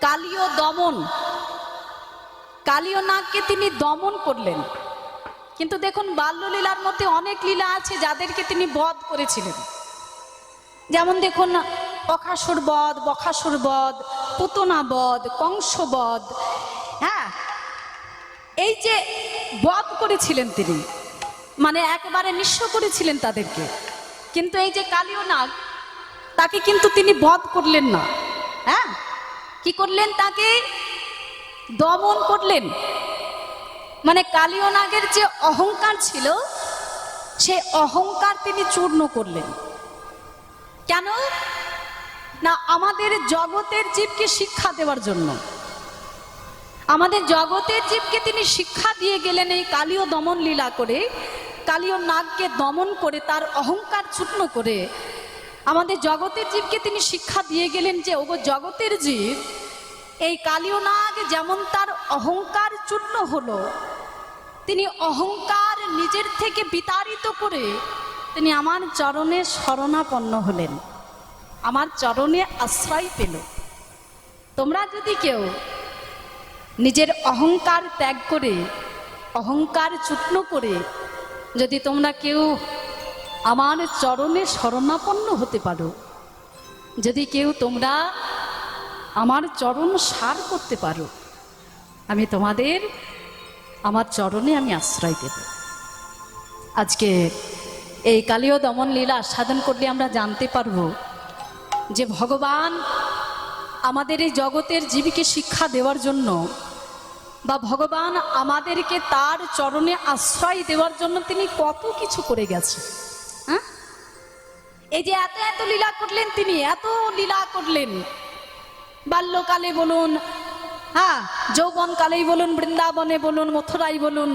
কালীয় দমন, কালীয় নাগকে তিনি দমন করলেন। কিন্তু দেখুন বাল্যলীলার মধ্যে অনেক লীলা আছে যাদেরকে তিনি বধ করেছিলেন। যেমন দেখুন অকাসুর বধ, বকাসুর বধ, পুতনা বধ, কংস বধ। হ্যাঁ, এই যে বধ করেছিলেন তিনি, মানে একেবারে নিঃস্ব করেছিলেন তাদেরকে। কিন্তু এই যে কালীয় নাগ, তাকে কিন্তু তিনি বধ করলেন না। হ্যাঁ, কি করলেন? তাকে দমন করলেন। মানে কালীয় নাগের যে অহংকার ছিল, সে অহংকার তিনি চূর্ণ করলেন। কেন না? আমাদের জগতের জীবকে শিক্ষা দেওয়ার জন্য। আমাদের জগতের জীবকে তিনি শিক্ষা দিয়ে গেলেন এই কালীয় দমন লীলা করে, কালীয় নাগকে দমন করে, তার অহংকার চূর্ণ করে আমাদের জগতের জীবকে তিনি শিক্ষা দিয়ে গেলেন যে ওগো জগতের জীব, এই কালীয় নাগ যেমন তার অহংকার চূর্ণ হলো, তিনি অহংকার নিজের থেকে বিতাড়িত করে তিনি আমার চরণে শরণাপন্ন হলেন, আমার চরণে আশ্রয় পেল। তোমরা যদি কেউ নিজের অহংকার ত্যাগ করে, অহংকার চূর্ণ করে যদি তোমরা কেউ আমার চরণে শরণাপন্ন হতে পারো, যদি কেউ তোমরা আমার চরণ সার করতে পারো, আমি তোমাদের আমার চরণে আমি আশ্রয় দেব। আজকে এই কালীয় দমন লীলা সাধন করলে আমরা জানতে পারবো যে ভগবান আমাদের এই জগতের জীবকে শিক্ষা দেওয়ার জন্য, বা ভগবান আমাদেরকে তার চরণে আশ্রয় দেওয়ার জন্য তিনি কত কিছু করে গেছে। হ্যাঁ, এই যে এত এত লীলা করলেন, তিনি এত লীলা করলেন। বাল্যকালে বলুন, হ্যাঁ, যৌবনকালেই বলুন, বৃন্দাবনে বলুন, মথুরাই বলুন,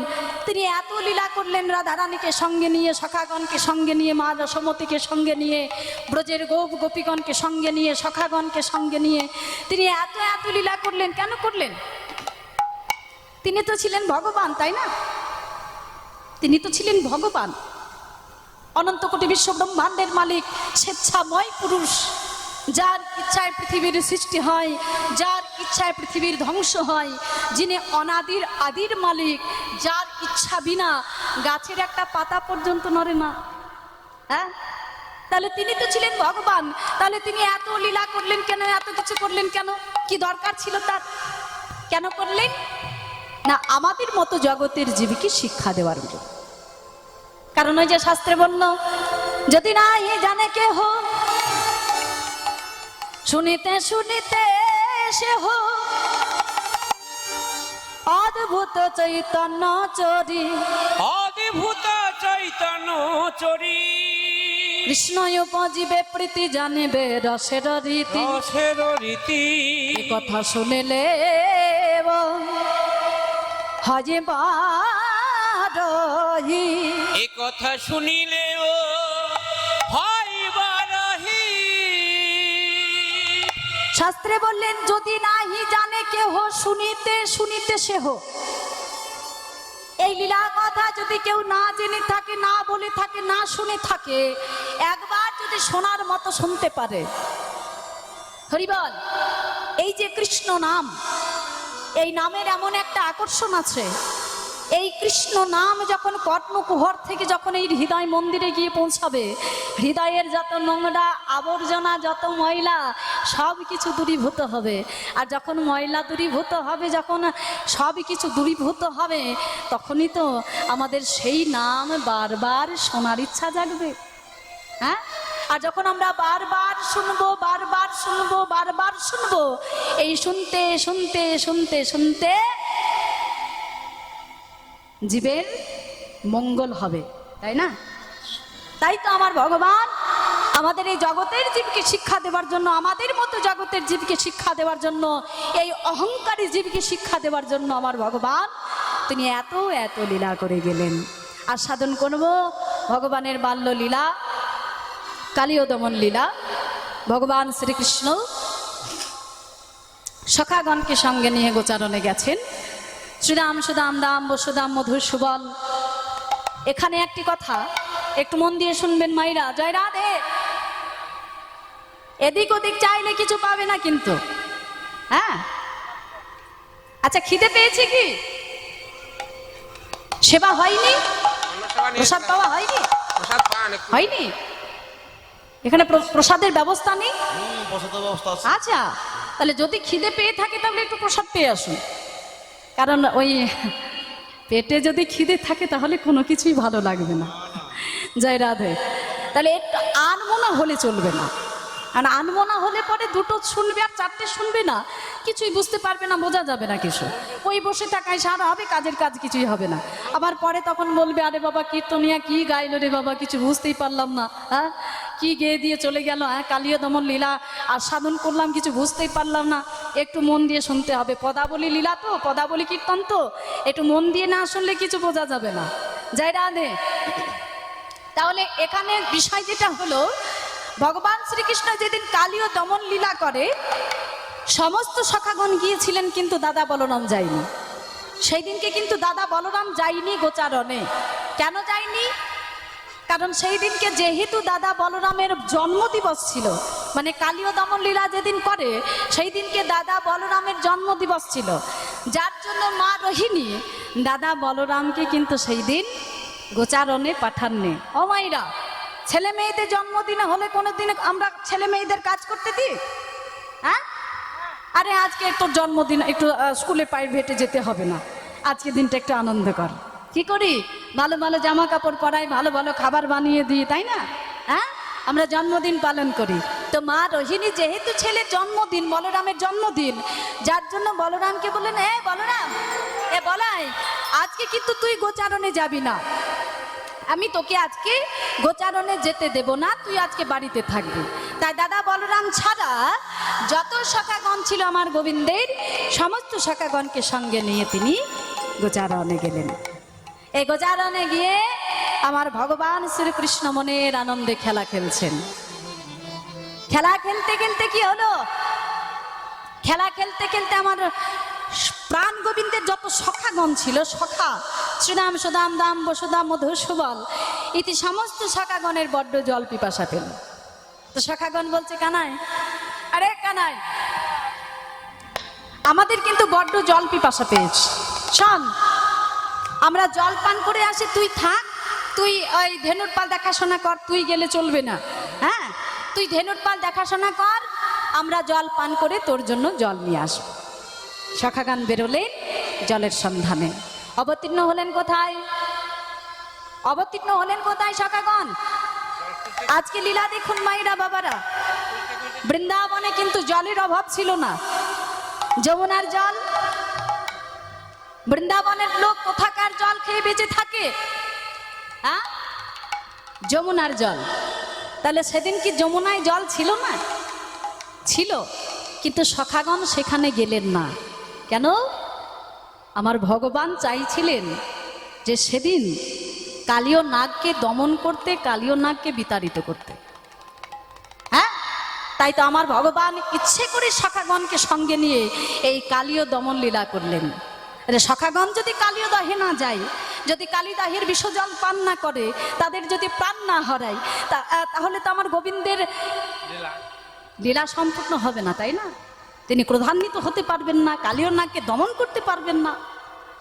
তিনি এত লীলা করলেন। রাধারানীকে সঙ্গে নিয়ে, সখাগণকে সঙ্গে নিয়ে, মা যশোমতীকে সঙ্গে নিয়ে, ব্রজের গোপ গোপীগণকে সঙ্গে নিয়ে, সখাগণকে সঙ্গে নিয়ে তিনি এত এত লীলা করলেন। কেন করলেন? তিনি তো ছিলেন ভগবান, তাই না? তিনি তো ছিলেন ভগবান, অনন্ত কোটি বিশ্ব ব্রহ্মাণ্ডের মালিক, স্বেচ্ছাময় পুরুষ, যার ইচ্ছায় পৃথিবীর সৃষ্টি হয়, যার ইচ্ছায় পৃথিবীর ধ্বংস হয়, যিনি অনাদির আদির মালিক, যার ইচ্ছা বিনা গাছের একটা পাতা পর্যন্ত নড়ে না। হ্যাঁ, তাহলে তিনি তো ছিলেন ভগবান। তাহলে তিনি এত লীলা করলেন কেন? এত কিছু করলেন কেন? কি দরকার ছিল তার? কেন করলেন? না আমাদের মতো জগতের জীবকে শিক্ষা দেওয়ার জন্য। কারণ ওই যে শাস্ত্রে বলল, যদি না জানে কেহ, শুনিতে শুনিতে সে হো অদ্ভুত চৈতন্য চরি, অদ্ভুত চৈতন্য চরি। কৃষ্ণ উপজীবে প্রীতি জানিবে রসের রীতি, রসের রীতি। এ কথা শুনিলে হজে বারহি, এ কথা শুনিলে ও হয় বারহি। শাস্ত্রে বললেন, যদি নাহি জানে কেহ, শুনিতে শুনিতে সেহ। এই লীলা কথা যদি কেউ না জেনে থাকে, না বলে থাকে, না শুনে থাকে, একবার যদি শোনার মতো শুনতে পারে। হরিবল। এই যে কৃষ্ণ নাম, এই নামের এমন একটা আকর্ষণ আছে। এই কৃষ্ণ নাম যখন কর্ণকুহর থেকে যখন এই হৃদয় মন্দিরে গিয়ে পৌঁছাবে, হৃদয়ের যত নোংরা আবর্জনা, যত ময়লা, সব কিছু দূরীভূত হবে। আর যখন ময়লা দূরীভূত হবে, যখন সব কিছু দূরীভূত হবে, তখনই তো আমাদের সেই নাম বারবার শোনার ইচ্ছা জাগবে। হ্যাঁ, আর যখন আমরা বারবার শুনবো, বারবার শুনবো, বারবার শুনবো, এই শুনতে শুনতে শুনতে শুনতে জীবের মঙ্গল হবে, তাই না? তাই তো আমার ভগবান আমাদের এই জগতের জীবকে শিক্ষা দেওয়ার জন্য, আমাদের মতো জগতের জীবকে শিক্ষা দেওয়ার জন্য, এই অহংকারী জীবকে শিক্ষা দেওয়ার জন্য আমার ভগবান তিনি এত এত লীলা করে গেলেন। আর সাধন করব ভগবানের বাল্য লীলা, কালীয় দমন লীলা। ভগবান শ্রীকৃষ্ণ সখাগণকে সঙ্গে নিয়ে গোচারণে গেছেন। শ্রীরাম সুদাম দাম বসুদাম মধুর সুবল। এখানে একটি কথা একটু মন দিয়ে শুনবেন মাইরা। জয় রাধে। এদিক ওদিক চাইলে কিছু পাবে না কিন্তু। হ্যাঁ, আচ্ছা খিদে পেয়েছে কি? সেবা হয়নি? প্রসাদ পাওয়া হয়নি? হয়নি? এখানে প্রসাদের ব্যবস্থা নেই? আচ্ছা, তাহলে যদি খিদে পেয়ে থাকে তাহলে একটু প্রসাদ পেয়ে আসুন। কারণ ওই পেটে যদি খিদে থাকে তাহলে কোনো কিছুই ভালো লাগবে না। জয় রাধে। তাহলে একটু আনমনা হলে চলবে না। আর আনমনা হলে পরে দুটো শুনবে আর চারটে শুনবে না, কিছুই বুঝতে পারবে না, বোঝা যাবে না কিছু। ওই বসে থাকায় সারা হবে, কাজের কাজ কিছুই হবে না। আবার পরে তখন বলবে, আরে বাবা কীর্তনিয়া কি গাইলো রে বাবা, কিছু বুঝতেই পারলাম না, হ্যাঁ কি গেয়ে দিয়ে চলে গেল, হ্যাঁ কালীয় দমন লীলা আর সাধন করলাম, কিছু বুঝতেই পারলাম না। একটু মন দিয়ে শুনতে হবে, পদাবলী লীলা তো, পদাবলী কীর্তন তো, একটু মন দিয়ে না শুনলে কিছু বোঝা যাবে না। জয় রাধে। তাহলে এখানে বিষয় যেটা হলো, ভগবান শ্রীকৃষ্ণ যেদিন কালীয় দমন লীলা করে সমস্ত সখাগণ গিয়েছিলেন, কিন্তু দাদা বলরাম যায়নি। সেই দিনকে কিন্তু দাদা বলরাম যায়নি গোচারণে। কেন যায়নি? কারণ সেই দিনকে যেহেতু দাদা বলরামের জন্মদিবস ছিল, মানে কালীয় দমন লীলা যেদিন করে সেই দিনকে দাদা বলরামের জন্মদিবস ছিল, যার জন্য মা রোহিণী দাদা বলরামকে কিন্তু সেই দিন গোচারণে পাঠাননি। ও মাইরা, ছেলে মেয়েদের জন্মদিনে হলে কোনো দিনে আমরা ছেলে মেয়েদের কাজ করতে দিই? হ্যাঁ, আরে আজকে তোর জন্মদিন, একটু স্কুলে প্রাইভেটে যেতে হবে না, আজকে দিনটা একটু আনন্দ কর। কি করি? ভালো ভালো জামা কাপড় পরাই, ভালো ভালো খাবার বানিয়ে দিই, তাই না? হ্যাঁ, আমরা জন্মদিন পালন করি। তো মা রোহিণী যেহেতু ছেলের জন্মদিন, বলরামের জন্মদিন, যার জন্য বলরামকে বললেন, এ বলরাম, এ বলাই, আজকে কিন্তু তুই গোচারণে যাবি না, আমি তোকে আজকে গোচারণে যেতে দেব না, তুই আজকে বাড়িতে থাকবি। তাই দাদা বলরাম ছাড়া যত সখাগণ ছিল আমার গোবিন্দের, সমস্ত সখাগণকে সঙ্গে নিয়ে তিনি গোচারণে গেলেন। এই গোচারণে গিয়ে আমার ভগবান শ্রীকৃষ্ণ মনের আনন্দে খেলা খেলছেন। খেলা খেলতে খেলতে কি হলো? খেলা খেলতে খেলতে আমার প্রাণ গোবিন্দের যত সখাগণ ছিল, সখা শ্রীরাম সুদাম দাম বসুদা মধুর সুবল ইতি সমস্ত সখাগণের বড্ড জল পিপাসা পেল। তো সখাগণ বলছে, কানাই, আরে কানাই, আমাদের কিন্তু বড্ড জল পিপাসা পেয়েছে, শোন আমরা জল পান করে আসি, তুই থাক, তুই ওই ধেনুর পাল দেখাশোনা কর, তুই গেলে চলবে না। হ্যাঁ, তুই ধেনুর পাল দেখাশোনা কর, আমরা জল পান করে তোর জন্য জল নিয়ে আসবো। সখাগণ বেরোলেন জলের সন্ধানে। অবতীর্ণ হলেন কোথায়? অবতীর্ণ হলেন কোথায় সখাগণ? আজকে লীলা দেখুন মায়েরা বাবারা, বৃন্দাবনে কিন্তু জলের অভাব ছিল না। যমুনার জল, বৃন্দাবনের লোক কোথাকার জল খেয়ে বেঁচে থাকে? হ্যাঁ, যমুনার জল। তাহলে সেদিন কি যমুনায় জল ছিল না? ছিল, কিন্তু সখাগণ সেখানে গেলেন না। কেন? আমার ভগবান চাইছিলেন যে সেদিন কালীয় নাগকে দমন করতে, কালীয় নাগকে বিতাড়িত করতে। হ্যাঁ, তাই তো আমার ভগবান ইচ্ছে করে সখাগণকে সঙ্গে নিয়ে এই কালীয় দমন লীলা করলেন। সখাগণ যদি কালীয় দাহে না যায়, যদি কালীদাহের বিষজল পান না করে, তাদের যদি প্রাণ না হারায়, তাহলে তো আমার গোবিন্দের লীলা সম্পূর্ণ হবে না, তাই না? তিনি ক্রোধান্বিত হতে পারবেন না, কালীয় নাগকে দমন করতে পারবেন না।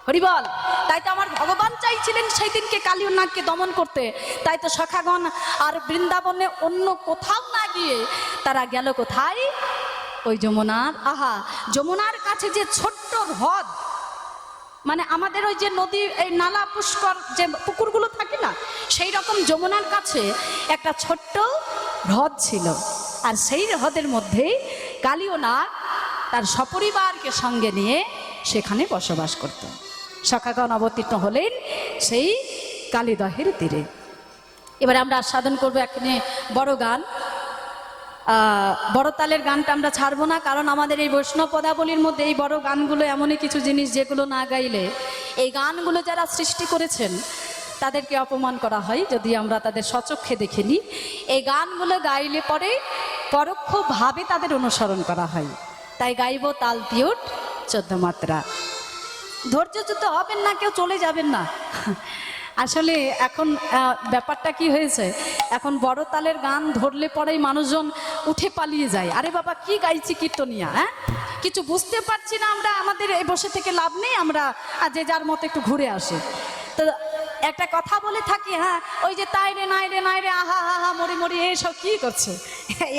হরিবল। তাই তো আমার ভগবান চাইছিলেন সেই দিনকে কালীয় নাগকে দমন করতে। তাই তো সখাগণ আর বৃন্দাবনে অন্য কোথাও না গিয়ে তারা গেল কোথায়? ওই যমুনার, আহা, যমুনার কাছে যে ছোট্ট হ্রদ, মানে আমাদের ওই যে নদী, এই নালা পুষ্কর যে পুকুরগুলো থাকে না, সেই রকম যমুনার কাছে একটা ছোট্ট হ্রদ ছিল। আর সেই হ্রদের মধ্যে কালীয় নাগ তার সপরিবারকে সঙ্গে নিয়ে সেখানে বসবাস করত। সখাগণ অবতীর্ণ হলেন সেই কালীদহের তীরে। এবার আমরা আস্বাদন করবো এখানে বড় গান, বড় তালের গানটা আমরা ছাড়বো না, কারণ আমাদের এই বৈষ্ণব পদাবলীর মধ্যে এই বড় গানগুলো এমনই কিছু জিনিস যেগুলো না গাইলে এই গানগুলো যারা সৃষ্টি করেছেন তাদেরকে অপমান করা হয় যদি আমরা তাদের স্বচক্ষে দেখে নিই। এই গানগুলো গাইলে পরে পরোক্ষভাবে তাদের অনুসরণ করা হয়। তাই গাইব তাল তিয়ট 14 মাত্রা। ধৈর্যচ্যুত হবেন না, কেউ চলে যাবেন না। আসলে এখন ব্যাপারটা কি হয়েছে, এখন বড় তালের গান ধরলে পরেই মানুষজন উঠে পালিয়ে যায়। আরে বাবা কি গাইছি কীর্তনিয়া, হ্যাঁ কিছু বুঝতে পারছি না আমরা, আমাদের এই বসে থেকে লাভ নেই, আমরা যে যার মতো একটু ঘুরে আসি। তো একটা কথা বলে থাকি, হ্যাঁ ওই যে তাই রে নাই রে নাই রে আহা হা হা মরি মরি এইসব কি করছে,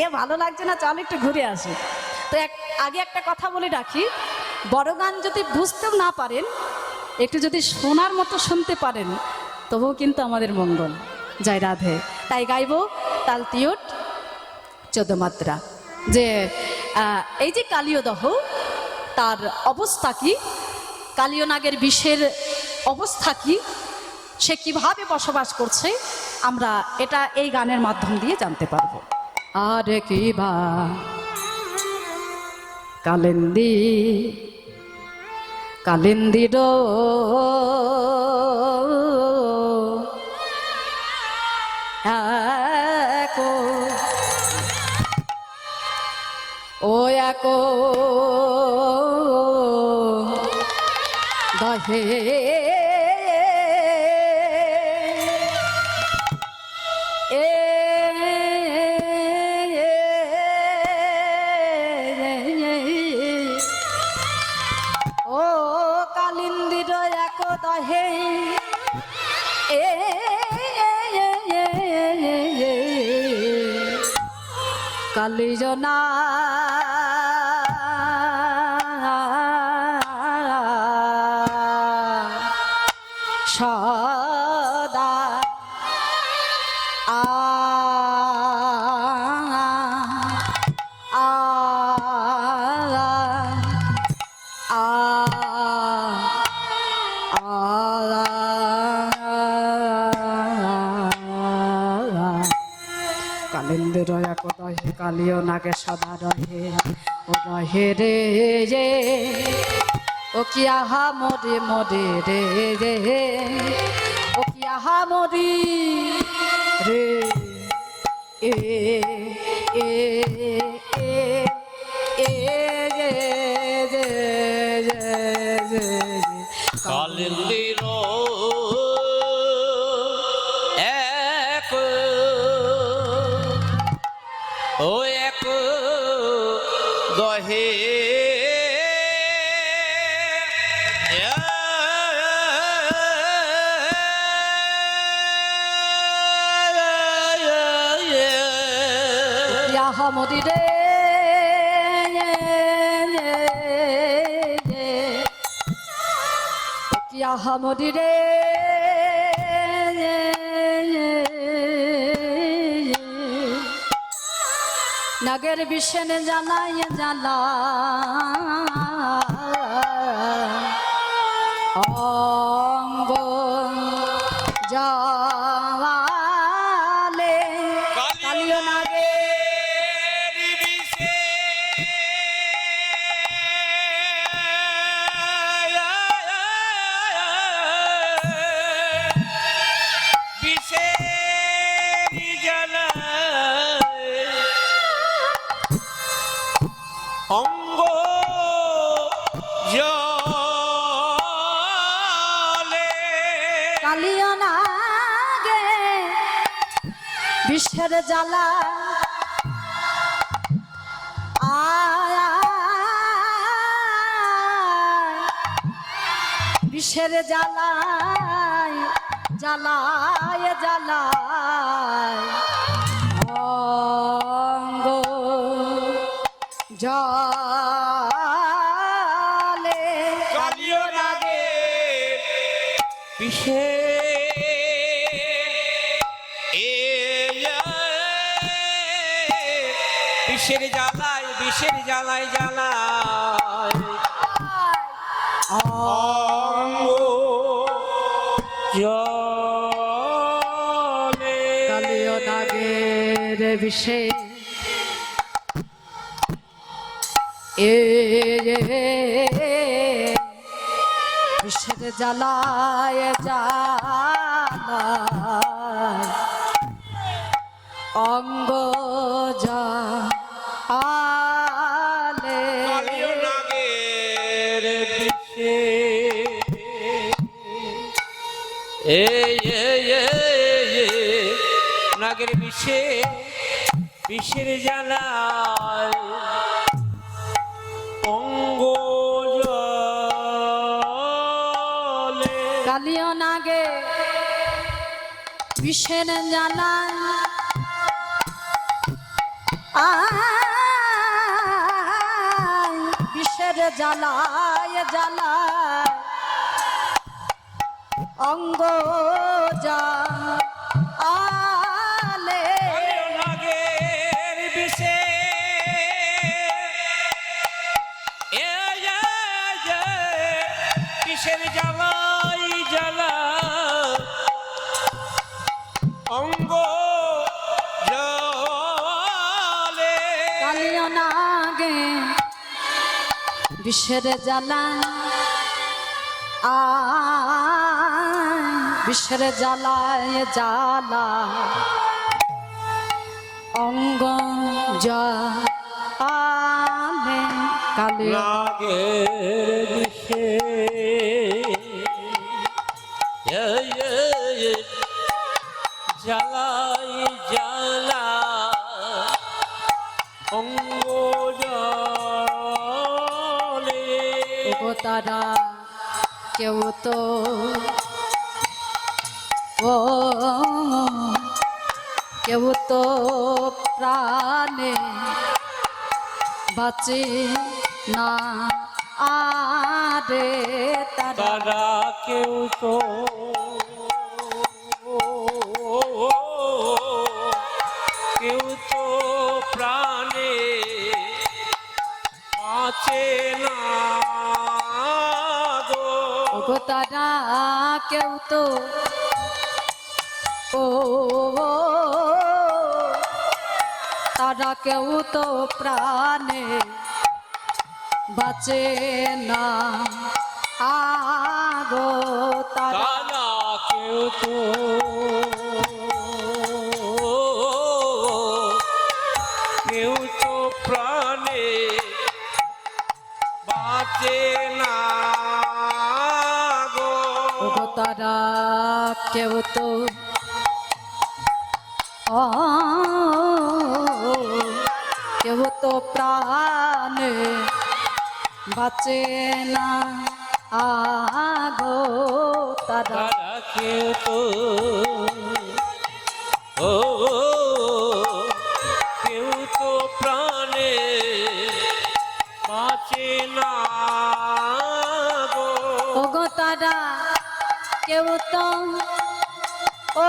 এ ভালো লাগছে না, চল একটু ঘুরে আসি। তো আগে একটা কথা বলে রাখি, বড় গান যদি বুঝতেও না পারেন, একটু যদি শোনার মতো শুনতে পারেন, তবুও কিন্তু আমাদের মঙ্গল। জয় রাধে। তাই গাইব তাল তিয়ট 14 মাত্রা। যে এই যে কালীয় দহ, তার অবস্থা কি, কালীয় নাগের বিষের অবস্থা কি, সে কিভাবে বসবাস করছে, আমরা এটা এই গানের মাধ্যম দিয়ে জানতে পারবো। আর কি বা কালেন্দি কালেন্দির একো ও একো দহে ও কালিন্দির এক দহে কালিজনা সদা আ আ কালিন্দের একদহে কালিও নাগে সদা রহে ও রহে রে যে ও কি আহা মরে মরে রে রে ও কি আহা মরি রে এ এ এ এ কালিন্দির এক ও এক দহে ইয়াহা মরি রে ইয়াহা মরি রে নাগের বিষেন জ্বালাই জ্বালা অঙ্গ জালে কালিও নাগে অঙ্গ জলে কালিও নাগে বিষের জ্বালা বিষের জ্বালায় জ্বালায় জ্বালায় অঙ্গ জলে কালিও নাগে বিষে বিষের জ্বালায় বিষের জ্বালায় জ্বালায় অঙ্গ জলে কালিও নাগের বিষে বিষের জ্বালায় জ্বালায় অঙ্গ জালে কালিও নাগের বিষে নাগের বিষে বিষের জ্বালায় অঙ্গ জ্বালিও না গে বিষের জ্বালা বিষের জ্বালায় জ্বালায় অঙ্গ জালে নাগের বিষে বিষের জ্বালাই জ্বালা অঙ্গ জলে কালিও নাগে বিষের জ্বালা বিষের জ্বালায় জ্বালা অঙ্গ জালে কালিও নাগের বিষে জ্বালাই জ্বালা অঙ্গ জলে ও তারা কেউ তো ও কেউ তো প্রাণে বাঁচে না আরে তারা তারা কেউ তো কেউ তো প্রাণে বাঁচে না গো ও তারা কেউ তো ও তারা কেউ তো প্রাণে বাঁচে না আগো তারা তারা কেউ তো কেউ তো প্রাণে বাঁচে না গো ও তারা কেউ তো কেউ তো প্রাণে বাঁচে না আগো তারা তারা কেউ তো ও কেউ তো প্রাণে বাঁচে না গো ওগো তারা কেউ তো ও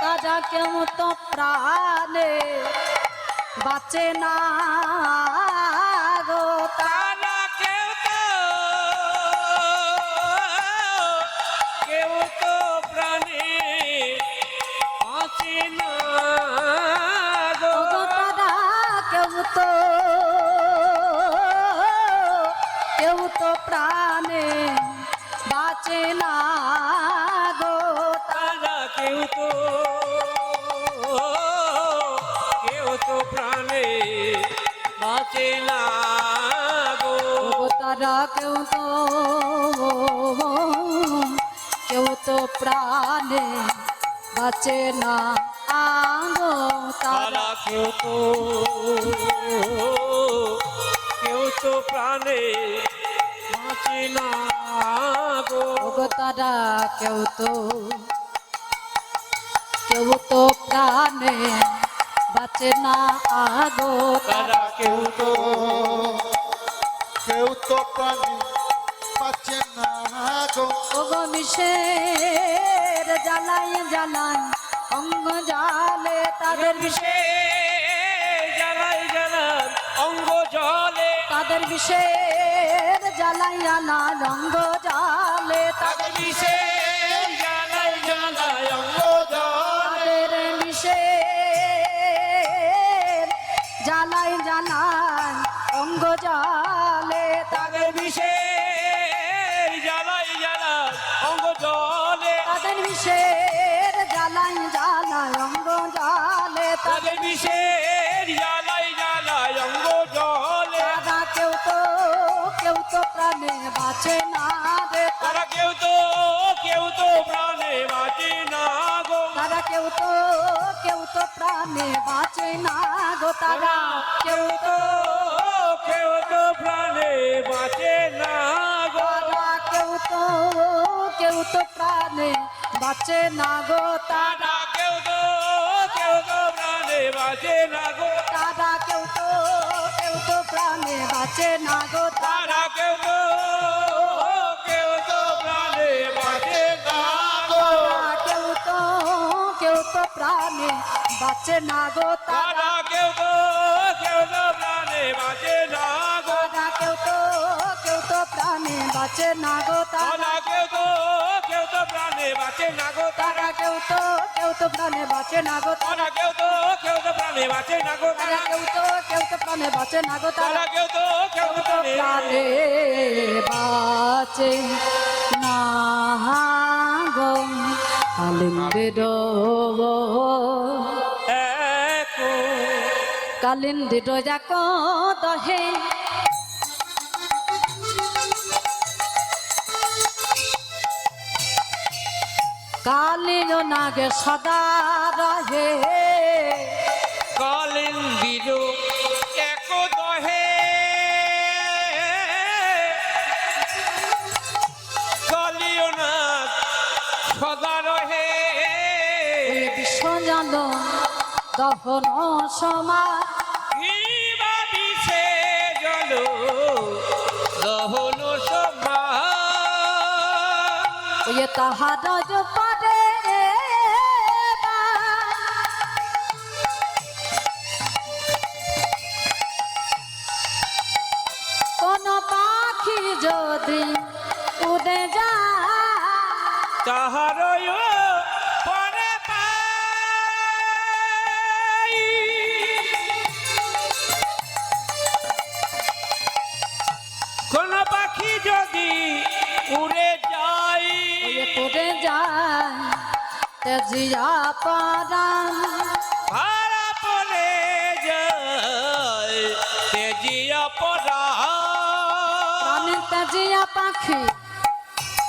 তারা কেউ তো প্রাণে বাঁচে না গো তারা কেউ তো প্রাণে বাঁচে না গো ওগো তারা কেউ তো প্রাণে বাঁচে না গো তারা কেউ তো প্রাণে বাঁচে না গো ওগো তারা কেউ তো প্রাণে বাঁচে না আগো তারা তারা কেউ তো প্রাণে বাঁচে না গো ওগো তারা কেউ তো প্রাণে বাঁচে না আগো তারা কেউ তো প্রাণী পাচ্ছে না গো ওগো মিশের জ্বালায় জ্বালায় অঙ্গ জালে তাদের বিষে জ্বালাই জ্বালার অঙ্গ জলে তাদের বিষের জ্বালায় জ্বালায় অঙ্গ জালে তাদের বিষে জ্বালাই জ্বালাই অঙ্গ জলে তাদের বিষের জ্বালায় জ্বালায় অঙ্গ জালে তাদের বিষে জ্বালাই জ্বালাই অঙ্গ জলে তাদের বিষের জ্বালায় জ্বালায় অঙ্গ জালে তাদের বিষে জ্বালাই জ্বালাই অঙ্গ জলে তারা কেউ তো প্রাণে বাঁচে না রে তারা কেউ তো প্রাণে বাঁচে না গো তারা কেউ তো প্রাণে বাঁচে না গো তারা কেউ তো প্রাণে বাঁচে না গো তারা কেউ তো বাঁচে না গো তারা, তারা কেউ তো প্রাণে বাঁচে না গো, তারা কেউ তো প্রাণে বাঁচে না গো তারা, তারা কেউ তো প্রাণে বাঁচে না গো, তারা কেউ তো প্রাণে বাঁচে না গো তারা, তারা কেউ তো প্রাণে বাঁচে না গো, তারা কেউ তো প্রাণে বাঁচে না গো তারা, তারা কেউ তো প্রাণে বাঁচে না গো, তারা কেউ তো প্রাণে বাঁচে না গো তারা, তারা কেউ তো প্রাণে বাঁচে না গো, তারা কেউ তো প্রাণে বাঁচে না গো তারা, তারা কেউ তো প্রাণে বাঁচে না গো কালিন্দের কালিন্দের যাক দহে কালিও নাগে সদা রহে, কালিন্দির এক দহে, কালিও না সদা রহে, বিশ্বজন দহন সমাজ কিবা বিষে জল দহন সমান, ওই তাহার পারে কোন পাখি যদি উড়ে যায়, তাহার পরে পাই, কোন পাখি যদি উড়ে যায়, উড়ে যায় তেজিয়া পারান, ভাড়া পড়ে যায় তেজিয়া পড়া, প্রাণে তেজিয়া পাখি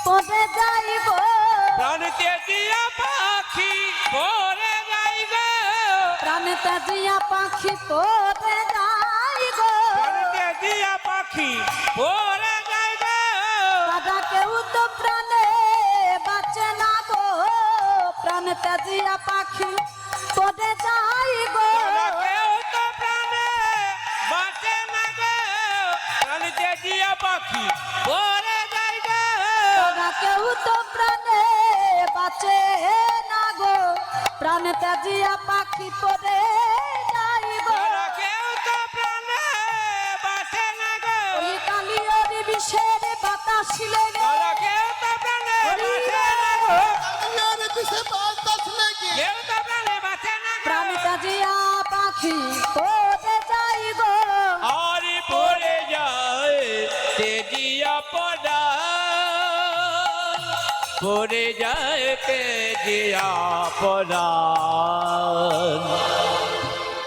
পড়ে যাইব, প্রাণ তেজিয়া পাখি পড়ে যায় গো, প্রাণে তেজিয়া পাখি পড়ে যাইব, প্রাণ তেজিয়া পাখি পড়ে যায় গো, দাদা কেউ তো প্রাণে বাঁচে না গো, প্রাণে তেজিয়া পাখি পড়ে যাইব, তারা কেউ তো প্রাণে বাঁচে না গো, প্রাণ তেজিয়া পাখি পড়ে যায় গো, দাদা কেউ তো প্রাণে বাঁচে না গো, প্রাণে তেজিয়া পাখি পড়ে যাইব, তারা কেউ তো প্রাণে বাঁচে না গো, ওই কালিয়র বিষের বাতাস লেগে, তারা কেউ তো প্রাণে বাঁচে না গো, কালিয়ার বিষে বাতাস লেগে কেউ তো প্রাণে বাঁচে না গো, প্রাণে তেজিয়া পাখি পড়ে যাইব, আর পড়ে যায় তেজিয়া পড়া, পড়ে যায় তেজিয়া পড়া,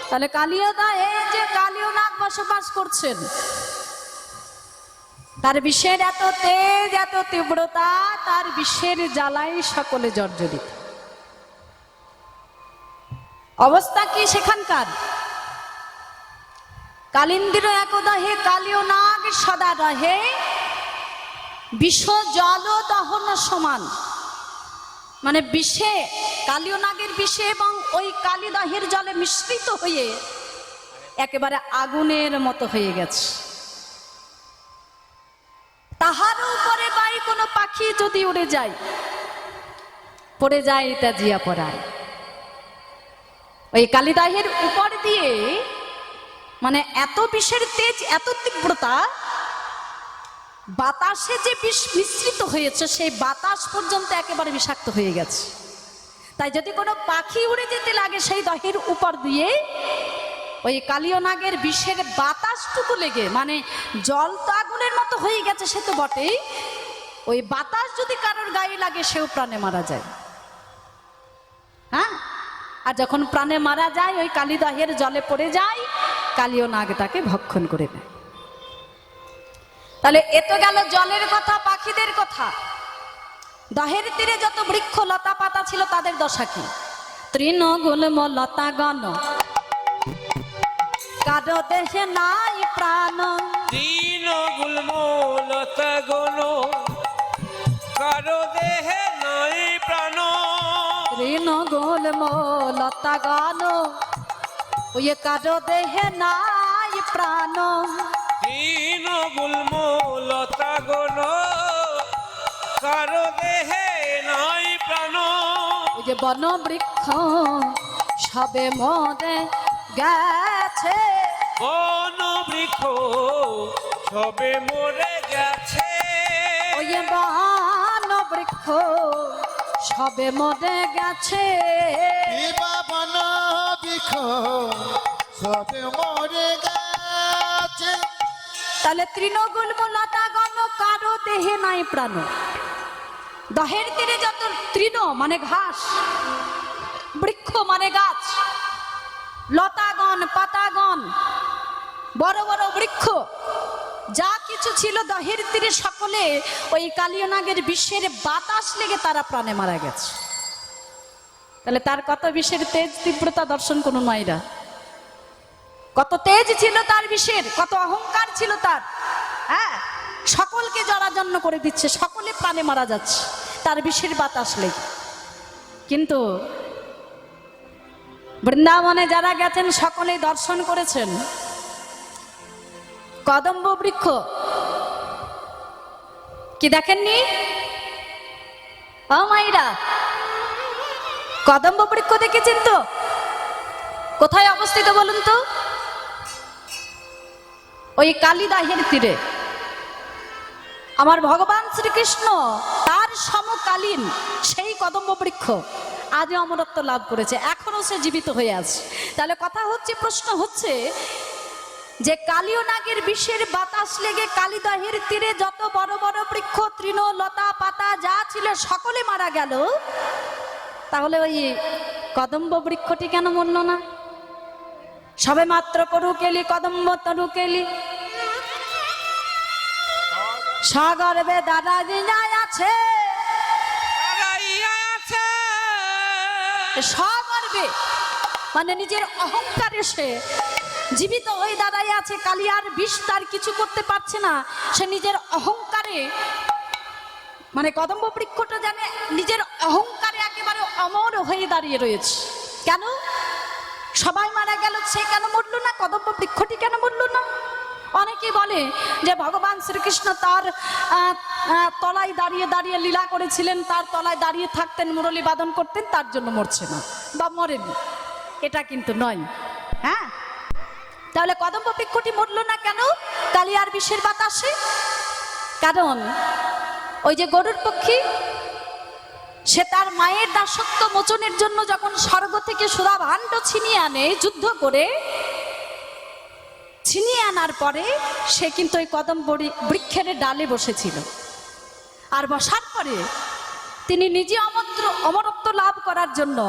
তাহলে কালিয় দায়ে যে কালিয় নাগ বসবাস করছেন, তার বিষের এত তেজ এত তীব্রতা, তার বিষের জ্বালাই সকলে জর্জরিত। অবস্থা কি সেখানকার? কালিন্দির একদহে কালিয় নাগ সদা রহে, বিষ জল দহন সমান, মানে বিষে কালিয় নাগের বিষে এবং ওই কালিদহের জলে মিশ্রিত হয়ে একেবারে আগুনের মতো হয়ে গেছে। তাহার উপরে বাই কোনো পাখি যদি উড়ে যায়, পড়ে যায় তেজিয়া পড়ায়। ওই কালিদাহের উপর দিয়ে মানে এত বিষের তেজ এত তীব্রতা, বাতাসে যে বিষ মিশ্রিত হয়েছে সেই বাতাস পর্যন্ত একেবারে বিষাক্ত হয়ে গেছে। তাই যদি কোনো পাখি উড়ে যেতে লাগে সেই দহের উপর দিয়ে, ওই কালিয় নাগের বিষের বাতাসটুকু লেগে, মানে জল তো আগুনের মতো হয়ে গেছে সে তো বটেই, ওই বাতাস যদি কারোর গায়ে লাগে সেও প্রাণে মারা যায়। হ্যাঁ, আর যখন প্রাণে মারা যায় ওই কালিদহের জলে পড়ে যায়, কালিয় নাগ তাকে ভক্ষণ করে নেয়। তাহলে এ তো গেল জলের কথা, পাখিদের কথা। দহের তীরে যত বৃক্ষ লতা পাতা ছিল তাদের দশা কি? তৃণগুল্ম লতা গণ, কারো দেহে নাই প্রাণ, তৃণ গুল্ম লতা গণ, কারো দেহে নাই প্রাণ, তৃণগুল্ম লতা গান ওই কারো দেহে নাই প্রাণ। তৃণ গুল্ম লতা গণ কারো দেহে নাই প্রাণ। ওই যে বন বৃক্ষ সবে মরে গেছে, বন বৃক্ষ সবে মরে গেছে। ওই বন বৃক্ষ সবে মরে গেছে। বিবা বন বৃক্ষ সবে মরে গেছে। তাহলে তৃণগুল্ম লতা গণ কারো দেহে নাই প্রাণ। দহের তীরে যত তৃণ মানে ঘাস, বৃক্ষ মানে গাছ, লতাগণ পাতাগণ বড় বড় বৃক্ষ যা কিছু ছিল দহের তীরে সকলে ওই কালীয় নাগের বিষের বাতাস লেগে তারা প্রাণে মারা গেছে। তাহলে তার কত বিষের তেজ তীব্রতা দর্শন করুন মায়েরা। কত তেজ ছিল তার বিষের, কত অহংকার ছিল তার। হ্যাঁ, সকলকে জরাজন্ন করে দিচ্ছে, সকলে প্রাণে মারা যাচ্ছে তার বিষের বাতাস লেগে। কিন্তু বৃন্দাবনে যারা গেছেন সকলেই দর্শন করেছেন কদম্ব বৃক্ষ। কি দেখেননি ও মাইরা? কদম্ব বৃক্ষ দেখেছেন তো? কোথায় অবস্থিত বলুন তো? ওই কালিদাহের তীরে। আমার ভগবান শ্রীকৃষ্ণ তার সমকালীন সেই কদম্ব বৃক্ষ আজ অমরত্ব লাভ করেছে, এখনো সে জীবিত হয়ে আছে। তাহলে কথা হচ্ছে, প্রশ্ন হচ্ছে যে কালীয় নাগের বিষের বাতাস লেগে কালিদাহের তীরে যত বড় বড় বৃক্ষ তৃণ লতা পাতা যা ছিল সকলে মারা গেল, তাহলে ওই কদম্ব বৃক্ষটি কেন মরল না? সবে মাত্র করু কেলি কদম্ব তরু কেলি সাগরবে দাদা জিনায় আছে, সাগরবে মানে নিজের অহংকারে সে জীবিত হয়ে দাঁড়ায় আছে। কালিয়ার বিষ তার কিছু করতে পারছে না, সে নিজের অহংকারে মানে কদম্ব বৃক্ষটা জানে নিজের অহংকারে একেবারে অমর হয়ে দাঁড়িয়ে রয়েছে। কেন সবাই মারা গেল, সে কেন মরল না? কদম্ব বৃক্ষটি কেন মরল না? অনেকে বলে যে ভগবান শ্রীকৃষ্ণ তার তলায় দাঁড়িয়ে দাঁড়িয়ে লীলা করেছিলেন, তার তলায় দাঁড়িয়ে থাকতেন, মুরলী বাদন করতেন, তার জন্য মরছে না বা মরেনি। এটা কিন্তু নয়। হ্যাঁ, তাহলে কদম্ব বৃক্ষটি মরল না কেন কালিয়ার বিষের বাতাসে? কারণ ওই যে গরুর পক্ষী, সে তার মায়ের দাসত্ব মোচনের জন্য যখন স্বর্গ থেকে সুধা ভাণ্ড ছিনিয়ে আনে, যুদ্ধ করে ছিনিয়ে আনার পরে সে কিন্তু ওই কদম্ব বৃক্ষের ডালে বসেছিল। আর বসার পরে তিনি নিজে অমরত্ব লাভ করার জন্য,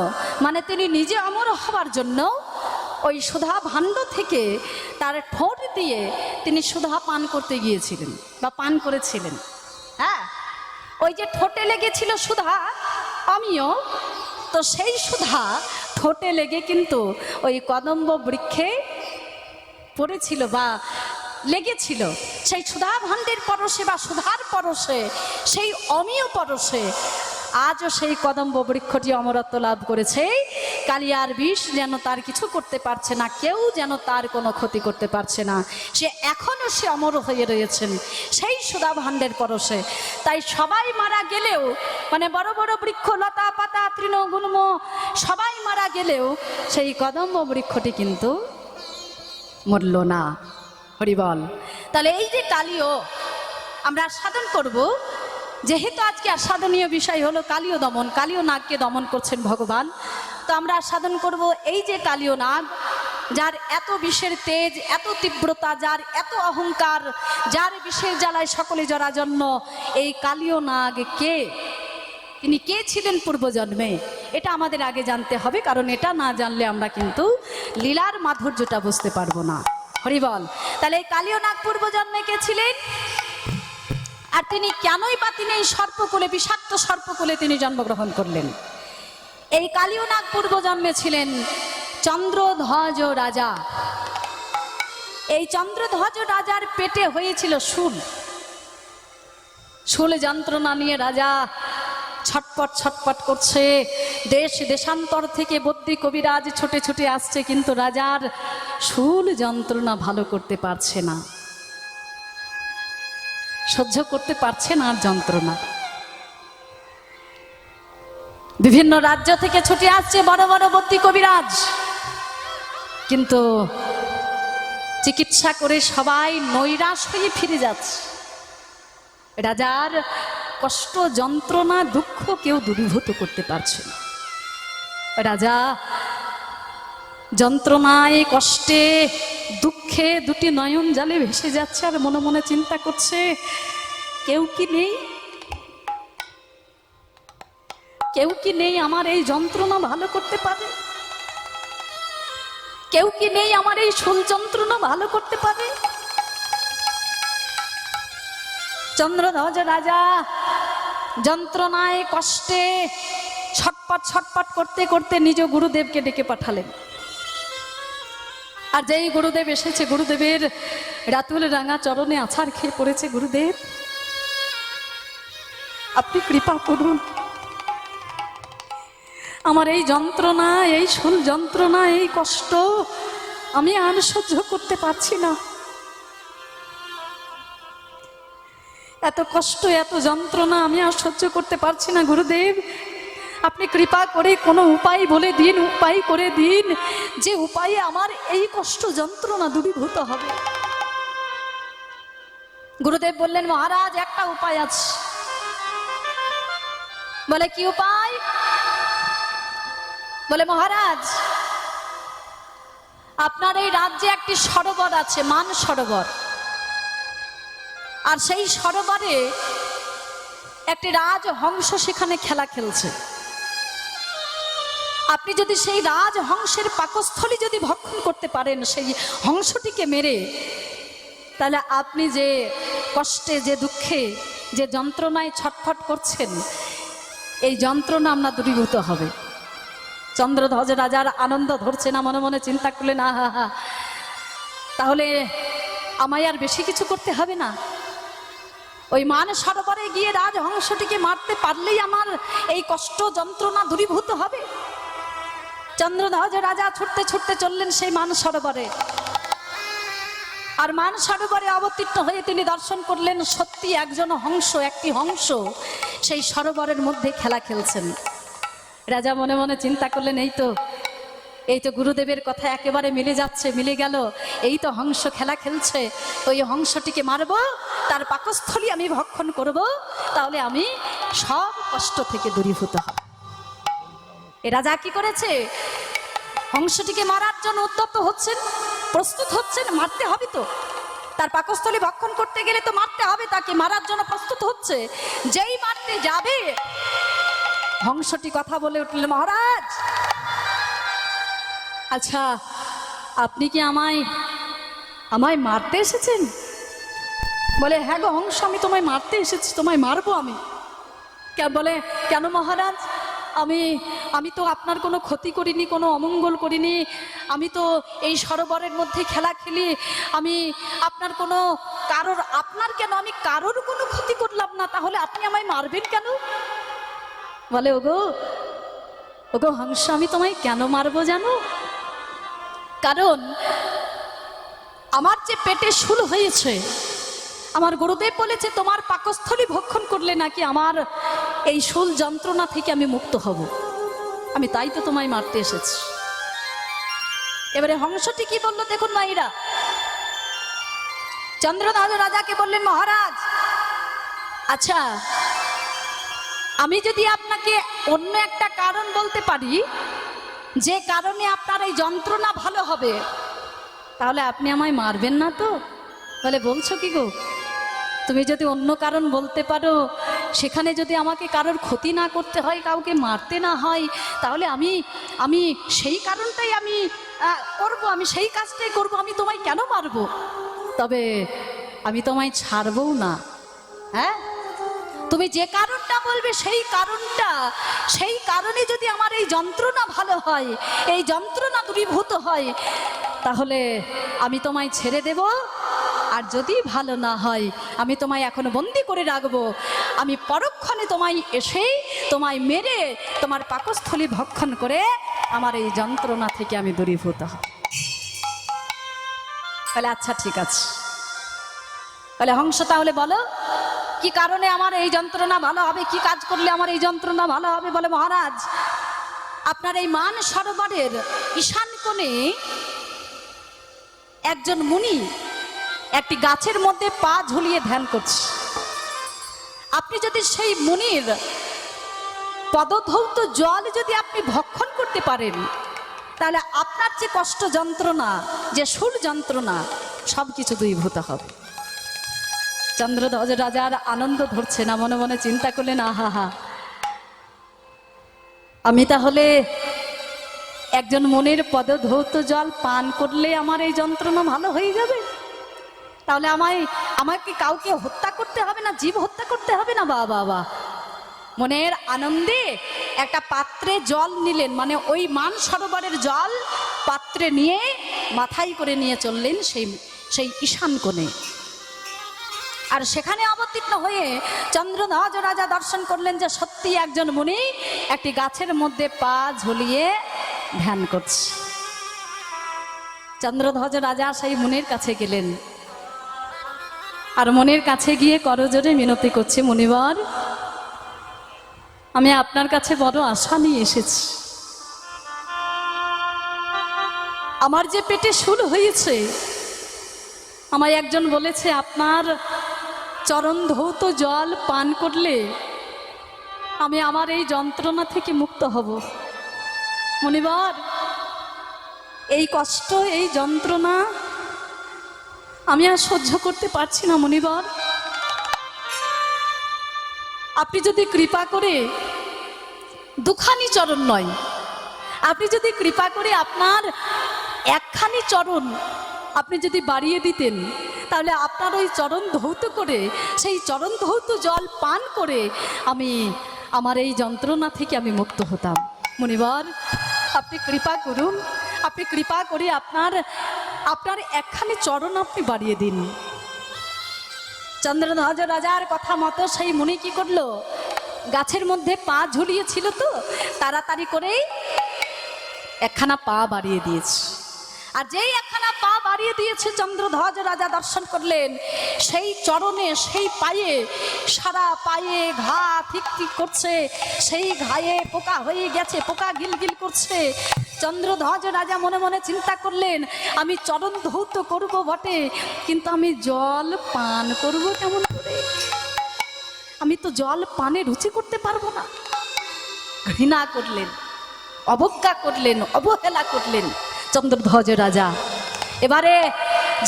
মানে তিনি নিজে অমর হওয়ার জন্য ওই সুধা ভাণ্ড থেকে তার ঠোঁট দিয়ে তিনি সুধা পান করতে গিয়েছিলেন বা পান করেছিলেন। হ্যাঁ, ওই যে ঠোঁটে লেগেছিল সুধা অমিয়, তো সেই সুধা ঠোঁটে লেগে কিন্তু ওই কদম্ব বৃক্ষে পড়েছিল বা লেগেছিল। সেই সুধা ভাণ্ডের পরশে বা সুধার পরশে, সেই অমিয় পরশে আজও সেই কদম্ব বৃক্ষটি অমরত্ব লাভ করেছে। কালিয়ার বিষ যেন তার কিছু করতে পারছে না, কেউ যেন তার কোনো ক্ষতি করতে পারছে না, সে এখনো সে অমর হয়ে রয়েছেন সেই সুধা ভাণ্ডের পরশে। তাই সবাই মারা গেলেও, মানে বড় বড় বৃক্ষ লতা পাতা তৃণগুল্ম সবাই মারা গেলেও সেই কদম্ব বৃক্ষটি কিন্তু মরল না। হরিবল। তাহলে এই যে কালীয় আমরা সাধন করব, যেহেতু আজকে আস্বাদনীয় বিষয় হলো কালীয় দমন, কালীয় নাগকে দমন করছেন ভগবান, তো আমরা সাধন করব এই যে কালীয় নাগ, যার এত বিষের তেজ, এত তীব্রতা, যার এত অহংকার, যার বিষের জ্বালায় সকলে জরাজন্য, এই কালীয় নাগ কে? তিনি কে ছিলেন পূর্বজন্মে? এটা আমাদের আগে জানতে হবে, কারণ এটা না জানলে আমরা কিন্তু লীলার মাধুর্যটা বুঝতে পারবো না। হরিবল। তাহলে এই কালীয় নাগ পূর্বজন্মে কে ছিলেন? আর তিনি কেনই বা তিনি এই সর্পকুলে, বিষাক্ত সর্পকুলে তিনি জন্মগ্রহণ করলেন? এই কালীয় নাগ পূর্বজন্মে ছিলেন চন্দ্রধ্বজ রাজা। এই চন্দ্রধ্বজ রাজার পেটে হয়েছিল শূল। শূল যন্ত্রণা নিয়ে রাজা ছটপট ছটপট করছে। দেশ দেশান্তর থেকে বদ্যি কবিরাজ ছুটে ছুটে আসছে, কিন্তু রাজার শূল যন্ত্রণা ভালো করতে পারছে না, সহ্য করতে পারছে না আর যন্ত্রণা। বিভিন্ন রাজ্য থেকে ছুটে আসছে বড় বড় বদ্যি কবিরাজ, কিন্তু চিকিৎসা করে সবাই নৈরাশ হয়ে ফিরে যাচ্ছে। রাজার কষ্ট যন্ত্রণা দুঃখ কেউ দূরীভূত করতে পারছে না। রাজা যন্ত্রণায় কষ্টে দুঃখে দুটি নয়ন জালে ভেসে যাচ্ছে, আর মনে মনে চিন্তা করছে, কেউ কি নেই, কেউ কি নেই আমার এই যন্ত্রণা ভালো করতে পারে, কেউ কি নেই আমার এই শূল যন্ত্রণা ভালো করতে পারে। চন্দ্রধ্বজ রাজা যন্ত্রণায় কষ্টে ছটপট ছটপট করতে করতে নিজ গুরুদেবকে ডেকে পাঠালেন। আর যেই গুরুদেব এসেছে, গুরুদেবের রাতুল রাঙা চরণে আছাড় খেয়ে পড়েছে। গুরুদেব, আপনি কৃপা করুন, আমার এই যন্ত্রণা, এই শূল যন্ত্রণা, এই কষ্ট আমি আর সহ্য করতে পারছি না। এত কষ্ট, এত যন্ত্রণা আমি আর সহ্য করতে পারছি না। গুরুদেব, আপনি কৃপা করে কোনো উপায় বলে দিন, উপায় করে দিন, যে উপায়ে আমার এই কষ্ট যন্ত্রণা দূরীভূত হবে। গুরুদেব বললেন, মহারাজ, একটা উপায় আছে। বলে, কি উপায়? বলে, মহারাজ, আপনার এই রাজ্যে একটি সরোবর আছে, মান সরোবর, আর সেই সরোবরে একটি রাজহংস সেখানে খেলা খেলছে। আপনি যদি সেই রাজহংসের পাকস্থলী যদি ভক্ষণ করতে পারেন, সেই হংসটিকে মেরে, তাহলে আপনি যে কষ্টে, যে দুঃখে, যে যন্ত্রণায় ছটফট করছেন, এই যন্ত্রণা আপনার দূরীভূত হবে। চন্দ্রধ্বজ রাজার আনন্দ ধরছে না, মনে মনে চিন্তা করলেন, আহা, তাহলে আমায় আর বেশি কিছু করতে হবে না, ওই মান সরোবরে গিয়ে রাজহংসটিকে মারতে পারলেই আমার এই কষ্ট যন্ত্রণা দূরীভূত হবে। চন্দ্রধ্বজ রাজা ছুটতে ছুটতে চললেন সেই মান সরোবরে। আর মান সরোবরে অবতীর্ণ হয়ে তিনি দর্শন করলেন, সত্যি একজন হংস, একটি হংস সেই সরোবরের মধ্যে খেলা খেলছেন। রাজা মনে মনে চিন্তা করলেন, এই তো গুরুদেবের কথা একেবারে মিলে যাচ্ছে, মিলে গেল। এই তো হংস খেলা খেলছে, ওই হংসটিকে মারব, তার পাকস্থলী আমি ভক্ষণ করব, তাহলে আমি সব কষ্ট থেকে দূরীভূত হব। এ রাজা কি করেছে? হংসটিকে মারার জন্য উদ্যত হচ্ছেন, প্রস্তুত হচ্ছেন, মারতে হবে তো, তার পাকস্থলী ভক্ষণ করতে গেলে তো মারতে হবে, তাকে মারার জন্য প্রস্তুত হচ্ছে। যেই মারতে যাবে, হংসটি কথা বলে উঠল, মহারাজ, আচ্ছা, আপনি কি আমায় মারতে এসেছেন? বলে, হ্যাঁ গো হংস, আমি তোমায় মারতে এসেছি, তোমায় মারবো আমি। বলে, কেন মহারাজ? আমি তো আপনার কোনো ক্ষতি করিনি, কোনো অমঙ্গল করিনি, আমি তো এই সরোবরের মধ্যে খেলা খেলি, আমি আপনার কারোর কোনো ক্ষতি করলাম না, তাহলে আপনি আমায় মারবেন কেন? বলে, ওগো হংস, আমি তোমায় কেন মারবো জানো? কারণ আমার যে পেটে শূল হয়েছে, আমার গুরুদেব বলেছে, তোমার পাকস্থলী ভক্ষণ করলে নাকি আমার এই শূল যন্ত্রণা থেকে আমি মুক্ত হব, আমি তাই তো তোমায় মারতে এসেছি। এবারে হংসটি কি বললো দেখুন মাইরা। চন্দ্রধ্বজ রাজাকে বললেন, মহারাজ, আচ্ছা, আমি যদি আপনাকে অন্য একটা কারণ বলতে পারি, যে কারণে আপনার এই যন্ত্রণা ভালো হবে, তাহলে আপনি আমায় মারবেন না তো? বলে, বলছো কি গো? তুমি যদি অন্য কারণ বলতে পারো, সেখানে যদি আমাকে কারোর ক্ষতি না করতে হয়, কাউকে মারতে না হয়, তাহলে আমি সেই কারণটাই আমি করব, আমি সেই কাজটাই করব, আমি তোমায় কেন মারবো? তবে আমি তোমায় ছাড়বও না। হ্যাঁ, তুমি যে কারণটা বলবে, সেই কারণে যদি আমার এই যন্ত্রণা ভালো হয়, এই যন্ত্রণা দূরীভূত হয়, তাহলে আমি তোমায় ছেড়ে দেব। আর যদি ভালো না হয়, আমি তোমায় এখনো বন্দি করে রাখবো। আমি পরক্ষণে তোমায় এসে তোমায় মেরে তোমার পাকস্থলী ভক্ষণ করে আমার এই যন্ত্রণা থেকে আমি দূরীভূত হব। বলে আচ্ছা ঠিক আছে। বলে হংস তাহলে বলো কি কারণে আমার এই যন্ত্রণা ভালো হবে, কি কাজ করলে আমার এই যন্ত্রণা ভালো হবে? বলে মহারাজ, আপনার এই মান সরোবরের ঈশান কোণে একজন মুনি একটি গাছের মধ্যে পা ঝুলিয়ে ধ্যান করছে। আপনি যদি সেই মুনির পদধৌত জল যদি আপনি ভক্ষণ করতে পারেন, তাহলে আপনার যে কষ্ট যন্ত্রণা, যে সুর যন্ত্রণা, সব কিছু দূরীভূত হবে। চন্দ্রধ্বজ রাজার আনন্দ ধরছে না, মনে মনে চিন্তা করলেন, আহা, আমি তাহলে একজন মনের পদধৌত জল পান করলে আমার এই যন্ত্রণা ভালো হয়ে যাবে? তাহলে আমাকে কাউকে হত্যা করতে হবে না, জীব হত্যা করতে হবে না। বাবা মনের আনন্দে একটা পাত্রে জল নিলেন, মানে ওই মান সরোবরের জল পাত্রে নিয়ে মাথায় করে নিয়ে চললেন সেই ঈশান কোণে। আর সেখানে অবতীর্ণ হয়ে চন্দ্রধ্বজ রাজা দর্শন করলেন যে সত্যি একজন মুনি একটি গাছের মধ্যে পা ঝুলিয়ে ধ্যান করছে। চন্দ্রধ্বজ রাজা সেই মুনির কাছে গেলেন, আর মনের কাছে গিয়ে করজোড়ে মিনতি করছে, মুনিবর, আমি আপনার কাছে বড় আশা নিয়ে এসেছি। আমার যে পেটে শুল হয়েছে, আমায় একজন বলেছে আপনার চরণ ধৌত জল পান করলে আমি আমার এই যন্ত্রণা থেকে মুক্ত হব। মুনিবর, এই কষ্ট, এই যন্ত্রণা আমি আর সহ্য করতে পারছি না। মুনিবর, আপনি যদি কৃপা করে দুখানি চরণ নয়, আপনি যদি কৃপা করে আপনার একখানি চরণ আপনি যদি বাড়িয়ে দিতেন, তাহলে আপনার ওই চরণ ধৌত করে, সেই চরণ ধৌত জল পান করে আমি আমার এই যন্ত্রণা থেকে আমি মুক্ত হতাম। মুনিবর, আপনি কৃপা করুন, আপনি কৃপা করে আপনার একখানি চরণ আপনি বাড়িয়ে দিন। চন্দ্রধ্বজ রাজার কথা মতো সেই মুনি কি করলো, গাছের মধ্যে পা ঝুলিয়েছিল তো, তাড়াতাড়ি করেই একখানা পা বাড়িয়ে দিয়েছে। আর যেই একখানা পা বাড়িয়ে দিয়েছে, চন্দ্রধ্বজ রাজা দর্শন করলেন সেই চরণে, সেই পায়ে, সারা পায়ে ঘা ঠিক করছে, সেই ঘায়ে পোকা হয়ে গেছে, পোকা গিলগিল করছে। চন্দ্রধ্বজ রাজা মনে মনে চিন্তা করলেন, আমি চরণ ধৌত করব বটে, কিন্তু আমি জল পান করব কেমন করে? আমি তো জল পানে রুচি করতে পারবো না। ঘৃণা করলেন, অবজ্ঞা করলেন, অবহেলা করলেন চন্দ্রধ্বজ রাজা। এবারে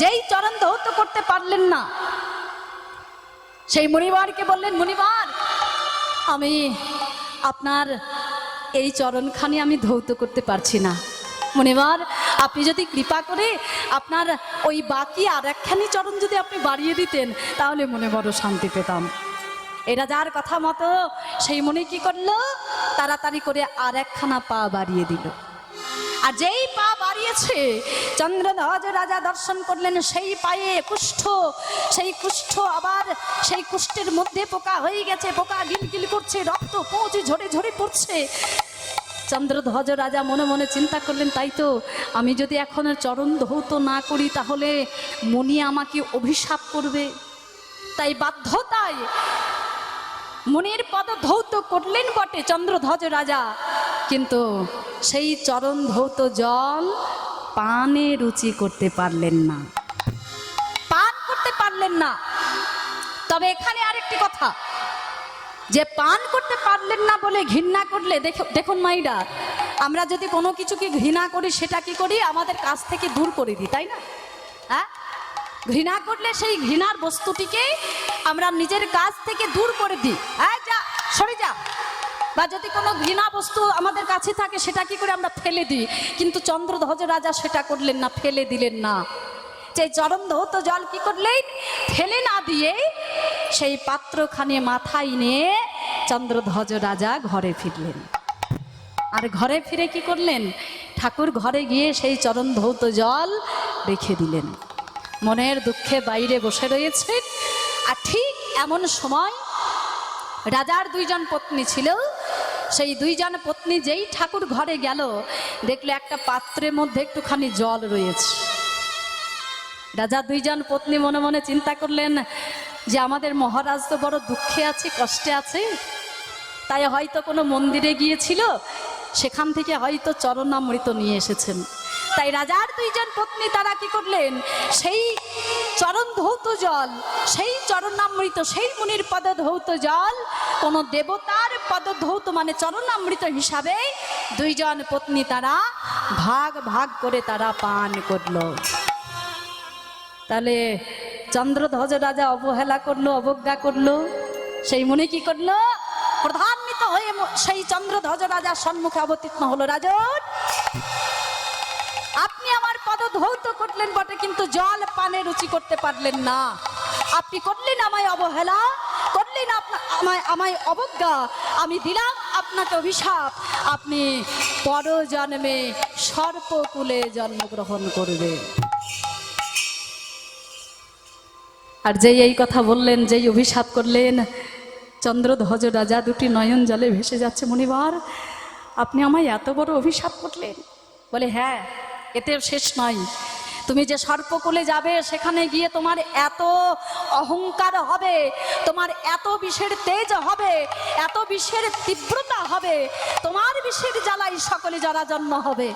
যেই চরণ ধৌত করতে পারলেন না, সেই মুনিবারকে বললেন, মুনিবার, আমি আপনার এই চরণখানি আমি ধৌত করতে পারছি না। মুনিবার, আপনি যদি কৃপা করে আপনার ওই বাকি আর একখানি চরণ যদি আপনি বাড়িয়ে দিতেন, তাহলে মনে বড় শান্তি পেতাম। এ রাজার কথা মতো সেই মুনি কি করলো, তাড়াতাড়ি করে আর একখানা পা বাড়িয়ে দিল। আর যেই পা বাড়িয়েছে, চন্দ্রধ্বজ রাজা দর্শন করলেন সেই পায়ে কুষ্ঠ, সেই কুষ্ঠ আবার সেই কুষ্ঠের মধ্যে পোকা হয়ে গেছে, পোকা গিলগিল করছে, রক্ত পৌঁছে ঝরে ঝরে পড়ছে। চন্দ্রধ্বজ রাজা মনে মনে চিন্তা করলেন, তাই তো, আমি যদি এখন চরণ ধৌত না করি তাহলে মুনি আমাকে অভিশাপ করবে। তাই বাধ্যতায় মুনির পদ ধৌত করলেন বটে চন্দ্রধ্বজ রাজা, কিন্তু সেই চরণ ধৌত জল পানে রুচি করতে পারলেন না, পান করতে পারলেন না। তবে এখানে আরেকটি কথা, যে পান করতে পারলেন না বলে ঘৃণা করলে, দেখুন মাইরা, আমরা যদি কোনো কিছুকে ঘৃণা করি, সেটা কি করি, আমাদের কাছ থেকে দূর করে দিই, তাই না? হ্যাঁ, ঘৃণা করলে সেই ঘৃণার বস্তুটিকে আমরা নিজের কাছ থেকে দূর করে দিই, হ্যাঁ, যা সরে যা। বা যদি কোনো ঘৃণা বস্তু আমাদের কাছে থাকে, সেটা কি করে আমরা ফেলে দিই। কিন্তু চন্দ্রধ্বজ রাজা সেটা করলেন না, ফেলে দিলেন না। যে চরণ ধৌত জল কি করলেন, ফেলে না দিয়ে সেই পাত্রখানে মাথায় নিয়ে চন্দ্রধ্বজ রাজা ঘরে ফিরলেন। আর ঘরে ফিরে কি করলেন, ঠাকুর ঘরে গিয়ে সেই চরণ ধৌত জল রেখে দিলেন। মনের দুঃখে বাইরে বসে রয়েছেন। আর ঠিক এমন সময় রাজার দুইজন পত্নী ছিল, সেই দুইজন পত্নী যেই ঠাকুর ঘরে গেল দেখলো একটা পাত্রের মধ্যে একটুখানি জল রয়েছে। রাজা দুইজন পত্নী মনে মনে চিন্তা করলেন যে আমাদের মহারাজ তো বড় দুঃখে আছে, কষ্টে আছে, তাই হয়তো কোনো মন্দিরে গিয়েছিল, সেখান থেকে হয়তো চরণামৃত নিয়ে এসেছেন। তাই রাজার দুইজন পত্নী তারা কি করলেন, সেই চরণ ধৌত জল, সেই চরণামৃত, সেই মুনির পদ ধৌত জল কোন দেবতার পদ ধৌত মানে চরণামৃত হিসাবে দুইজন পত্নী তারা ভাগ ভাগ করে তারা পান করলো। তাহলে চন্দ্রধ্বজ রাজা অবহেলা করলো, অবজ্ঞা করলো, সেই মুনি কি করলো, প্রধান্বিত হয়ে সেই চন্দ্রধ্বজ রাজার সম্মুখে অবতীর্ণ হলো। রাজন, আপনি আমার পদ ধৌত করলেন বটে, কিন্তু জল পানে রুচি করতে পারলেন না। আপনি করলেন আমায় অবহেলা, করলেন আমায় অবজ্ঞা, আমি দিলাম আপনাকে অভিশাপ, আপনি পরজন্মে সর্পকুলে জন্মগ্রহণ করবে। আর যেই এই কথা বললেন, যেই অভিশাপ করলেন, চন্দ্রধ্বজ রাজা দুটি নয়ন জলে ভেসে যাচ্ছে। মুনিবার, আপনি আমায় এত বড় অভিশাপ করলেন? বলে হ্যাঁ, এতে শেষ নয়, তুমি যে সর্পকুলে যাবে সেখানে গিয়ে তোমার এত অহংকার হবে, তোমার এত বিষের তেজ হবে, এত বিষের তীব্রতা হবে, তোমার বিষের জ্বালাই সকলে জরাজন্ম হবে।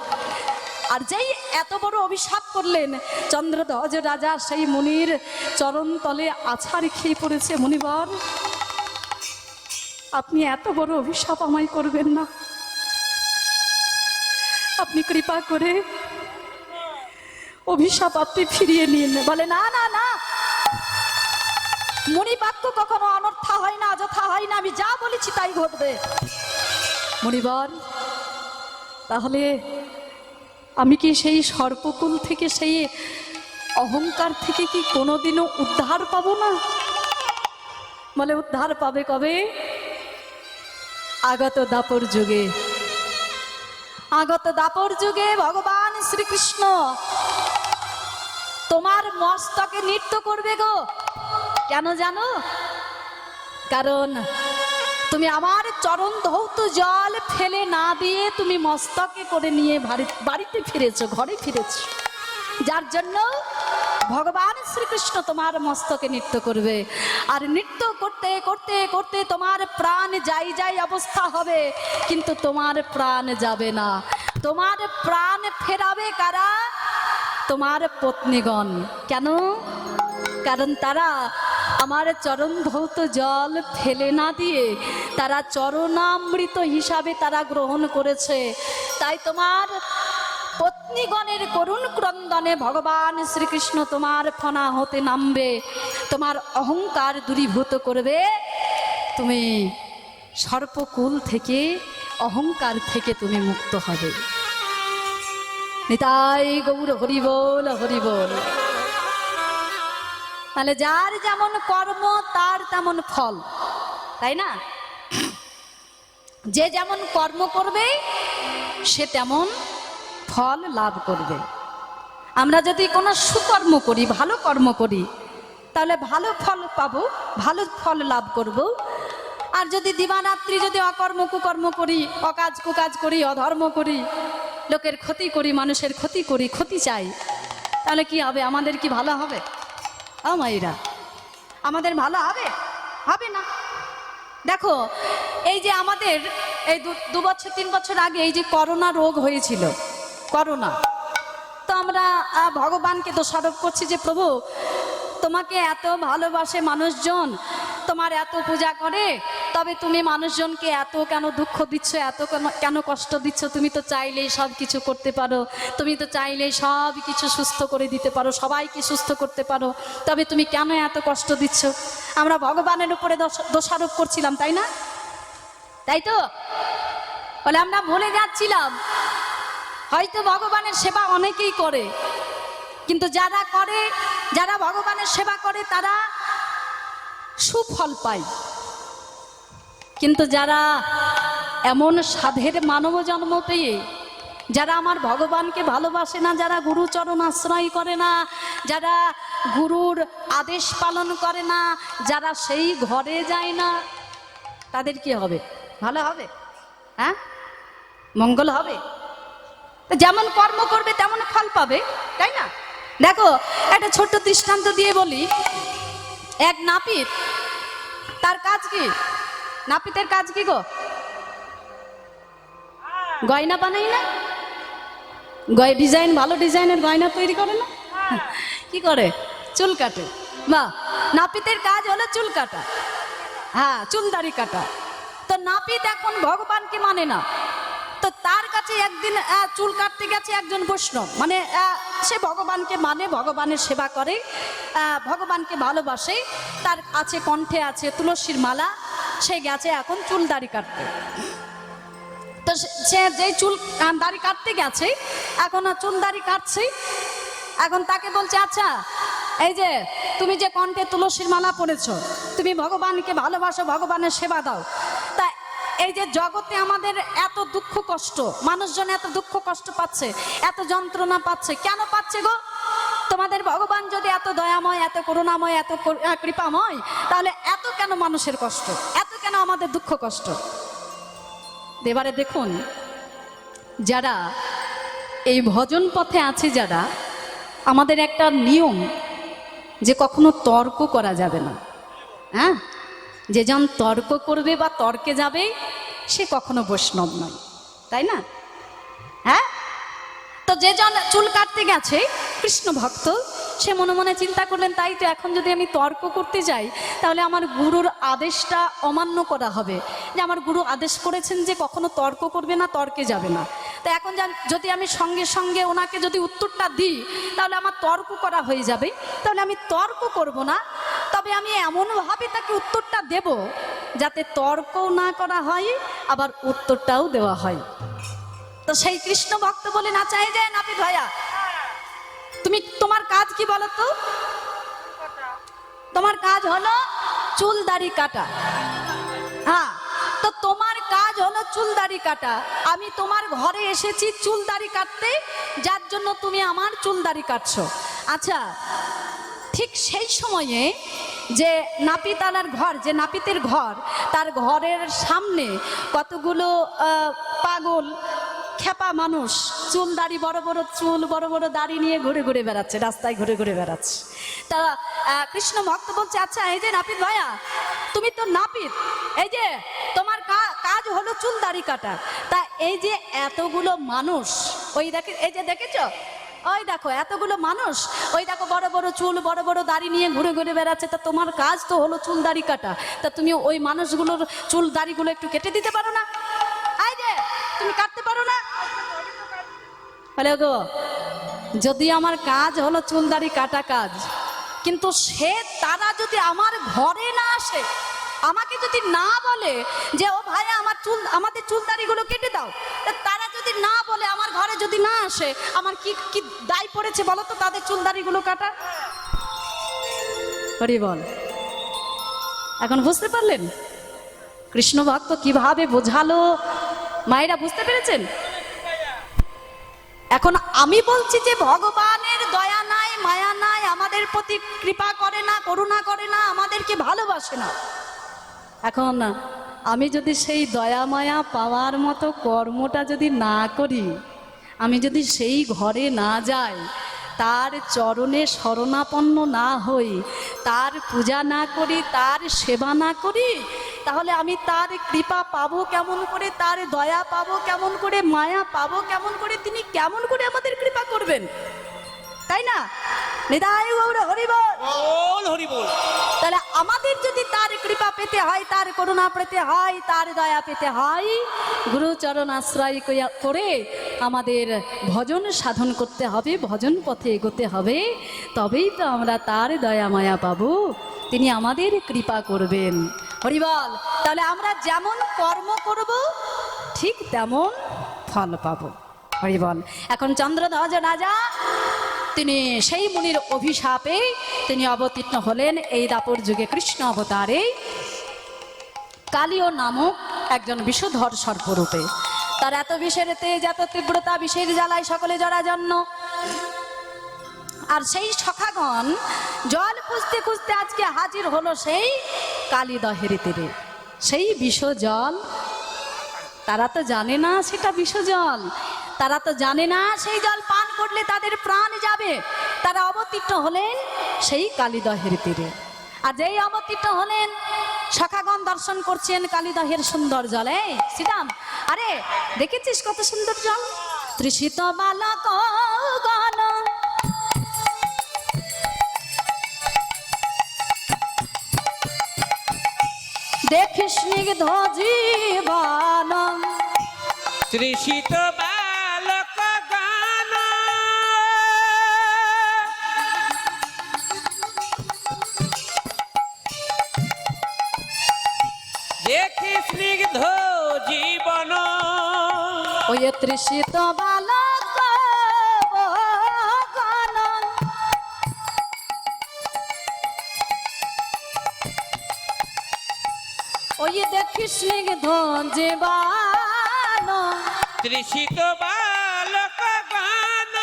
আর যেই এত বড় অভিশাপ করলেন, চন্দ্রধ্বজ রাজা সেই মুনির চরণ তলে আছাড় খেয়ে পড়েছে। মুনিবার, আপনি এত বড় অভিশাপ আমায় করবেন না, আপনি কৃপা করে অভিশাপ আপনি ফিরিয়ে নিন। বলে না না না, মুনি বাক্য কখনো অনর্থা হয় না, অযথা হয় না, আমি যা বলেছি তাই ঘটবে। মুনিবার, তাহলে আমি কি সেই সর্পকুল থেকে, সেই অহংকার থেকে কি কোনোদিনও উদ্ধার পাবো না? বলে উদ্ধার পাবে কবে? আগত দাপর যুগে। আগত দাপর যুগে ভগবান শ্রীকৃষ্ণ তোমার মস্তকে নৃত্য করবে গো। কেন জানো? কারণ তুমি আমার চরণ ধৌত জল ফেলে না দিয়ে তুমি মস্তকে করে নিয়ে বাড়িতে ফিরেছো, ঘরে ফিরেছো, যার জন্য ভগবান শ্রীকৃষ্ণ তোমার মস্তকে নৃত্য করবে। আর নৃত্য করতে করতে করতে তোমার প্রাণ যাই যাই অবস্থা হবে, কিন্তু তোমার প্রাণ যাবে না। তোমার প্রাণ ফেরাবে কারা? তোমার পত্নীগণ। কেন? কারণ তারা আমার চরণ ধৌত জল ফেলে না দিয়ে তারা চরণামৃত হিসাবে তারা গ্রহণ করেছে। তাই তোমার পত্নীগণের করুণ ক্রন্দনে ভগবান শ্রীকৃষ্ণ তোমার ফনা হতে নামবে, তোমার অহংকার দূরীভূত করবে, তুমি সর্পকুল থেকে, অহংকার থেকে তুমি মুক্ত হবে। নিতাই গৌর হরি বল, হরি বল। তাহলে যার যেমন কর্ম তার তেমন ফল, তাই না? যে যেমন কর্ম করবে সে তেমন ফল লাভ করবে। আমরা যদি কোনো সুকর্ম করি, ভালো কর্ম করি, তাহলে ভালো ফল পাবো, ভালো ফল লাভ করব। আর যদি দিবারাত্রি যদি অকর্ম কুকর্ম করি, অকাজ কুকাজ করি, অধর্ম করি, লোকের ক্ষতি করি, মানুষের ক্ষতি করি, ক্ষতি চাই, তাহলে কি হবে? আমাদের কি ভালো হবে? মায়েরা, আমাদের ভালো হবে? হবে না। দেখো, এই যে আমাদের এই 2 বছর 3 বছর আগে এই যে করোনা রোগ হয়েছিল, করোনা, তো আমরা ভগবানকে দোষারোপ করছি যে প্রভু তোমাকে এত ভালোবাসে মানুষজন, তোমার এত পূজা করে, তবে তুমি মানুষজনকে এত কেন দুঃখ দিচ্ছ, এত কেন কষ্ট দিচ্ছ? তুমি তো চাইলেই সব কিছু করতে পারো, তুমি তো চাইলেই সব কিছু সুস্থ করে দিতে পারো, সবাইকে সুস্থ করতে পারো, তবে তুমি কেন এত কষ্ট দিচ্ছ? আমরা ভগবানের উপরে দোষারোপ করছিলাম, তাই না? তাই তো? বলে আমরা ভুলে যাচ্ছিলাম হয়তো ভগবানের সেবা অনেকেই করে, কিন্তু যারা করে, যারা ভগবানের সেবা করে তারা সুফল পায়, কিন্তু যারা এমন সাধের মানব জন্ম পেয়ে যারা আমার ভগবানকে ভালোবাসে না, যারা গুরুচরণ আশ্রয় করে না, যারা গুরুর আদেশ পালন করে না, যারা সেই ঘরে যায় না, তাদের কি হবে? ভালো হবে? হ্যাঁ, মঙ্গল হবে। তো যেমন কর্ম করবে তেমন ফল পাবে, তাই না? দেখো, একটা ছোট্ট দৃষ্টান্ত দিয়ে বলি। এক নাপিত, তার কাজ কি? নাপিতের কাজ কি গো? গয়না বানাই না? ডিজাইন, ভালো ডিজাইনের গয়না তৈরি করে না? কি করে? চুল কাটে। বা নাপিতের কাজ হলো চুল কাটা, হ্যাঁ, চুল দাড়ি কাটা। তো নাপিত এখন ভগবানকে মানে না, তো তার কাছে একদিন চুল কাটতে গেছে একজন বৈষ্ণব, মানে সে ভগবানকে মানে, ভগবানের সেবা করে, ভগবানকে ভালোবাসে, তার আছে কণ্ঠে আছে তুলসীর মালা, সে গেছে এখন চুল দাড়ি কাটতে। তো সে যেই চুল দাড়ি কাটতে গেছে, এখন চুল দাড়ি কাটছে, এখন তাকে বলছে, আচ্ছা এই যে তুমি যে কণ্ঠে তুলসীর মালা পড়েছো, তুমি ভগবানকে ভালোবাসো, ভগবানের সেবা দাও, তা এই যে জগতে আমাদের এত দুঃখ কষ্ট, মানুষজন এত দুঃখ কষ্ট পাচ্ছে, এত যন্ত্রণা পাচ্ছে, কেন পাচ্ছে গো? তোমাদের ভগবান যদি এত দয়াময়, এত করুণাময়, এত কৃপাময়, তাহলে এত কেন মানুষের কষ্ট, এত কেন আমাদের দুঃখ কষ্ট? এবারে দেখুন, যারা এই ভজন পথে আছে, যারা, আমাদের একটা নিয়ম যে কখনো তর্ক করা যাবে না। হ্যাঁ, যে জন তর্ক করবে বা তর্কে যাবে সে কখনো বৈষ্ণব নয়, তাই না? হ্যাঁ, তো যে জন চুল কাটতে গেছে কৃষ্ণ ভক্ত, সে মনে মনে চিন্তা করলেন, তাই তো এখন যদি আমি তর্ক করতে যাই তাহলে আমার গুরুর আদেশটা অমান্য করা হবে, যে আমার গুরু আদেশ করেছেন যে কখনো তর্ক করবে না, তর্কে যাবে না। তো এখন যদি আমি সঙ্গে সঙ্গে ওনাকে যদি উত্তরটা দিই তাহলে আমার তর্ক করা হয়ে যাবে, তাহলে আমি তর্ক করব না, তবে আমি এমনভাবে তাকে উত্তরটা দেব যাতে তর্কও না করা হয়, আবার উত্তরটাও দেওয়া হয়। তো সেই কৃষ্ণ ভক্ত বলেন, আচ্ছা এই যে নাপিত ভাইয়া, তোমার কাজ কি বলো তো? তোমার কাজ হলো চুল দাড়ি কাটা। হ্যাঁ, তো তোমার কাজ হলো চুল দাড়ি কাটা, আমি তোমার ঘরে এসেছি চুল দাড়ি কাটতে, যার জন্য তুমি আমার চুল দাড়ি কাটছো। আচ্ছা, ঠিক সেই সময়ে যে নাপিতালার ঘর, যে নাপিতের ঘর, তার ঘরের সামনে কতগুলো পাগল খেপা মানুষ, চুল দাড়ি, বড় বড় চুল, বড় বড় দাড়ি নিয়ে ঘুরে ঘুরে বেড়াচ্ছে, রাস্তায় ঘুরে ঘুরে বেড়াচ্ছে। তা কৃষ্ণ ভক্ত বলছে, আচ্ছা এই যে নাপিত ভাইয়া, তুমি তো নাপিত, এই যে তোমার কাজ হলো চুল দাড়ি কাটা, তা এই যে এতগুলো মানুষ, ওই দেখে, এই যে দেখেছো, ওই দেখো এতগুলো মানুষ, ওই দেখো বড় বড় চুল, বড় বড় দাড়ি নিয়ে ঘুরে ঘুরে বেড়াচ্ছে, তা তোমার কাজ তো হলো চুল দাড়ি কাটা, তা তুমি ওই মানুষগুলোর চুল দাড়িগুলো একটু কেটে দিতে পারো না? এই যে তুমি কাটতে পারো না? বলে, গো যদি আমার কাজ হলো চুল দাড়ি কাটা কাজ, কিন্তু তারা যদি আমার ঘরে না আসে, আমাকে যদি না বলে যে ও ভাই আমাদের চুল দাড়িগুলো কেটে দাও, তারা যদি না বলে, আমার ঘরে যদি না আসে, আমার কি কি দায় পড়েছে বলো তো তাদের চুল দাড়িগুলো কাটা? হরি বল। এখন বুঝতে পারলেন কৃষ্ণ ভক্ত কিভাবে বোঝালো? মায়েরা বুঝতে পেরেছেন? এখন আমি বলছি যে ভগবানের দয়া নাই, মায়া নাই, আমাদের প্রতি কৃপা করে না, করুণা করে না, আমাদেরকে ভালোবাসে না। এখন আমি যদি সেই দয়া মায়া পাওয়ার মতো কর্মটা যদি না করি, আমি যদি সেই ঘরে না যাই, তার চরণে শরণাপন্ন না হই, তার পূজা না করি, তার সেবা না করি, তাহলে আমি তার কৃপা পাবো কেমন করে, তার দয়া পাবো কেমন করে, মায়া পাবো কেমন করে, তিনি কেমন করে আমাদের কৃপা করবেন, তাই না? নিতাই গৌর হরি বল, হরি বল। তাহলে আমাদের যদি তার কৃপা পেতে হয়, তার করুণা পেতে হয়, তার দয়া পেতে হয়, গুরুচরণ আশ্রয় করে আমাদের ভজন সাধন করতে হবে, ভজন পথে এগোতে হবে, তবেই তো আমরা তার দয়া মায়া পাবো, তিনি আমাদের কৃপা করবেন। হরি বল। তাহলে আমরা যেমন কর্ম করব ঠিক তেমন ফল পাবো। হরি বল। এখন চন্দ্রধ্বজ রাজা তিনি সেই মুনির অভিশাপে তিনি অবতীর্ণ হলেন এই দাপর যুগে কৃষ্ণ অবতারে, কালীয় নামক একজন বিষধর সর্পরূপে। তার এত বিষের তেজ, এত তীব্রতা, বিষের জ্বালায় সকলে জরাজন্য। আর সেই সখাগণ জল খুঁজতে খুঁজতে আজকে হাজির হলো সেই কালীদহের তীরে। সেই বিষ জল তারা তো জানে না সেটা বিষ জল, তারা তো জানে না সেই জল পান করলে তাদের প্রাণ যাবে। তারা অবতীর্ণ হলেন সেই কালিদহের তীরে। আর যেই অবতীর্ণ হলেন সখাগণ দর্শন করছেন কালিদহের সুন্দর জলে। শ্রীরাম, আরে দেখেছিস কত সুন্দর জল? তৃষিত বালক গণ দেখি স্নিগ্ধ জীবন, তৃষিত বালক গান দেখি স্নিগ্ধ জীবন, ওই তৃষিত বালক গণ ওই দেখি স্নিগ্ধ জীবন, তৃষিত বালক গান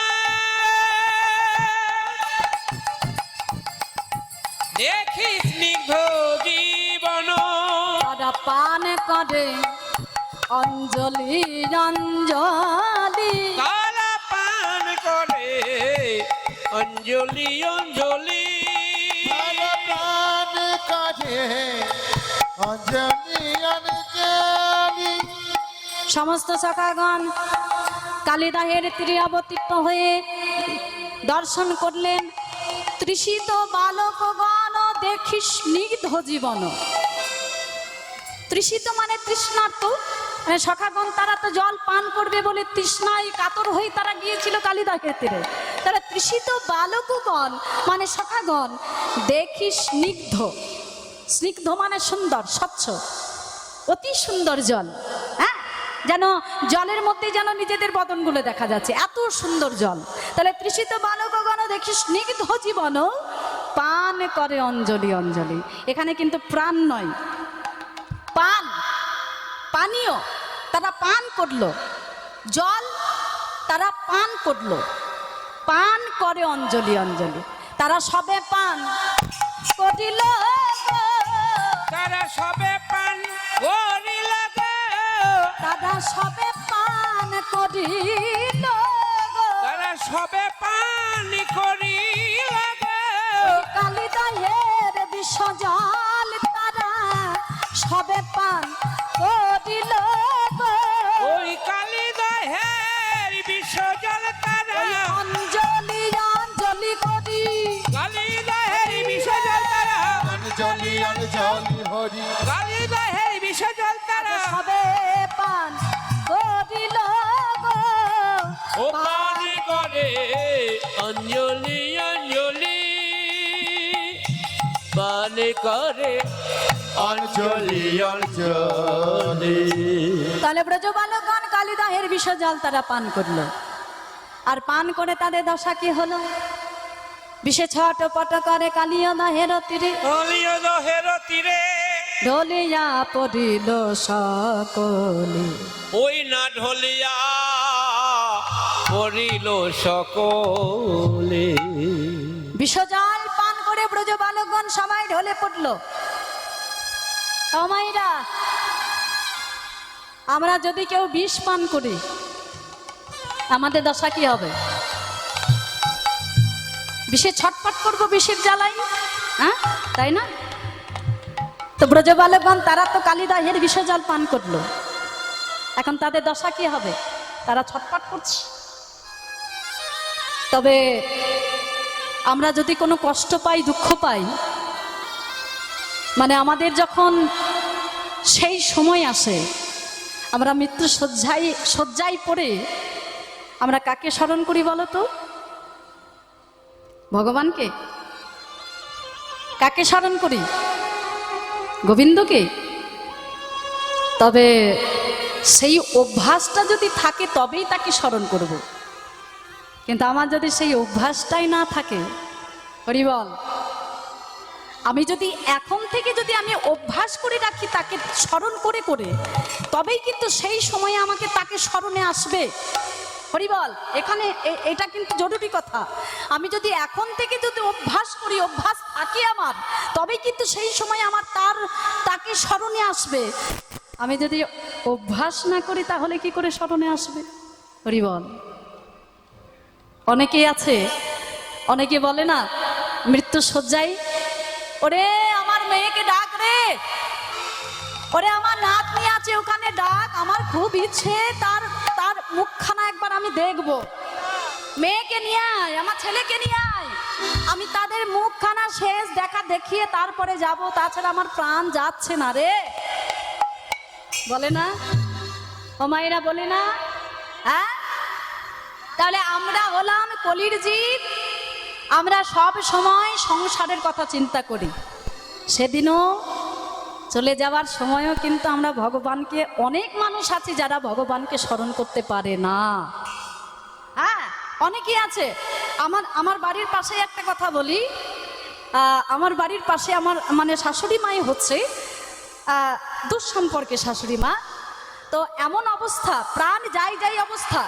দেখি স্নিগ্ধ জীবন, তারা পান করে অঞ্জলি অঞ্জলি, তারা পান করে অঞ্জলি অঞ্জলি, প্রাণ কাজে অঞ্জলি অঞ্জলি। সমস্ত সখাগণ কালিদহের তীরে অবতীর্ণ হয়ে দর্শন করলেন। তৃষিত বালকগণ দেখি স্নিগ্ধ জীবন। তৃষিত মানে তৃষ্ণার্ত, মানে সখাগণ তারা তো জল পান করবে বলে তৃষ্ণায় কাতর হয়ে তারা গিয়েছিল কালিদহের তীরে। তারা তৃষিত বালকগণ মানে সখাগণ দেখি স্নিগ্ধ, স্নিগ্ধ মানে সুন্দর, স্বচ্ছ, অতি সুন্দর জল। হ্যাঁ, যেন জলের মধ্যে যেন নিজেদের বদনগুলো দেখা যাচ্ছে, এত সুন্দর জল। তাহলে তৃষিত বালকগণ দেখি স্নিগ্ধ জীবন পান করে অঞ্জলি অঞ্জলি। এখানে কিন্তু প্রাণ নয়, পান, পানীয়। তারা পান করলো জল, তারা পান করলো, পান করে অঞ্জলি অঞ্জলি। তারা সবে পান করিল, তারা সবে পান করিল গো, তারা সবে পান করিল, তারা সবে পান করিল গো, কালিদহের বিষ জল তারা সবে পান করিল, ওই কালিদহের বিষ জল তারা অঞ্জলি অঞ্জলি করি, কালিদহের বিষ জল তারা অঞ্জলি অঞ্জলি হরি। কালিদহের বিষ জল তারা সবে পান করিল, ও পান করে অঞ্জলি অঞ্জলি, পান করে অঞ্জলি অঞ্জলি। তাহলে ব্রজবালকগণ কালিদহের বিষ জল তারা পান করলো। আর পান করে তাদের দশা কি হলো? বিষে ছটপট করে কালিদহের তীরে, কালিদহের তীরে ঢলিয়া পড়িল সকলে, ওই না ঢলিয়া পড়িল সকলে। বিষজল পান করে ব্রজবালকগণ সবাই ঢলে পড়লো। ও মাইরা, আমরা যদি কেউ বিষ পান করি আমাদের দশা কি হবে? বিষে ছটপট করবো বিষের জ্বালাই, হ্যাঁ তাই না? তো ব্রজবালকগণ তারা তো কালিদহের বিষ জল পান করলো, এখন তাদের দশা কি হবে? তারা ছটপট করছে। তবে আমরা যদি কোনো কষ্ট পাই, দুঃখ পাই, মানে যখন সেই সময় আসে আমরা মৃত্যু শয্যায় পড়ে আমরা কাকে স্মরণ করি বলো তো? ভগবানকে। কাকে স্মরণ করি? গোবিন্দকে। তবে সেই অভ্যাসটা যদি থাকে তবেই তাকে স্মরণ করব। কিন্তু আমার যদি সেই অভ্যাসটাই না থাকে, হরি বল, আমি যদি এখন থেকে যদি আমি অভ্যাস করে রাখি তাকে স্মরণ করে করে, তবেই কিন্তু সেই সময়ে আমাকে তাকে স্মরণে আসবে। হরি বল, এখানে এটা কিন্তু জরুরি কথা। আমি যদি এখন থেকে যদি অভ্যাস করি, অভ্যাস থাকে আমার, তবেই কিন্তু সেই সময় আমার তাকে কি স্মরণে আসবে? আমি যদি অভ্যাস না করি তাহলে কি করে স্মরণে আসবে? হরি বল। অনেকেই আছে, অনেকে বলে না মৃত্যু শয্যায়, ওরে আমার মেয়েকে ডাক রে, ওরে আমার নাতনি আছে ওখানে ডাক, আমার খুব ইচ্ছে তার তার মুখখানা একবার আমি দেখব। মেয়েকে নিয়ে আয়, আমার ছেলেকে নিয়ে আয়, আমি তাদের মুখখানা শেষ দেখা দেখিয়ে তারপরে যাব, তাছাড়া আমার প্রাণ যাচ্ছে না রে। বলে না ও মায়েরা, বলে না? হ্যাঁ, তাহলে আমরা হলাম কলির জীব, আমরা সব সময় সংসারের কথা চিন্তা করি। সেদিনও চলে যাওয়ার সময়ও কিন্তু আমরা ভগবানকে, অনেক মানুষ আছে যারা ভগবানকে স্মরণ করতে পারে না। হ্যাঁ, অনেকেই আছে। আমার বাড়ির পাশে একটা কথা বলি, আমার বাড়ির পাশে আমার মানে শাশুড়ি মাই হচ্ছে দুঃসম্পর্কে শাশুড়ি মা। তো এমন অবস্থা, প্রাণ যাই যাই অবস্থা,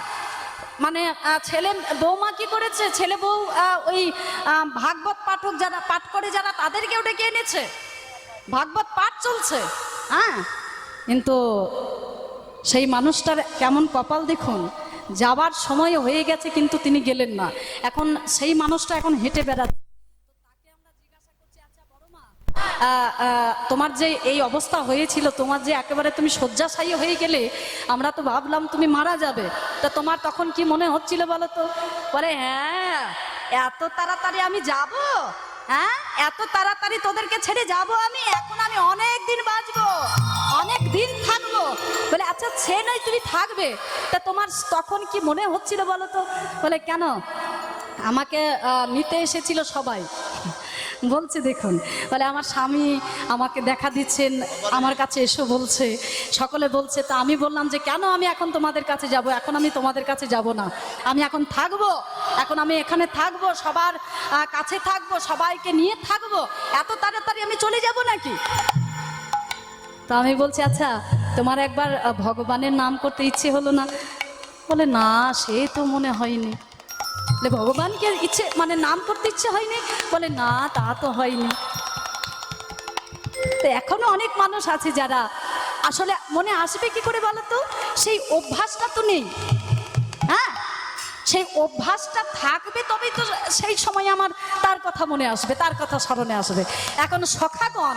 মানে ছেলে বৌমা কি করেছে, ছেলে বউ ওই ভাগবত পাঠক যারা পাঠ করে যারা তাদেরকেও ডেকে এনেছে, ভাগবত পাঠ চলছে। হ্যাঁ, কিন্তু সেই মানুষটার কেমন কপাল দেখুন, যাবার সময় হয়ে গেছে কিন্তু তিনি গেলেন না। এখন সেই মানুষটা এখন হেঁটে বেড়াচ্ছে। তোমার যে এই অবস্থা হয়েছিল, তোমার যে একেবারে তুমি শয্যাশায়ী হয়ে গেলে, আমরা তো ভাবলাম তুমি মারা যাবে, তা তোমার তখন কি মনে হচ্ছিল বলো তো? বলে হ্যাঁ, এত তাড়াতাড়ি আমি যাব? হ্যাঁ, এত তাড়াতাড়ি তোদেরকে ছেড়ে যাব আমি? এখন আমি অনেক দিন বাঁচবো, অনেক দিন থাকবো। বলে আচ্ছা সে নয়, তুমি থাকবে, তা তোমার তখন কি মনে হচ্ছিল বলো তো? বলে কেন, আমাকে নিতে এসেছিল সবাই। বলছে দেখুন, বলে আমার স্বামী আমাকে দেখা দিচ্ছেন, আমার কাছে এসো বলছে, সকলে বলছে। তা আমি বললাম যে কেন আমি এখন তোমাদের কাছে যাব? এখন আমি তোমাদের কাছে যাব না, আমি এখন থাকবো, এখন আমি এখানে থাকবো, সবার কাছে থাকবো, সবাইকে নিয়ে থাকবো, এত তাড়াতাড়ি আমি চলে যাব নাকি? তা আমি বলছি আচ্ছা তোমার একবার ভগবানের নাম করতে ইচ্ছে হলো না? বলে না, সে তো মনে হয়নি। ভগবানকে ইচ্ছে মানে নাম করতে ইচ্ছে হয়নি? বলে না, তা তো হয়নি। তো এখনো অনেক মানুষ আছে যারা আসলে মনে আসবে কি করে বলো তো? সেই অভ্যাসটা তো নেই। হ্যাঁ, সেই অভ্যাসটা থাকবে তবেই তো সেই সময় আমার তার কথা মনে আসবে, তার কথা স্মরণে আসবে। এখন সখাগণ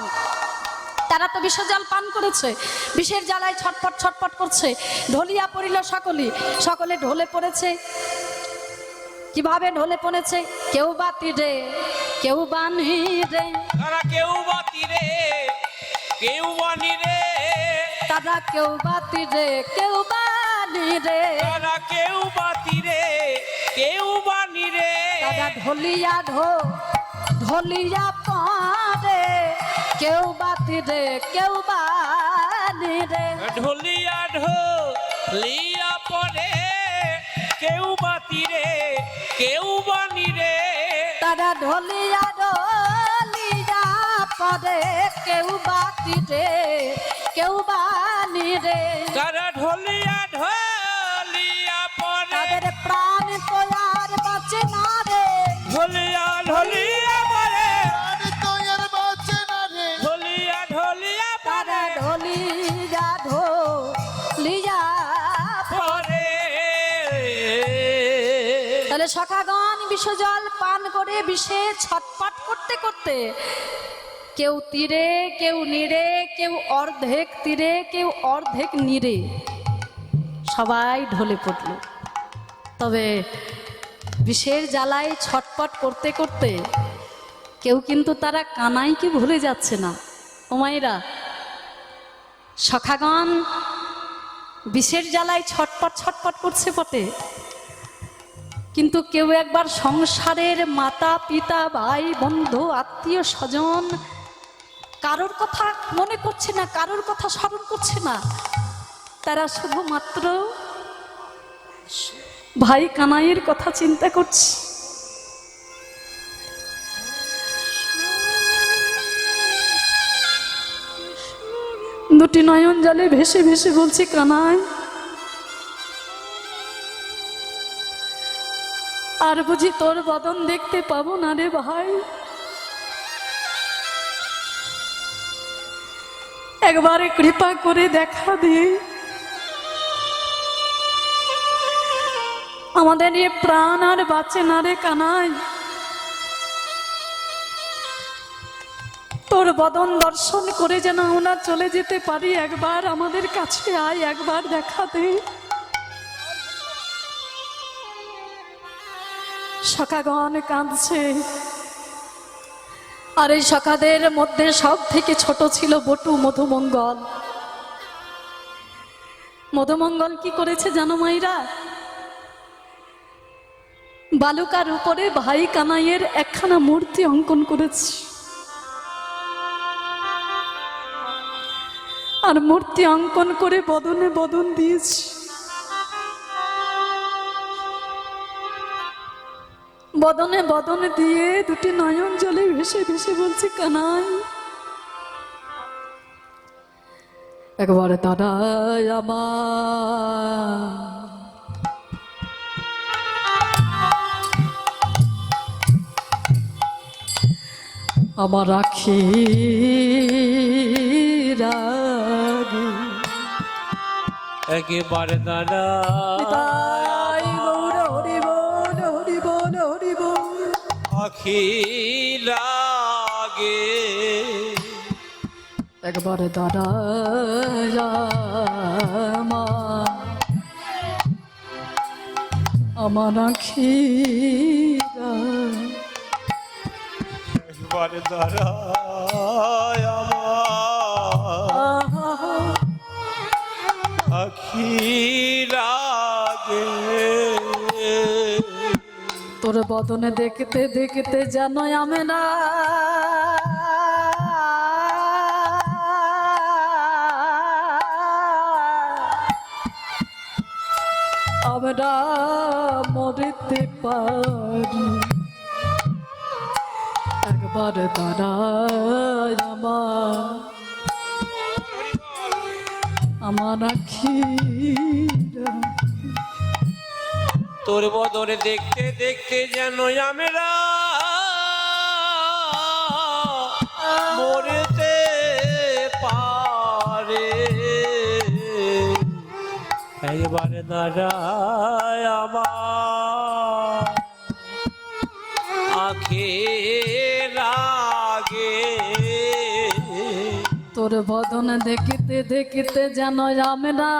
তারা তো বিষজল পান করেছে, বিষের জ্বালায় ছটফট ছটফট করছে, ঢলিয়া পড়িল সকলে ঢলে পড়েছে। কিভাবে ঢলে পড়েছে? কেউ বা তীরে, কেউ বা নীরে, তারা কেউ বা তীরে, কেউ বা নীরে, তারা কেউ বা তীরে, কেউ বা নীরে, তারা কেউ বা তীরে, কেউ বা নীরে, তারা ঢলিয়া ঢলিয়া পড়ে, কেউ বা তীরে, কেউ বা নীরে, ঢলিয়া ঢলিয়া পড়ে, কেউ বা তীরে, কেউ বা নীরে, তারা ঢলিয়া ঢলিয়া পড়ে, কেউ বা তীরে, কেউ বা নীরে, তারা ঢলিয়া ঢলিয়া পড়ে, তাদের প্রাণ তো আর বাঁচে না রে, ঢলিয়া ঢলিয়া পড়ে, প্রাণ তো আর বাঁচে না রে। ঢলিয়া ঢলিয়া তারা ঢলিয়া ঢলিয়া পড়ে। তাহলে সখাগণ বিষজল পান করে বিষে ছটপট করতে করতে কেউ তীরে, কেউ নীরে, কেউ অর্ধেক তীরে, কেউ অর্ধেক নীরে, সবাই ঢলে পড়ল। তবে বিষের জ্বালায় ছটপট করতে করতে কেউ কিন্তু তারা কানাইকে ভুলে যাচ্ছে না। ও মায়েরা, সখাগণ বিষের জ্বালায় ছটপট ছটপট করছে বটে, কিন্তু কেউ একবার সংসারের মাতা পিতা ভাই বন্ধু আত্মীয় স্বজন কারোর কথা মনে করছে না, কারোর কথা স্মরণ করছে না। তারা শুধুমাত্র ভাই কানাইয়ের কথা চিন্তা করছে। দুটি নয়ন জলে ভেসে ভেসে বলছে কানাই, আর বুঝি তোর বদন দেখতে পাবো না রে ভাই। একবারে কৃপা করে দেখা দিয়ে আমাদের এ প্রাণ আর বাঁচে না রে কানাই। তোর বদন দর্শন করে যেন আমরা চলে যেতে পারি, একবার আমাদের কাছে আয়, একবার দেখা দে। সখাগণ কাঁদছে, আর এই সখাদের মধ্যে সব থেকে ছোট ছিল বটু মধুমঙ্গল। মধুমঙ্গল কি করেছে জানো মাইরা? বালুকার উপরে ভাই কানাইয়ের একখানা মূর্তি অঙ্কন করেছে, আর মূর্তি অঙ্কন করে বদনে বদন দিয়েছে। বদনে বদন দিয়ে দুটি নয়ন জলে ভেসে ভেসে বলছে, কানাই একবার দাঁড়াই আমার আখি রাগে একেবারে দাদা তাই গৌর হরি বল, হরি বল, হরি বল। আখি লাগে একবার দাঁড়াই আমার আখি রাগে। একবারে দাঁড়ায় আমার আখি লাগে তোর বদনে দেখতে দেখতে জানো আমি না আমরা মরতে পারি। একবার দাঁড়ায় আমার আখি তোর বদলে দেখতে দেখতে যেন আমরা মরতে পারে। একবারে দাঁড়ায় আমার আখে লাগে তোর বদন দেখতে দেখতে যেন আমরা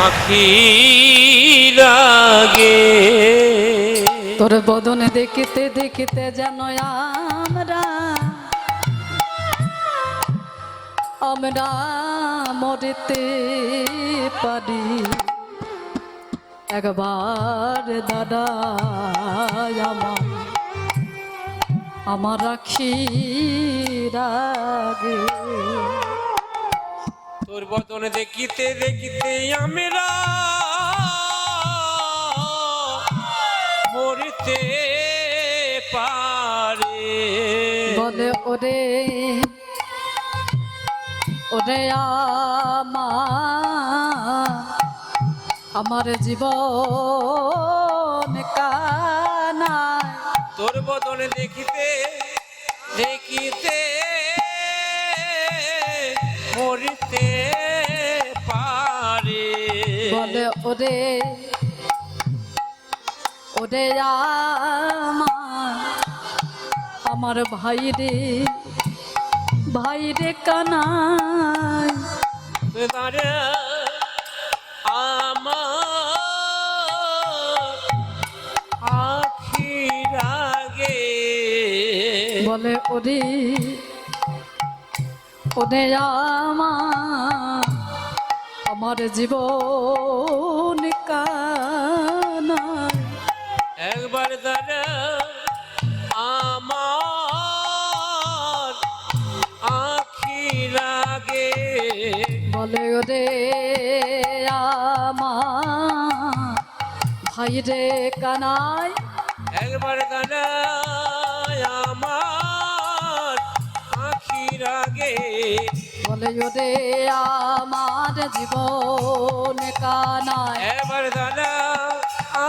আখি লাগে তোর বদনে দেখিতে দেখিতে যেন আমরা আমরা মরিতে পারি একবার দাদা আমার আমার আখি লাগে তোর বদন দেখিতে দেখিতে আমরা মরিতে পারে বলে ওরে ওরে আমার জীবন কানায় তোর বদন দেখিতে দেখিতে মরিতে পারে বলে ওরে ওরে আমার ভাই রে কানাই দাঁড়া আমার আখি লাগে বলে ওরে ওরে আমার জীবন কানাই একবার দাঁড়া আমার আখি লাগে বলে ওরে আমার ভাই রে কানাই একবার দাঁড়া আমার আখি লাগে বলে ওরে আমার জীবন কানাই একবার দাঁড়া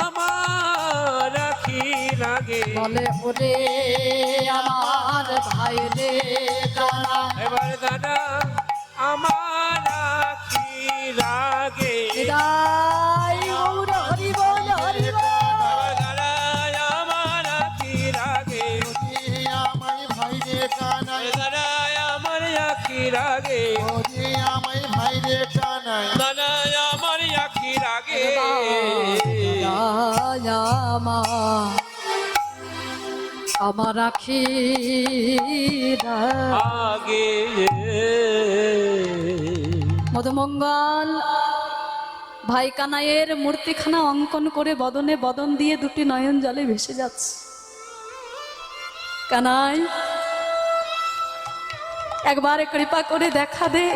আমার আখি লাগে বলে ওরে আমার ভাই রে কানাই এবার দাদা আমার আখি লাগে হৃদয় গৌর হরি বল হরি বল। এবার দাদা আমার আখি লাগে আমায় ভাই রে কানাই দাদা আমার আখি লাগে ওরে আমায় ভাই রে কানাই দাদা আমার আখি লাগে আমার আখি আগে মধুমঙ্গল ভাই কানাইয়ের মূর্তিখানা অঙ্কন করে বদনে বদন দিয়ে দুটি নয়ন জলে ভেসে যাচ্ছে। কানাই একবার কৃপা করে দেখা দে,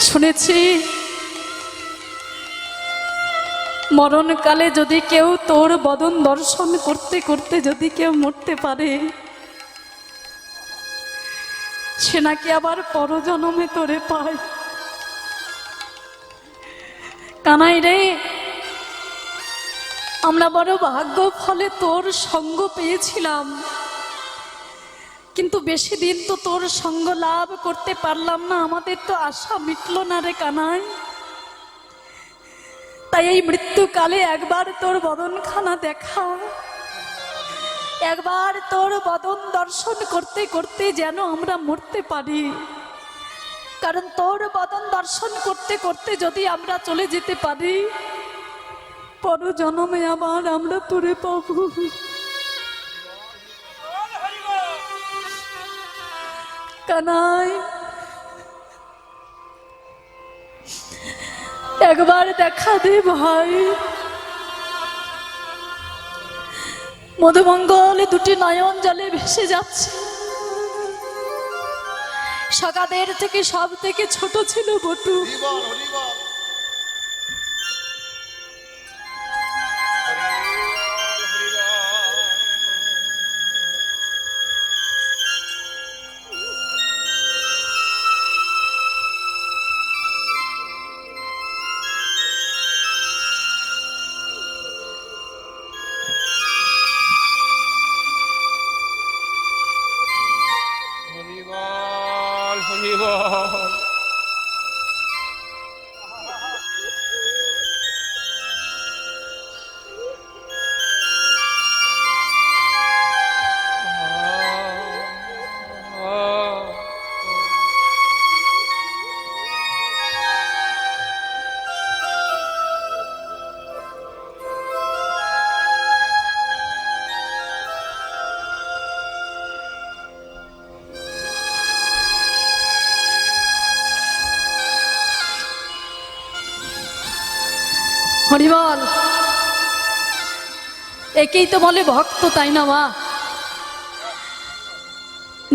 শুনেছি মরণকালে যদি কেউ তোর বদন দর্শন করতে করতে যদি কেউ মরতে পারে সে নাকি আবার পরজন্মে তোরে পায়। কানাই রে, আমরা বড় ভাগ্য ফলে তোর সঙ্গ পেয়েছিলাম, কিন্তু বেশি দিন তো তোর সঙ্গ লাভ করতে পারলাম না, আমাদের তো আশা মিটল না রে কানাই। তাই এই মৃত্যুকালে একবার তোর বদনখানা দেখা, একবার তোর বদন দর্শন করতে করতে যেন আমরা মরতে পারি, কারণ তোর বদন দর্শন করতে করতে যদি আমরা চলে যেতে পারি পর জন্মে আবার আমরা তোরে পাবো। কানাই একবার দেখা দে ভাই। মধুমঙ্গল দুটি নয়ন জলে ভেসে যাচ্ছে। সকাদের থেকে সব থেকে ছোট ছিল বটু, হরি বল হরি বল হরিবল হরিবল হরিবল। একেই তো বলে ভক্ত, তাই না মা?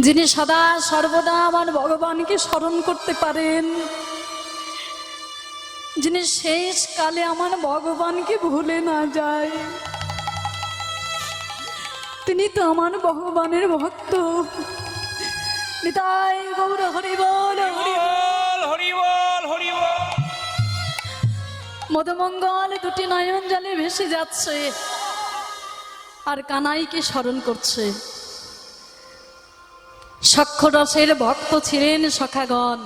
যিনি সদা সর্বদা আমার ভগবানকে স্মরণ করতে পারেন, যিনি শেষ কালে আমার ভগবানকে ভুলে না যায়, তিনি তো আমার ভগবানের ভক্ত। নিতাই গৌর হরিবল হরিবল। হরি বল হরি বল। মধুমঙ্গল দুটি নয়ন জলে ভেসে যাচ্ছে আর কানাইকে স্মরণ করছে। সক্ষরসের ভক্ত ছিলেন সখাগণ।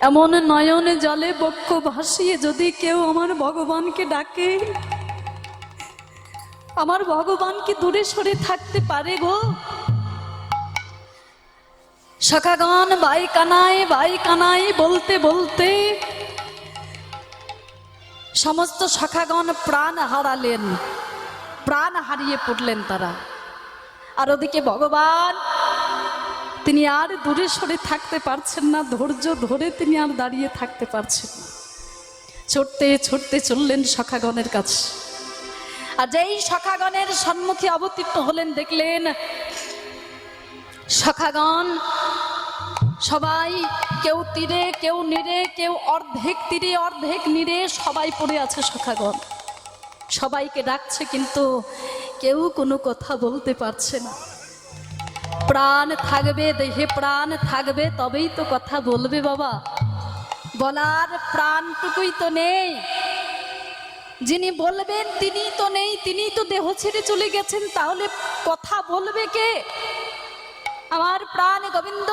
এমন নয়ন জলে বক্ষ ভাসিয়ে যদি কেউ আমার ভগবানকে ডাকে, আমার ভগবান কি দূরে সরে থাকতে পারে গো? সখাগণ ভাই কানাই বলতে বলতে সমস্ত সখাগণ প্রাণ হারালেন, প্রাণ হারিয়ে পড়লেন তারা। আর ওদিকে ভগবান তিনি আর দূরে সরে থাকতে পারছেন না, ধৈর্য ধরে তিনি আর দাঁড়িয়ে থাকতে পারছেন না। ছুটতে ছুটতে চললেন সখাগণের কাছে। আর যেই সখাগণের সম্মুখে অবতীর্ণ হলেন, দেখলেন সখাগণ সবাই কেউ তীরে, কেউ নীরে, কেউ অর্ধেক তীরে অর্ধেক নীরে সবাই পড়ে আছে। সখাগণ সবাইকে ডাকছে, কিন্তু কেউ কোনো কথা বলতে পারছে না। প্রাণ থাকবে, দেহে প্রাণ থাকবে তবেই তো কথা বলবে বাবা। বলার প্রাণটুকুই তো নেই, যিনি বলবেন তিনি তো নেই, তিনি তো দেহ ছেড়ে চলে গেছেন, তাহলে কথা বলবে কে? আমার প্রাণ গোবিন্দ,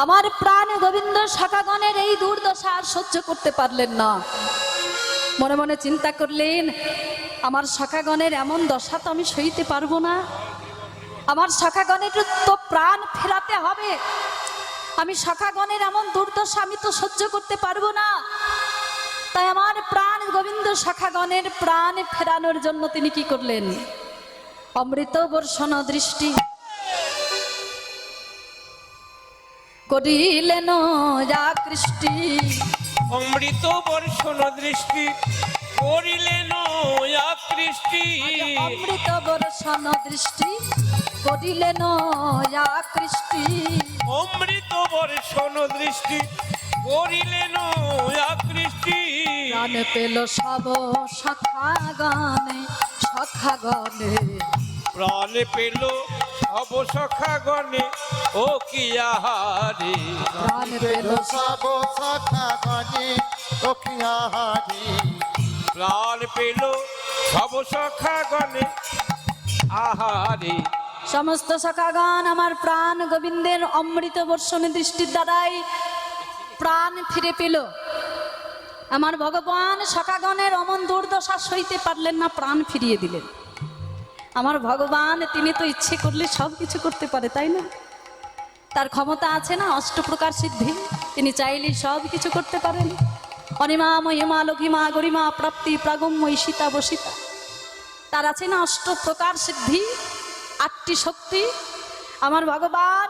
আমার প্রাণ গোবিন্দ সখাগণের এই দুর্দশা আর সহ্য করতে পারলেন না। মনে মনে চিন্তা করলেন, আমার সখাগণের এমন দশা তো আমি সইতে পারবো না। আমার সখাগণের তো প্রাণ ফেরাতে হবে। আমি সখাগণের এমন দুর্দশা আমি তো সহ্য করতে পারবো না। তাই আমার প্রাণ গোবিন্দ সখাগণের প্রাণ ফেরানোর জন্য তিনি কি করলেন? অমৃত বর্ষণ দৃষ্টি করিলেন আকৃষ্টি। অমৃত বর্ষণ দৃষ্টি করিলেন আকৃষ্টি। অমৃত বর্ষণ দৃষ্টি করিলেন আকৃষ্টি। অমৃত বর্ষণ দৃষ্টি করিলেন আকৃষ্টি। প্রাণ পেল সব সখাগণে, সখাগণে প্রাণ পেল সব সখাগণে, ও কি আহারে। প্রাণ পেল সব সখাগণে, ও কি আহারে। প্রাণ পেল সব সখাগণে, আহারে। সমস্ত সখাগণ আমার প্রাণ গোবিন্দের অমৃত বর্ষণের দৃষ্টির দ্বারাই প্রাণ ফিরে পেল। আমার ভগবান সখাগণের অমন দুর্দশা সইতে পারলেন না, প্রাণ ফিরিয়ে দিলেন। আমার ভগবান তিনি তো ইচ্ছে করলে সব কিছু করতে পারে, তাই না? তার ক্ষমতা আছে না, অষ্টপ্রকার সিদ্ধি, তিনি চাইলে সব কিছু করতে পারেন। অনিমা মহিমা লঘিমা গরিমা প্রাপ্তি প্রাগম্য ঈশিতা বসিতা, তার আছে না অষ্টপ্রকার সিদ্ধি, 8টি শক্তি। আমার ভগবান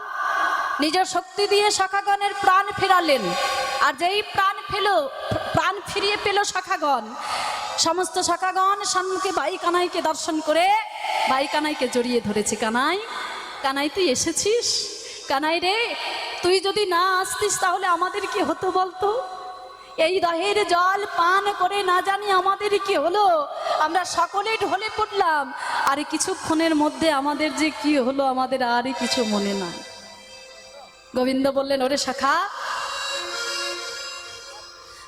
নিজের শক্তি দিয়ে সখাগণের প্রাণ ফেরালেন। আর যেই প্রাণ ফিরিয়ে পেল সখাগণ, সমস্ত সখাগণ সম্মুখে ভাই কানাইকে দর্শন করে ভাই কানাইকে জড়িয়ে ধরেছে। কানাই, কানাই তুই এসেছিস? কানাই রে, তুই যদি না আসতিস তাহলে আমাদের কি হতো বলতো? এই দহের জল পান করে না জানি আমাদের কি হলো, আমরা সকলে ঢলে পড়লাম। আর কিছুক্ষণের মধ্যে আমাদের যে কি হলো আমাদের আরই কিছু মনে নাই। গোবিন্দ বললেন, ওরে সখা,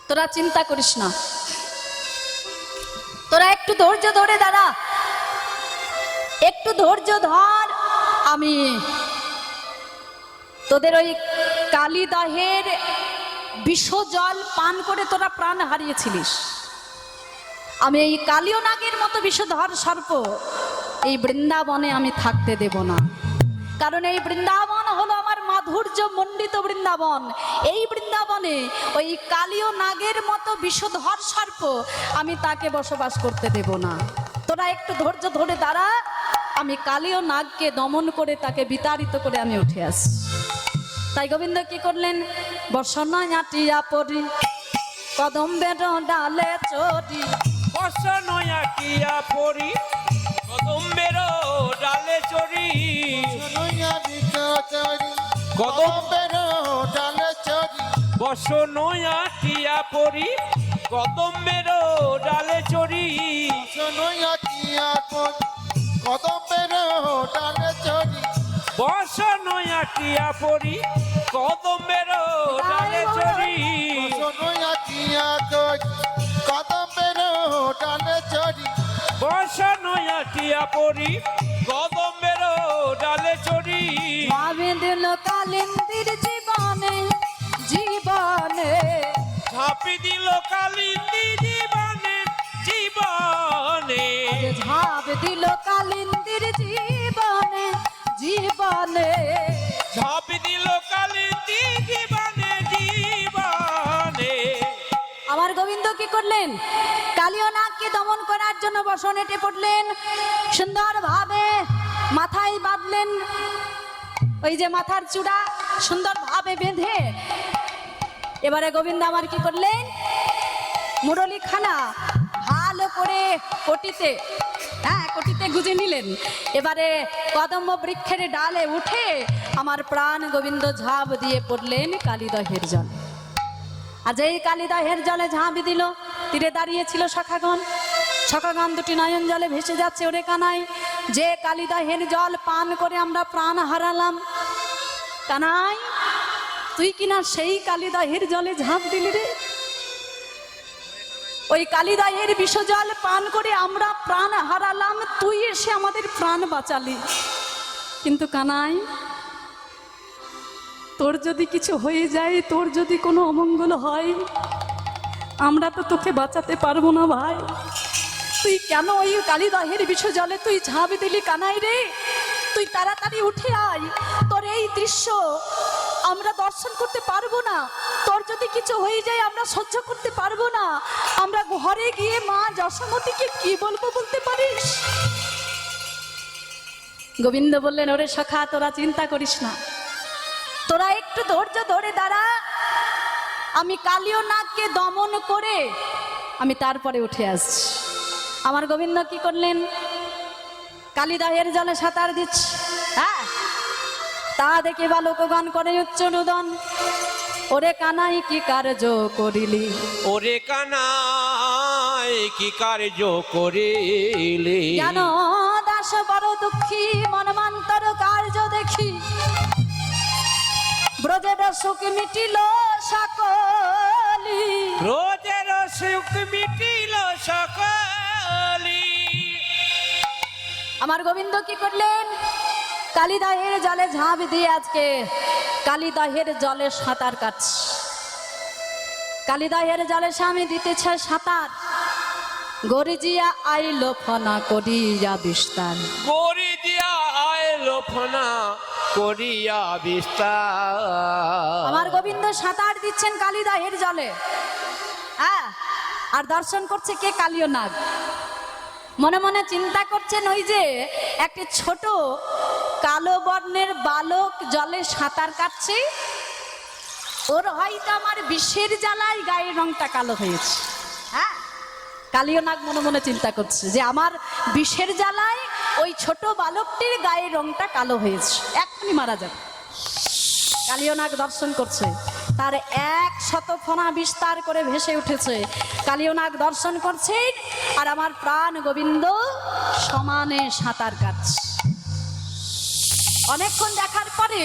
তোরা চিন্তা করিস না, তোরা একটু ধৈর্য ধরে দাঁড়া, একটু ধৈর্য ধর। আমি তোদের ওই কালিদাহের বিষ জল পান করে তোরা প্রাণ হারিয়েছিলিস, আমি এই কালীয় নাগের মতো বিষধর সর্প এই বৃন্দাবনে আমি থাকতে দেব না। কারণ এই বৃন্দাবন হলো আমার মাধুর্য মণ্ডিত বৃন্দাবন। এই বৃন্দাবনে ওই কালীয় নাগের মতো বিষধর সর্প আমি তাকে বসবাস করতে দেব না। তোরা একটু ধৈর্য ধরে দাঁড়া, আমি কালীয় নাগকে দমন করে তাকে বিতাড়িত করে আমি উঠে আসি। তাই গোবিন্দ কি করলেন? বসনা আটিয়া পড়ি কদম্বের ডালে চড়ি বসনয়া টিয়া পড়ি কদম্বের ডালে চড়ি শুনুইয়া বিচরি কদম কদম্বের ডালে চরি বসনয়া টিয়া পড়ি কদম্বের ডালে চড়ি শুনুইয়া টিয়া পড়ি কদম্বের ডালে চরি বসনয়া টিয়া পড়ি কদম্বের ডালে চড়ি শুনুইয়া টিয়া করি কদম্বের ডালে চরি বসনয়া টিয়া পড়ি কদম্বের ডালে চড়ি ভাবে দিল কালিন্দির জীবনে জীবনে ঝাঁপি দিল কালিন্দি জীবনে জীবনে ঝাঁপ দিল কালিন্দির জীবনে জীবনে ঝাঁপি দিল কালিন্দি জীবনে জীবনে আমার গোবিন্দ কি করলেন? কালীয় নাগকে দমন করার জন্য বসনেটে পড়লেন, সুন্দর ভাবে মাথায় বাঁধলেন, ওই যে মাথার চূড়া সুন্দর ভাবে বেঁধে এবারে গোবিন্দ আমার কি করলেন? মুরলি খানা ভালো করে কটিতে কটিতে গুজে নিলেন। এবারে কদম্ব বৃক্ষের ডালে উঠে আমার প্রাণ গোবিন্দ ঝাঁপ দিয়ে পড়লেন কালিদহের জলে। আর যেই কালিদহের জলে ঝাঁপ দিল, তীরে দাঁড়িয়েছিল সখাগণ। সখাগণ দুটি নয়ন জলে ভেসে যাচ্ছে। ওরে কানাই, যে কালিদহের জল পান করে আমরা প্রাণ হারালাম, কানাই তুই কিনা সেই কালিদহের জলে ঝাঁপ দিলি রে। ওই কালিদহের বিষ জল পান করে আমরা প্রাণ হারালাম, তুই এসে আমাদের প্রাণ বাঁচালি। কিন্তু কানাই, তোর যদি কিছু হয়ে যায়, তোর যদি কোনো অমঙ্গল হয়, আমরা তো তোকে বাঁচাতে পারবো না ভাই। তুই কেন ওই কালিদহের বিষ জলে তুই ঝাঁপ দিলি কানাই রে? তুই তাড়াতাড়ি উঠে আয়, তোর এই দৃশ্য আমরা দর্শন করতে পারবো না। তোর যদি কিছু হয়ে যায় আমরা সহ্য করতে পারবো না। আমরা ঘরে গিয়ে মা যশোমতীকে কি বলবো বলতে পারিস? গোবিন্দ বললেন, ওরে সখা তোরা চিন্তা করিস না, তোরা একটু ধৈর্য ধরে দাঁড়া, আমি কালীয় নাগকে দমন করে আমি তারপরে উঠে আসছি। আমার গোবিন্দ কি করলেন? কালিদহের জলে সাঁতার দিচ্ছে। তা দেখে বালকগণ করে উচ্চ রোদন, ওরে কানাই কি কার্য করিলি? ওরে কানাই কি কার্য করিলি? জানো দাস বড় দুঃখী, মনমান্তর কার্য দেখি, ব্রজের সুখ মিটিল সকলি। রোজের সুখ মিটিল সকলি। আমার গোবিন্দ কি করলেন? কালিদহের জলে ঝাঁপ দিয়ে আজকে কালিদহের জলে সাঁতার কাটছে। কালিদহের জলে স্বামী দিতেছে সাঁতার। গরিজিয়া আইলো ফনা করিয়া বিস্তার। গরিজিয়া আইলো ফনা করিয়া বিস্তার। আমার গোবিন্দ সাঁতার দিচ্ছেন কালিদহের জলে, আর দর্শন করছে কে? কালীয় নাগ। মনে মনে চিন্তা করছেন, ওই যে একটি ছোট কালো বর্ণের বালক জলে সাঁতার কাটছে, ওর হয়তো আমার বিষের জ্বালায় গায়ের রংটা কালো হয়েছে। কালীয় নাগ মনে মনে চিন্তা করছে যে আমার বিষের জ্বালায় ওই ছোট বালকটির গায়ের রংটা কালো হয়েছে, এখনই মারা যাবে। কালীয় নাগ দর্শন করছে, তার 100 ফনা বিস্তার করে ভেসে উঠেছে। কালীয় নাগ দর্শন করছেন, আর আমার প্রাণ গোবিন্দ সমানে সাঁতার কাটছে। অনেকক্ষণ দেখার পরে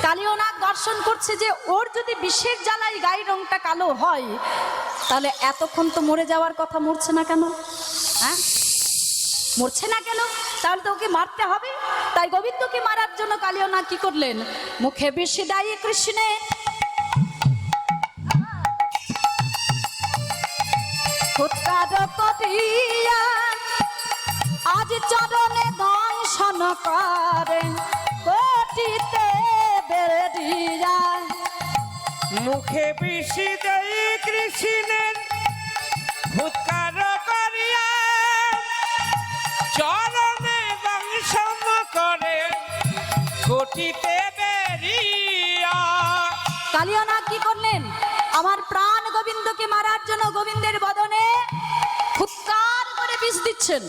কালীয় নাগ দর্শন করছে যে ওর যদি বিষের জ্বালায় গায়ের রংটা কালো হয়, তাহলে এতক্ষণ তো মরে যাওয়ার কথা, মরছে না কেন? মরছে না কেন? তাহলে তো ওকে মারতে হবে। তাই গোবিন্দকে মারার জন্য কালীয় নাগ কি করলেন? মুখে বেশি দায়ী কৃষ্ণে আজ চরণে দংশন করেন কোটিতে বেরিয়া। মুখে বেশি দেয় কৃষ্ণের ফুৎকার করিয়া, চরণে দংশন করে কোটিতে বেরিয়া। কালীয় নাগ কি করলেন? করছেন,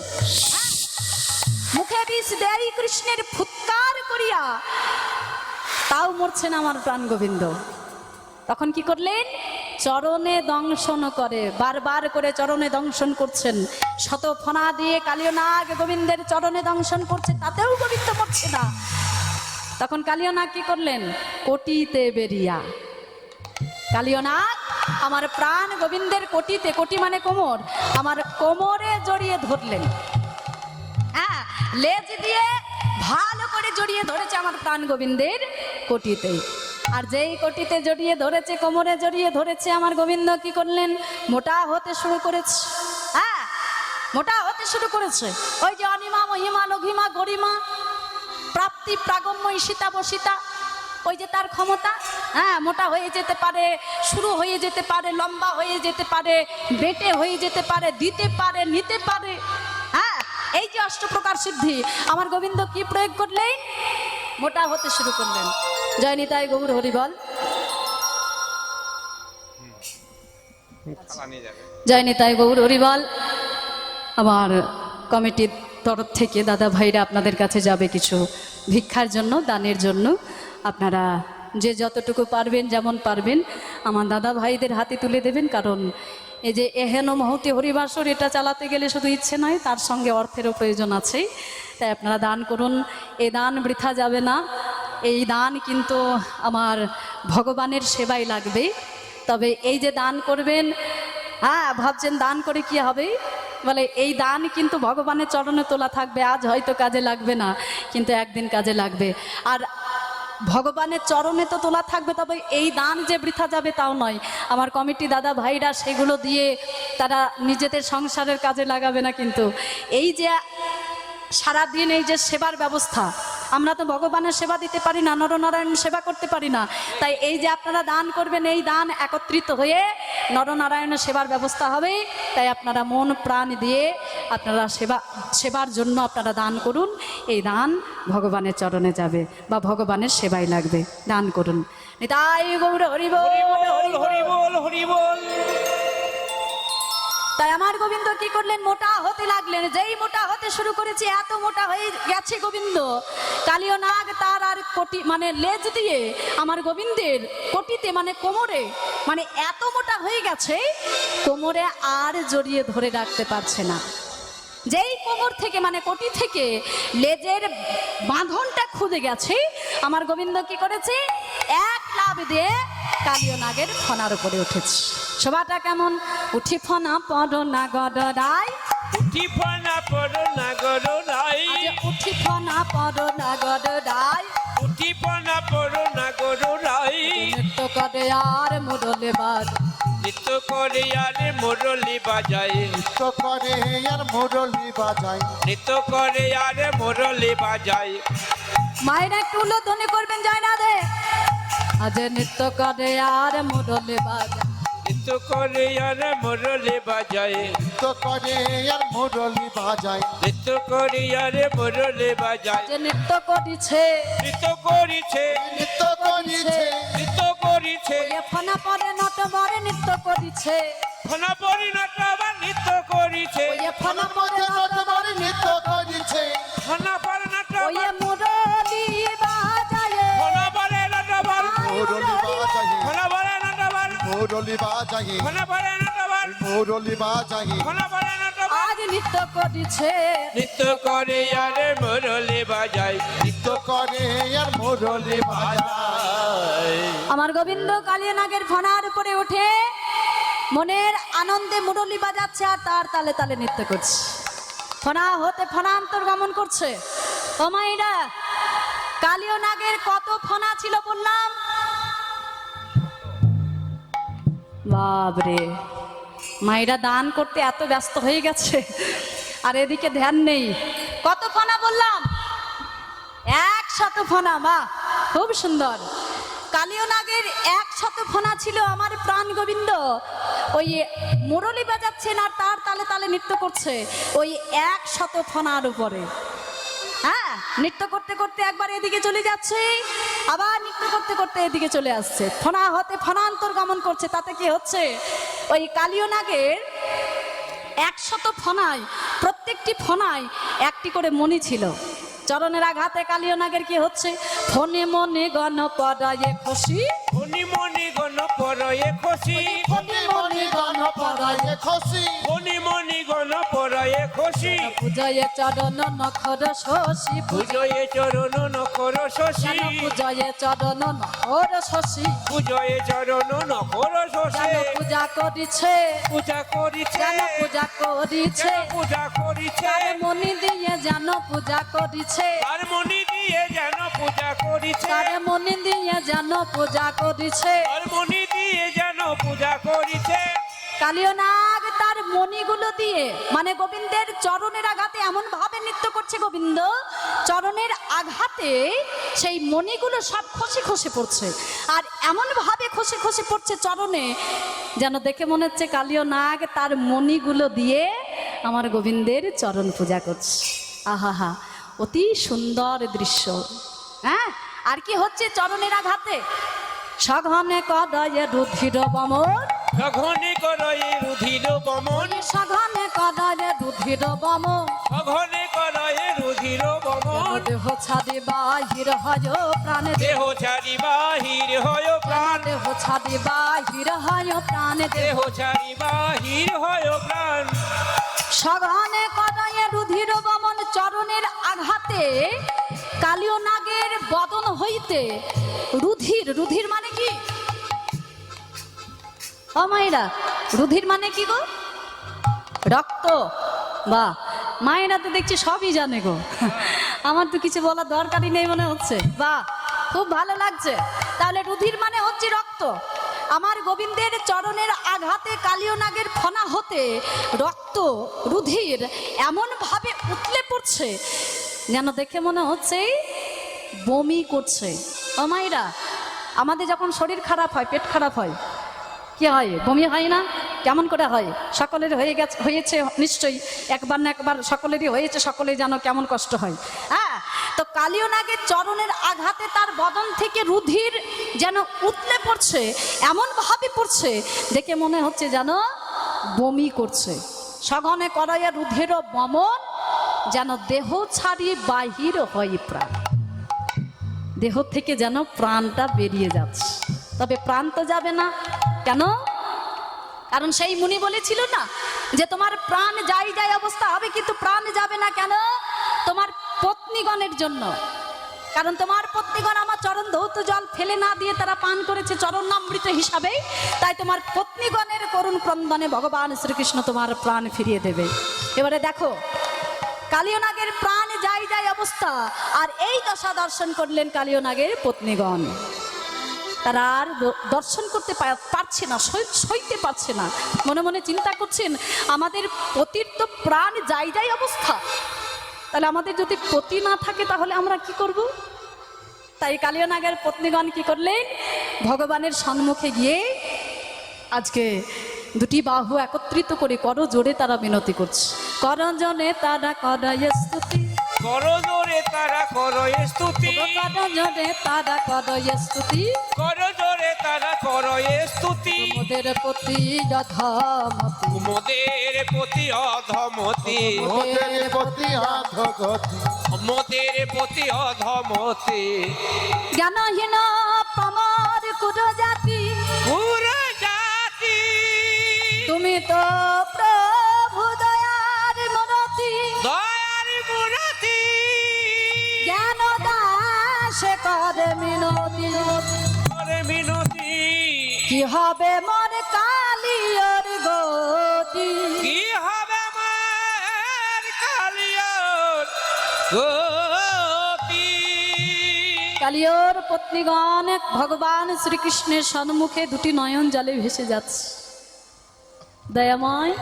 মুখে বিষ দেয় কৃষ্ণের ফুৎকার করিয়া, তাও মরছেন আমার প্রাণ গোবিন্দ। তখন কি করলেন? চরণে দংশন করে, বারবার করে চরণে দংশন করছেন। শত ফনা দিয়ে কালীয় নাগ গোবিন্দের চরণে দংশন করছে, তাতেও গোবিন্দ মরছে না। তখন কালীয় নাগ কি করলেন? কোটিতে বেরিয়া, কালীয় নাগ আমার প্রাণ গোবিন্দের কোটিতে, কোটি মানে কোমর, আমার কোমরে জড়িয়ে ধরলেন। হ্যাঁ, লেজ দিয়ে ভালো করে জড়িয়ে ধরেছে আমার প্রাণ গোবিন্দের কোটিতে। আর যেই কোটিতে জড়িয়ে ধরেছে, কোমরে জড়িয়ে ধরেছে, আমার গোবিন্দ কি করলেন? মোটা হতে শুরু করেছে। হ্যাঁ, মোটা হতে শুরু করেছে। ওই যে অনিমা, মহিমা, লঘিমা, গরিমা, প্রাপ্তি, প্রাগম্য, ঈশিতা, বসিতা, ওই যে তার ক্ষমতা। হ্যাঁ, মোটা হয়ে যেতে পারে, শুরু হয়ে যেতে পারে, লম্বা হয়ে যেতে পারে, বেটে হয়ে যেতে পারে, দিতে পারে, নিতে পারে। হ্যাঁ, এই যে অষ্টপ্রকার সিদ্ধি, আমার গোবিন্দ কি প্রয়োগ করলেন? মোটা হতে শুরু করলেন। জয় নিতাই গৌর হরিবল, জয় নিতাই গৌর হরিবল। আমার কমিটির তরফ থেকে দাদা ভাইরা আপনাদের কাছে যাবে কিছু ভিক্ষার জন্য, দানের জন্য। আপনারা যে যতটুকু পারবেন, যেমন পারবেন, আমার দাদা ভাইদের হাতে তুলে দেবেন। কারণ এই যে এহেন মহতি হরিবাসর, এটা চালাতে গেলে শুধু ইচ্ছে নয়, তার সঙ্গে অর্থেরও প্রয়োজন আছে। তাই আপনারা দান করুন, এই দান বৃথা যাবে না। এই দান কিন্তু আমার ভগবানের সেবায় লাগবে। তবে এই যে দান করবেন, হ্যাঁ, ভাবছেন দান করে কি হবে? বলে এই দান কিন্তু ভগবানের চরণে তোলা থাকবে। আজ হয়তো কাজে লাগবে না, কিন্তু একদিন কাজে লাগবে। আর ভগবানের চরণে তো তোলা থাকবে, তবে এই দান যে বৃথা যাবে তাও নয়। আমার কমিটি দাদা ভাইরা সেগুলো দিয়ে তারা নিজেদের সংসারের কাজে লাগাবে না। কিন্তু এই যে সারাদিন এই যে সেবার ব্যবস্থা, আমরা তো ভগবানের সেবা দিতে পারি না, নরনারায়ণ সেবা করতে পারি না। তাই এই যে আপনারা দান করবেন, এই দান একত্রিত হয়ে নরনারায়ণের সেবার ব্যবস্থা হবে। তাই আপনারা মন প্রাণ দিয়ে আপনারা সেবার জন্য আপনারা দান করুন। এই দান ভগবানের চরণে যাবে বা ভগবানের সেবায় লাগবে। দান করুন। নিতাই গৌর হরিবল, হরিবল, হরিবল। তাই আমার গোবিন্দ কি করলেন? মোটা হতে লাগলেন। যেই মোটা হতে শুরু করেছে, এত মোটা হয়ে গেছে গোবিন্দ, কালীয় নাগ তার আর কোটি মানে লেজ দিয়ে আমার গোবিন্দের কোটিতে মানে কোমরে, মানে এত মোটা হয়ে গেছে, কোমরে আর জড়িয়ে ধরে রাখতে পারছে না। যেই কোমর থেকে মানে কোটি থেকে লেজের বাঁধনটা খুঁজে গেছে, আমার গোবিন্দ কি করেছে? এক লাফ দিয়ে কালীয় নাগের ফনার উপরে উঠেছে। সবাটা কেমন? উঠি ফনা পড়ো না গড়াই, উঠি ফনা পড়ো না গড়াই, উঠি ফনা পড়ো না গড়াই, উঠি ফনা পড়ো না গড়াই। নৃত্য করে আর মুরলি বাজ, নৃত্য করে আর মুরলি বাজায়, নৃত্য করে আর মুরলি বাজায়, নৃত্য করে আর মুরলি বাজায়। মায়েরা একটু উল্লোধনী করবেন, যায় না দে। আজ নৃত্য করে আর মুরলি বাজায়, নৃত্য করে আর মুরলি বাজায়, নৃত্য করে আর মুরলি বাজায়, নৃত্য করে আর মুরলি বাজায়। যে নৃত্য করিছে, নৃত্য করিছে, নৃত্য করিছে, নৃত্য করিছে, ফনা পরে নটবরে নৃত্য করিছে, ফনা পরিণত আবার নৃত্য করিছে, ফনা পরে নটবরে নৃত্য করিছে, ফনা পরিণত ওই মুরলি বাজায়, ফনা পরে নটবর, মুরলি বাজায়, ফনা পরে নটবর, মুরলি বাজায়, ফনা পরে নটবর, মুরলি বাজায়, ফনা পরে নটবর। আজ নৃত্য করিছে, নৃত্য করে আর মুরলি বাজায়, নৃত্য করে আর মুরলি বাজায়। আমার গোবিন্দ কালীয় নাগের ফনার উপরে উঠে মনের আনন্দে মুরলি বাজাচ্ছে আর তার তালে তালে নৃত্য করছে। ফনা হতে ফনান্তর গমন করছে। ও মাইরা, কালীয় নাগের কত ফনা ছিল বললাম? বাবরে, মায়েরা দান করতে এত ব্যস্ত হয়ে গেছে আর এদিকে ধ্যান নেই। কত ফনা বললাম? 100 ফনা। মা, খুব সুন্দর। কালীয় নাগের 100 ফনা ছিল আমার প্রাণ গোবিন্দ। ওই মুরলি বাজাচ্ছেন আর তার তালে তালে নৃত্য করছে ওই 100 ফনার উপরে। হ্যাঁ, নৃত্য করতে করতে একবার এদিকে চলে যাচ্ছে, আবার নৃত্য করতে করতে এদিকে চলে আসছে। ফনা হতে ফনান্তর গমন করছে। তাতে কি হচ্ছে? ওই কালীয় নাগের 100 ফনায়, প্রত্যেকটি ফনায় একটি করে মণি ছিল। চরণের আঘাতে কালীয় নাগের কি হচ্ছে? ফনে মনে গণ পড়ায়ে খুশি, ফনি মনি গণ পরয়ে খুশি, ফনি মনি গণ পরায়ে খুশি, ফনি মনি গণ পরয়ে খুশি, পূজয়ে চরণ নখর শশী, পূজয়ে চরণ নখর শশী, যেন পূজয়ে চরণ নখর শশী, পূজয়ে চরণ নখর শশী, যেন পূজা করিছে, পূজা করিছে, যেন পূজা করিছে, পূজা করিছে, তার মনি দিয়ে যেন পূজা করিছে, তার মনি দিয়ে যেন পূজা করিছে, তার মনি দিয়ে যেন পূজা করিছে। তার মনি দিয়ে যেন পূজা করিছে। কালীয় নাগ তার মণিগুলো দিয়ে, মানে গোবিন্দের চরণের আঘাতে এমন ভাবে নৃত্য করছে, গোবিন্দ চরণের আঘাতে সেই মণিগুলো সব খসে খসে পড়ছে, আর এমন ভাবে খসে খসে পড়ছে চরণে, যেন দেখে মনে হচ্ছে কালীয় নাগ তার মণিগুলো দিয়ে আমার গোবিন্দের চরণ পূজা করছে। আহা, অতি সুন্দর দৃশ্য। হ্যাঁ, আর কি হচ্ছে চরণের আঘাতে? সঘনে কদয়ে রুধির বমন, সঘনে করয়ে রুধির বমন, সঘনে কদয়ে রুধির বমন, সঘনে করয়ে রুধির বমন, দেহ ছাড়ি বাহির হয় প্রাণে, দেহ ছাড়ি বাহির হয় প্রাণ, দেহ ছাড়ি বাহির হয় প্রাণে, দেহ ছাড়ি বাহির হয় প্রাণ। সঘনে কদয়ে রুধির বমন, চরণের আঘাতে কালীয় নাগের বদন হইতে রুধির, রুধির মানে কি? ও মায়েরা, রুধির মানে কি গো? রক্ত। বাহ, মায়েরা তো দেখছি সবই জানে গো, আমার তো কিছু বলার দরকারই নেই মনে হচ্ছে। বাহ, খুব ভালো লাগছে। তাহলে রুধির মানে হচ্ছে রক্ত। আমার গোবিন্দের চরণের আঘাতে কালীয় নাগের ফনা হতে রক্ত, রুধির এমন ভাবে উতলে পড়ছে, যেন দেখে মনে হচ্ছে বমি করছে। ও মায়েরা, আমাদের যখন শরীর খারাপ হয়, পেট খারাপ হয়, কি হয়? বমি হয় না? কেমন করে হয়? সকলের হয়েছে নিশ্চয়ই, একবার না একবার সকলেরই হয়েছে, সকলেই জানো কেমন কষ্ট হয়। হ্যাঁ, তো কালীয় নাগের চরণের আঘাতে তার বদন থেকে রুধির যেন উতলে পড়ছে, এমন ভাবে পড়ছে দেখে মনে হচ্ছে যেন বমি করছে। সঘনে করাইয়া রুধির বমন, যেন দেহ ছাড়িয়ে বাহির হয় প্রাণ, দেহ থেকে যেন প্রাণটা বেরিয়ে যাচ্ছে। তবে প্রাণ তো যাবে না। কেন? কারণ সেই মুনি বলেছিল না যে তোমার প্রাণ যাই যাই অবস্থা হবে, কিন্তু প্রাণ যাবে না। কেন? তোমার পত্নীগণের জন্য। কারণ তোমার পত্নীগণ আমার চরণ ধৌত জল ফেলে না দিয়ে তারা পান করেছে চরণামৃত হিসাবে, তাই তোমার পত্নীগণের করুণ ক্রন্দনে ভগবান শ্রীকৃষ্ণ তোমার প্রাণ ফিরিয়ে দেবে। এবারে দেখো, কালীয় নাগের প্রাণ যাই যাই অবস্থা, আর এই দশা দর্শন করলেন কালীয় নাগের পত্নীগণ। তারা আর দর্শন করতে পারছে না, সইতে পারছে না। মনে মনে চিন্তা করছেন, আমাদের পতির তো প্রাণ যাই যাই অবস্থা, তাহলে আমাদের যদি পতি না থাকে তাহলে আমরা কি করব? তাই কালীয় নাগের পত্নীগণ কি করলেন? ভগবানের সম্মুখে গিয়ে আজকে দুটি বাহু একত্রিত করে কর জোরে তারা মিনতি করছে। করজনে তারা করায় স্তুতি, করজোরে তারা করয়ে স্তুতি, করজনে তারা করায় স্তুতি, করজোরে তারা করয়ে স্তুতি, মোদের প্রতি যথামতি, মোদের প্রতি অধমতি, মোদের প্রতি অধগতি, মোদের প্রতি অধমতি। জ্ঞানহীন পামর কুড় জাতি, পুরো জাতি তুমি তো প্রভু দয়ার মনতি, দয়ার মূরতি, জ্ঞান দাসে করে মিনতি, করে মিনতি। কি হবে মন কালিয়র গতি, কি হবে আমার কালিয়র গতি? কালিয়র পত্নীগণ ভগবান শ্রীকৃষ্ণের সম্মুখে দুটি নয়ন জলে ভেসে যাচ্ছে। দয়াময়,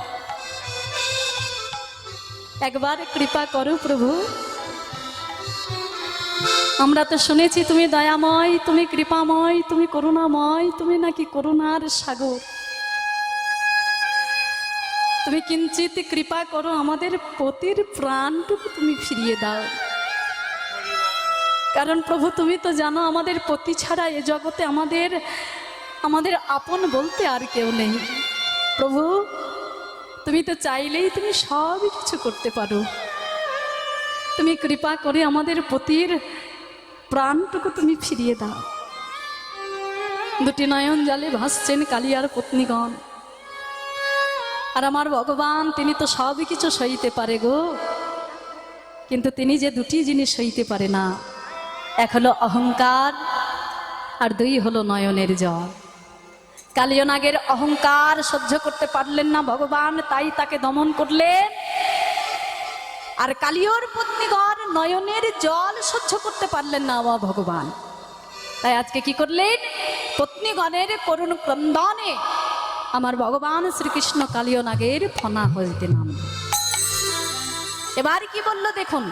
একবার কৃপা করো প্রভু। আমরা তো শুনেছি তুমি দয়াময়, তুমি কৃপাময়, তুমি করুণাময়, তুমি নাকি করুণার সাগর। তুমি কিঞ্চিত কৃপা করো, আমাদের পতির প্রাণটুকু তুমি ফিরিয়ে দাও। কারণ প্রভু তুমি তো জানো আমাদের পতি ছাড়া এ জগতে আমাদের আপন বলতে আর কেউ নেই। প্রভু তুমি তুমি তো চাইলেই তুমি সবই কিছু করতে পারো। তুমি কৃপা করে আমাদের পতির প্রাণটুকু তুমি ফিরিয়ে দাও। দুটি নয়ন জলে ভাসছেন কালিয়ার পত্নীগণ, আর আমার ভগবান তিনি তো সবই কিছু সইতে পারে গো, কিন্তু তিনি যে দুটি জিনিস সইতে পারে না, এক হলো অহংকার আর দুই হলো নয়নের জল। কালিয়নাগের অহংকার সহ্য করতে পারলেন না ভগবান, তাই তাকে দমন করলেন। আর কালিয়র পত্নীগণ নয়নের জল সহ্য করতে পারলেন না আমার ভগবান, তাই আজকে কি করলেন? পত্নীগণের করুণ ক্রন্দনে আমার ভগবান শ্রীকৃষ্ণ কালিয়নাগের ফনা হইতে নামলেন। এবার কি বলল দেখুন,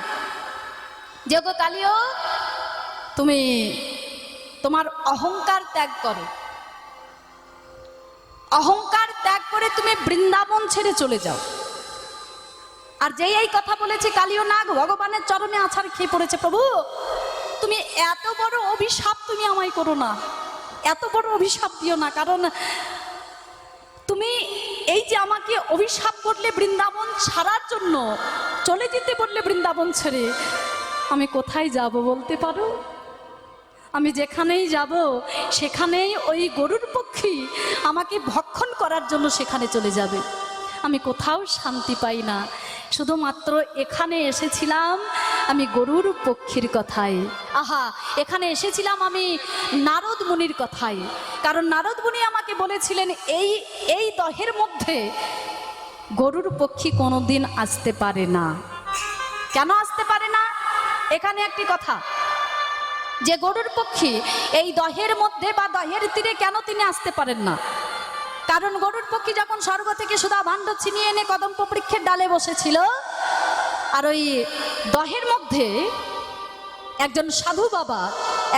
যে গো কালিয়, তুমি তোমার অহংকার ত্যাগ করো, অহংকার ত্যাগ করে তুমি বৃন্দাবন ছেড়ে চলে যাও। আর যেই এই কথা বলেছে কালিয় নাগ ভগবানের চরণে আছাড় খেয়ে পড়েছে, প্রভু তুমি এত বড় অভিশাপ তুমি আমায় করো না, এত বড় অভিশাপ দিও না, কারণ তুমি এই যে আমাকে অভিশাপ করলে বৃন্দাবন ছাড়ার জন্য, চলে যেতে বললে বৃন্দাবন ছেড়ে, আমি কোথায় যাব বলতে পারো? আমি যেখানেই যাব সেখানেই ওই গরুর পক্ষী আমাকে ভক্ষণ করার জন্য সেখানে চলে যাবে। আমি কোথাও শান্তি পাই না, শুধুমাত্র এখানে এসেছিলাম আমি গরুর পক্ষীর কথায়। আহা, এখানে এসেছিলাম আমি নারদ মুনির কথায়, কারণ নারদ মুনি আমাকে বলেছিলেন এই দহের মধ্যে গরুর পক্ষী কোনোদিন আসতে পারে না। কেন আসতে পারে না? এখানে একটি কথা, যে গরুর পক্ষী এই দহের মধ্যে বা দহের তীরে কেন তিনি আসতে পারেন না? কারণ গরুর পক্ষী যখন স্বর্গ থেকে সুধা ভাণ্ড ছিনিয়ে এনে কদম্ব বৃক্ষের ডালে বসেছিল, আর ওই দহের মধ্যে একজন সাধু বাবা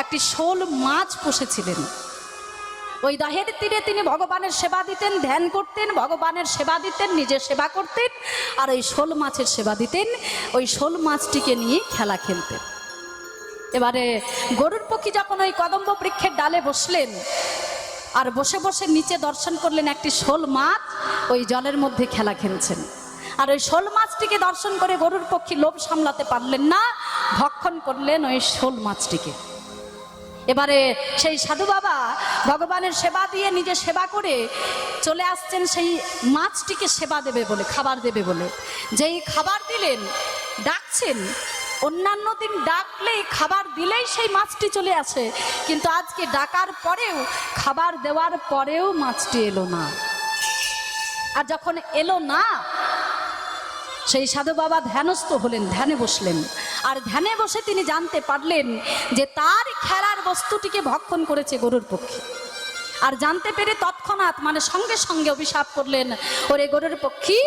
একটি শোল মাছ পুষেছিলেন। ওই দহের তীরে তিনি ভগবানের সেবা দিতেন, ধ্যান করতেন, ভগবানের সেবা দিতেন, নিজের সেবা করতেন, আর ওই শোল মাছের সেবা দিতেন, ওই শোল মাছটিকে নিয়ে খেলা খেলতেন। এবারে গরুর পক্ষী যখন ওই কদম্ব বৃক্ষের ডালে বসলেন, আর বসে বসে নিচে দর্শন করলেন একটি শোল মাছ ওই জলের মধ্যে খেলা খেলছেন, আর ওই শোল মাছটিকে দর্শন করে গরুর পক্ষী লোভ সামলাতে পারলেন না, ভক্ষণ করলেন ওই শোল মাছটিকে। এবারে সেই সাধু বাবা ভগবানের সেবা দিয়ে নিজে সেবা করে চলে আসছেন সেই মাছটিকে সেবা দেবে বলে, খাবার দেবে বলে। যেই খাবার দিলেন, ডাকছেন, অন্যান্য দিন ডাকলেই খাবার দিলেই সেই মাছটি চলে আসে, কিন্তু আজকে ডাকার পরেও, খাবার দেওয়ার পরেও মাছটি এলো না। আর যখন এলো না, সেই সাধু বাবা ধ্যানস্থ হলেন, ধ্যানে বসলেন, আর ধ্যানে বসে তিনি জানতে পারলেন যে তার খেলার বস্তুটিকে ভক্ষণ করেছে গরুর পক্ষী। আর জানতে পেরে তৎক্ষণাৎ মানে সঙ্গে সঙ্গে অভিশাপ করলেন, ওরে গরুর পক্ষী,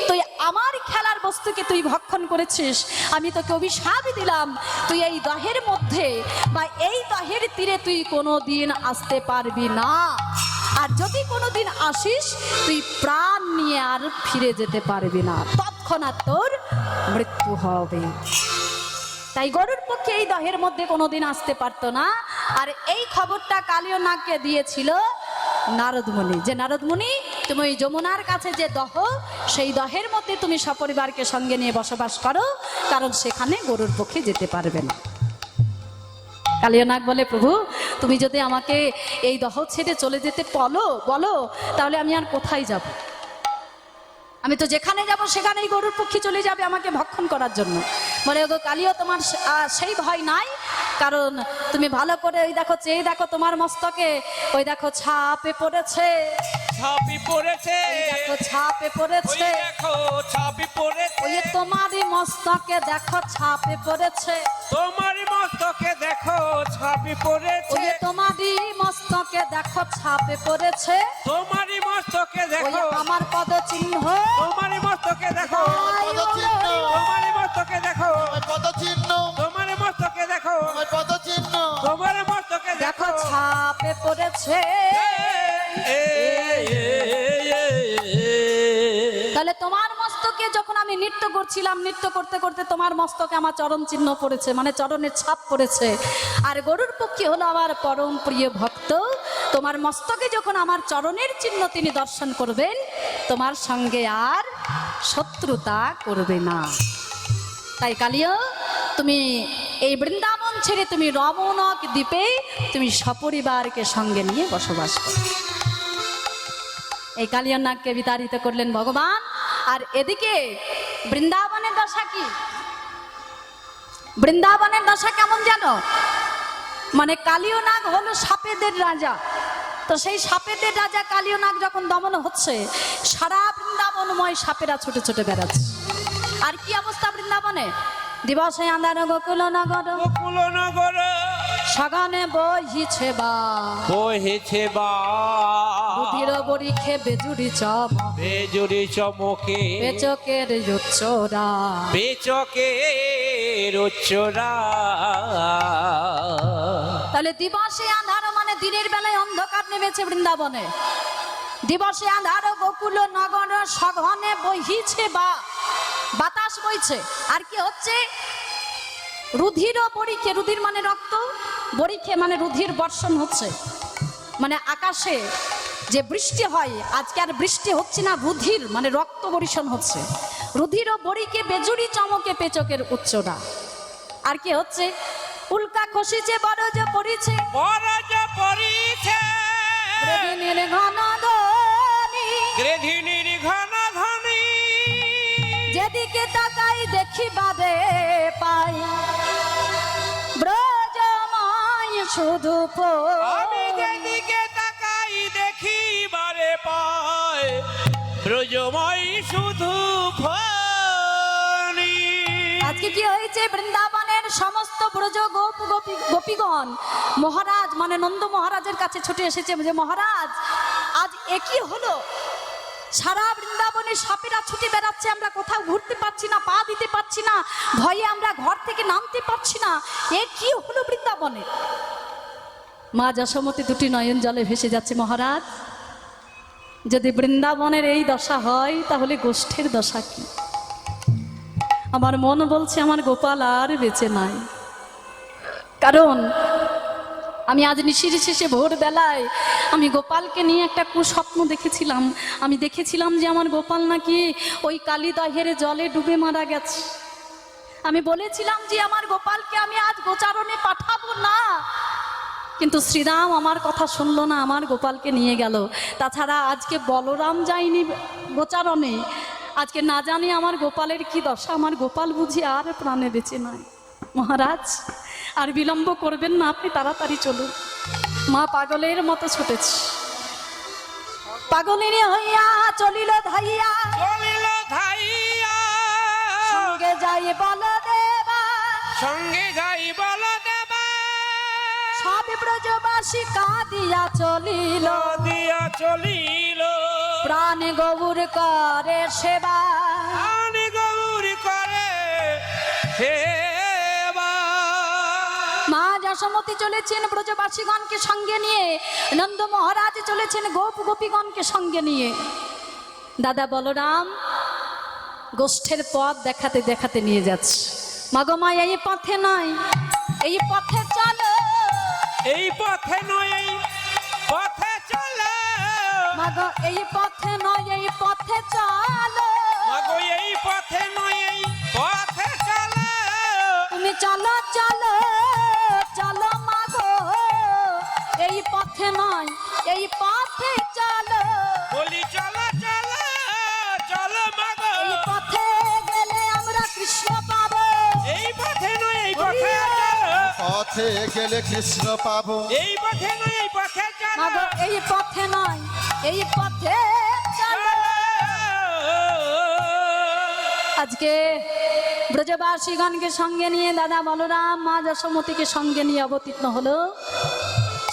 তুই আমার খেলার বস্তুকে তুই ভক্ষণ করেছিস, আমি তোকে অভিশাপই দিলাম, তুই এই দহের মধ্যে বা এই দহের তীরে তুই কোনো দিন আসতে পারবি না, আর যদি কোনো দিন আসিস তুই প্রাণ নিয়ে আর ফিরে যেতে পারবি না, তৎক্ষণাৎ তোর মৃত্যু হবে। তাই গরুর পক্ষে এই দহের মধ্যে কোনোদিন আসতে পারতো না। আর এই খবরটা কালিয় নাগকে দিয়েছিল নারদ মুনি, যে নারদ মুনি, তুমি ওই যমুনার কাছে যে দহ, সেই দহের মধ্যে তুমি সপরিবারকে সঙ্গে নিয়ে বসবাস করো, কারণ সেখানে গরুর পক্ষে যেতে পারবে না। কালিয় নাগ বলে, প্রভু তুমি যদি আমাকে এই দহ ছেড়ে চলে যেতে বলো, তাহলে আমি আর কোথায় যাব? আমি তো যেখানে যাব সেখানেই গরুর পক্ষী চলে যাবে আমাকে ভক্ষণ করার জন্য। বলে, ওগো কালিয়, তোমার সেই ভয় নাই, কারণ তুমি ভালো করে ওই দেখো, চেয়ে দেখো, তোমার মস্তকে ওই দেখো ছাপে পড়েছে, ছাপি পড়েছে, দেখো ছাপে পড়েছে, দেখো ছাপি পড়েছে, ওই তোমারই মস্তকে দেখো ছাপে পড়েছে, তোমারই মস্তকে দেখো ছাপি পড়েছে, ওই তোমারই মস্তকে দেখো ছাপে পড়েছে, তোমারই মস্তকে ওই দেখো আমার পদ চিহ্ন, তোমারই মস্তকে দেখো, পদচিহ্ন, তোমারই মস্তকে দেখো, আমার পদচিহ্ন, তোমারই মস্তকে দেখো, আমার পদচিহ্ন, তোমারই মস্তকে দেখো দেখো ছাপে পড়েছে। তাহলে তোমার মস্তকে যখন আমি নৃত্য করছিলাম, নৃত্য করতে করতে তোমার মস্তকে আমার চরণ চিহ্ন পড়েছে, মানে চরণের ছাপ পড়েছে। আর গরুর পক্ষী হলো আমার পরম প্রিয় ভক্ত, তোমার মস্তকে যখন আমার চরণের চিহ্ন তিনি দর্শন করবেন, তোমার সঙ্গে আর শত্রুতা করবে না। তাই কালিয়া, তুমি এই বৃন্দাবন ছেড়ে তুমি রমণক দ্বীপে তুমি সপরিবারকে সঙ্গে নিয়ে বসবাস করো। এই কালিয়ানাগকে বিতাড়িত করলেন ভগবান। আর এদিকে বৃন্দাবনের দশা কি? বৃন্দাবনের দশা কেমন জানো? মানে কালিয়নাগ হলো সাপেদের রাজা। তো সেই সাপেদের রাজা কালিয়নাগ যখন দমন হচ্ছে, সারা বৃন্দাবনময় সাপেরা ছুটে ছুটে বেড়াচ্ছে। আর কি অবস্থা বৃন্দাবনে? দিবসে আন্ধার গোকুল নগর, গোকুল নগর সগনে বহিছে বা, বহেছে বা বুধির বরিখে বেজুরি চম, বেজুরি চমকে পেচকের জোচ্চোরা। বেচকের উচ্চরা। তাহলে দিবসে আন্ধার মানে দিনের বেলায় অন্ধকার নেমেছে বৃন্দাবনে। দিবসে আন্ধার গোকুল নগর, সঘনে বহিছে বা, বাতাস বইছে। আর কি হচ্ছে? রুধির বরিখে, রুধির মানে রক্ত, বরিখে মানে রুধির বর্ষণ হচ্ছে। মানে আকাশে যে বৃষ্টি হয়, আজকে আর বৃষ্টি হচ্ছে না, রুধির মানে রক্ত বর্ষণ হচ্ছে। রুধির বরিকে বেজুরি চমকে পেচকের উচ্চরা। আর কি হচ্ছে? উল্কা খসিছে, বরজ পড়িছে, বরজ পরিছে গ্রেধিনীর ঘন ধ্বনি, গ্রেধিনীর ঘন ধ্বনি। যেদিকে তাকাই দেখিবারে পাই, ব্রজময় শুধু আমি যেদিকে তাকাই দেখিবারে পাই, ব্রজময় শুধু ফণি। আজকে কি হয়েছে? বৃন্দাবনের সমস্ত ব্রজ গোপীগণ মহারাজ মানে নন্দ মহারাজের কাছে ছুটে এসেছে যে মহারাজ, আজ একই হলো, সারা বৃন্দাবনে সাপেরা ছুটে বেড়াচ্ছে, আমরা কোথাও ঘুরতে পারছি না, পা দিতে পারছি না, ভয়ে আমরা ঘর থেকে নামতে পারছি না, এ কি হলো বৃন্দাবনে? মা যশোমতী দুটি নয়ন জলে ভেসে যাচ্ছে, মহারাজ যদি বৃন্দাবনের এই দশা হয় তাহলে গোষ্ঠীর দশা কি? আমার মন বলছে আমার গোপাল আর বেঁচে নাই। কারণ আমি আজ নিশির শেষে ভোরবেলায় আমি গোপালকে নিয়ে একটা কুস্বপ্ন দেখেছিলাম। আমি দেখেছিলাম যে আমার গোপাল নাকি ওই কালিদহের জলে ডুবে মারা গেছে। আমি বলেছিলাম যে আমার গোপালকে আমি আজ গোচারণে পাঠাবো না, কিন্তু শ্রীরাম আমার কথা শুনলো না, আমার গোপালকে নিয়ে গেল। তাছাড়া আজকে বলরাম যায়নি গোচারণে, আজকে না জানি আমার গোপালের কি দশা। আমার গোপাল বুঝি আর প্রাণে বেঁচে নাই। মহারাজ আর বিলম্ব করবেন না, আপনি তাড়াতাড়ি চলুন। মা পাগলের মতো ছুটেছে, পাগলের হইয়া চলিল ধাইয়া, চলিল ধাইয়া সঙ্গে যাই বলদেবা, সঙ্গে যাই বলদেবা। সব ব্রজবাসী কাঁদিয়া চলিল, দিয়া চলিল প্রাণ গৌর করে সেবা, প্রাণ গৌর করে সেবা। মা যশোমতী চলেছেন ব্রজবাসীগণকে সঙ্গে নিয়ে, নন্দ মহারাজ চলেছেন গোপ গোপীগণকে সঙ্গে নিয়ে। দাদা বলরাম গোষ্ঠের পথ দেখাতে দেখাতে নিয়ে যাচ্ছে। মাগো মা এই পথে নয়, এই পথে চলো, এই পথে নয় এই পথে চলো, মাগো এই পথে নয় এই পথে চলো, মাগো এই পথে নয় এই পথে চলো। তুমি চলো চলো চলো মাগো, এই পথে নয় এই পথে চলো, বলি চলো চলো চলো মাগো। এই পথে গেলে আমরা কৃষ্ণ পাবো, এই পথে নয় এই পথে চলো, পথে গেলে কৃষ্ণ পাবো। এই পথে নয় এই পথে চলো, মাগো এই পথে নয় এই পথে চলো। আজকে ব্রজবাসীগণকে সঙ্গে নিয়ে দাদা বলরাম মা যশোমতীকে সঙ্গে নিয়ে অবতীর্ণ হলো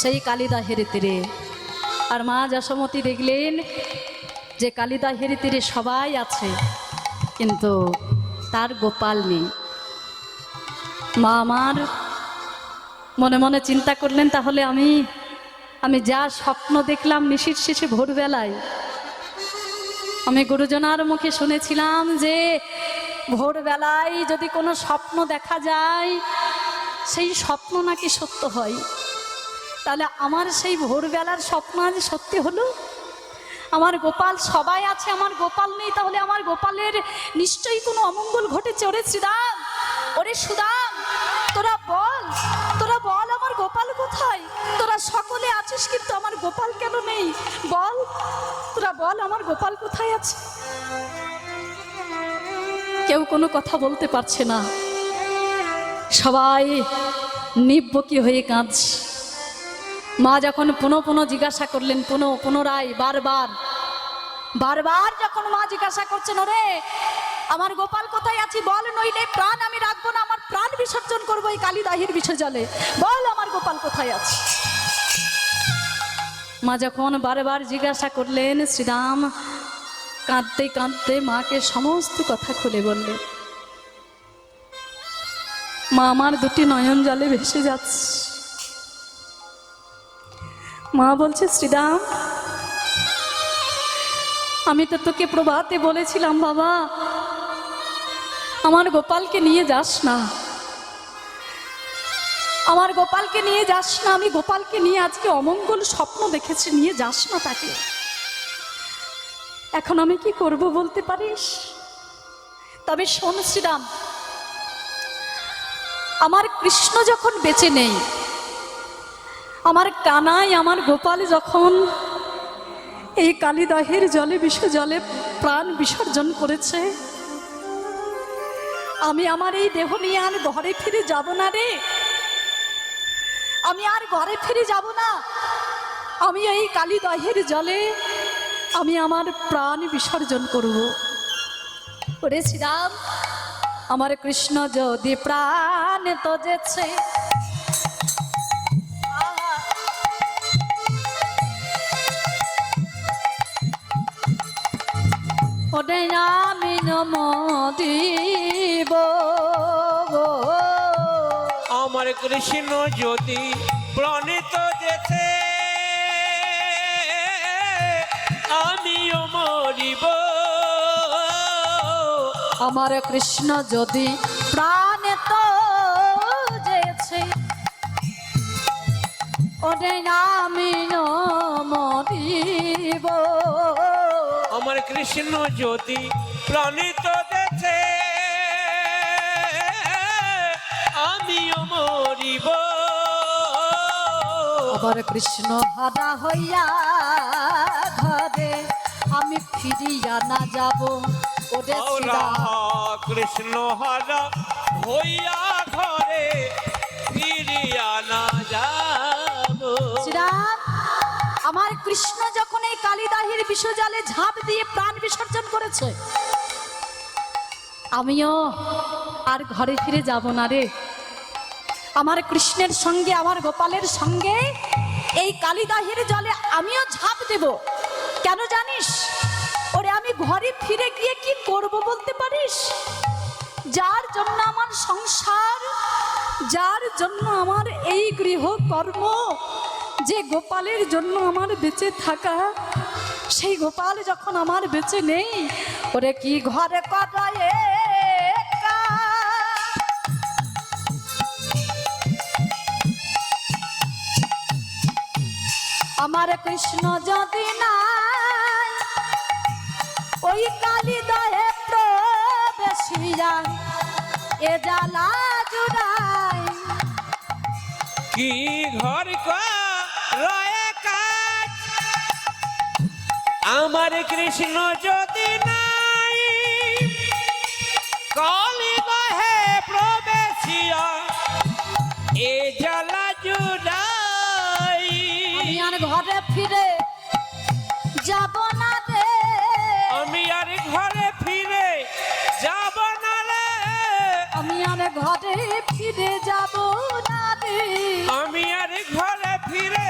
সেই কালিদহের তীরে। আর মা যশোমতী দেখলেন যে কালিদহের তীরে সবাই আছে, কিন্তু তার গোপাল নেই। মা আমার মনে মনে চিন্তা করলেন, তাহলে আমি যা স্বপ্ন দেখলাম নিশির শেষে ভোরবেলায়, আমি গুরুজনার মুখে শুনেছিলাম যে ভোরবেলায় যদি কোনো স্বপ্ন দেখা যায় সেই স্বপ্ন নাকি সত্য হয়। তাহলে আমার সেই ভোরবেলার স্বপ্ন আজ সত্যি হলো। আমার গোপাল সবাই আছে, আমার গোপাল নেই, তাহলে আমার গোপালের নিশ্চয়ই কোনো অমঙ্গল ঘটেছে। ওরে শ্রীরাম, ওরে সুদাম, তোরা বল আমার গোপাল কোথায়? তোরা সকলে আছিস কিন্তু আমার গোপাল কেন নেই? বল, তোরা বল আমার গোপাল কোথায় আছে? কেউ কোনো কথা বলতে পারছে না, সবাই নির্বকি হয়ে কাঁদছে। মা যখন পুনঃ জিজ্ঞাসা করলেন, পুনরায় বারবার যখন মা জিজ্ঞাসা করছেন, ওরে আমার গোপাল কোথায় আছে বল, নইলে প্রাণ আমি রাখবো না, আমার প্রাণ বিসর্জন করবো এই কালিদাহির বিসর্জনে, বল আমার গোপাল কোথায় আছে? মা যখন বারবার জিজ্ঞাসা করলেন, শ্রীরাম কাঁদতে কাঁদতে মাকে সমস্ত কথা খুলে বললেন। মা আমার দুটি নয়ন জলে ভেসে যাচ্ছে। মা বলছে, শ্রীরাম আমি তো তোকে প্রভাতে বলেছিলাম বাবা আমার গোপালকে নিয়ে যাস না, আমার গোপালকে নিয়ে যাস না, আমি গোপালকে নিয়ে আজকে অমঙ্গল স্বপ্ন দেখেছি, নিয়ে যাস না তাকে। এখন আমি কি করব বলতে পারিস? তবে শোন শ্রীরাম, আমার কৃষ্ণ যখন বেঁচে নেই, আমার কানাই আমার গোপাল যখন এই কালিদাহের জলে জলে প্রাণ বিসর্জন করেছে, আমি আমার এই দেহ নিয়ে আর ঘরে ফিরে যাব না রে, আমি আর ঘরে ফিরে যাব না। আমি এই কালিদাহের জলে আমি আমার প্রাণ বিসর্জন করব। ওরে শ্রীরাম, আমার কৃষ্ণ যদি প্রাণ তজেছে, ওরে আমি নম দিব। আমার কৃষ্ণ যদি প্রণীত যেতে আমিও মরিব। আমার কৃষ্ণ যদি প্রাণ তো যেছে, ওরে আমি মরিব। আমার কৃষ্ণ যদি প্রণীত যেতে আমিও মরিব। আবার কৃষ্ণ হারা হইয়া ঘরে আমি ফিরিয়া না যাব। ওরে শ্রীরাম, কৃষ্ণ হারা হইয়া ঘরে ফিরিয়া না যাব। শ্রীরাম, আমার কৃষ্ণ যখন এই কালিদাহির বিষজলে ঝাঁপ দিয়ে প্রাণ বিসর্জন করেছে, আমিও আর ঘরে ফিরে যাব না রে। আমার কৃষ্ণের সঙ্গে আমার গোপালের সঙ্গে এই কালিদাহির জলে আমিও ঝাঁপ দেব। কেন জানিস? ওরে আমি ঘরে ফিরে গিয়ে কি করব বলতে পারিস? যার জন্য আমার সংসার, যার জন্য আমার এই গৃহকর্ম, যে গোপালের জন্য আমার বেঁচে থাকা, সেই গোপাল যখন আমার বেঁচে নেই, ওরে কি ঘরে কাটায় একা। আমার কৃষ্ণ যদি নাই ওই কালিদাহে প্রবেশিয়া এ জ্বালা জুড়াই। কি ঘর রয়ে কাজ আমার কৃষ্ণ যদি নাই, কালিদাহে প্রবেশিয়া এ জ্বালা জুড়াই। আমি আর ঘরে ফিরে যাব না রে, আমি আর ঘরে ফিরে যাব না রে, আমি আর ঘরে ফিরে যাব না রে, আমি আর ঘরে ফিরে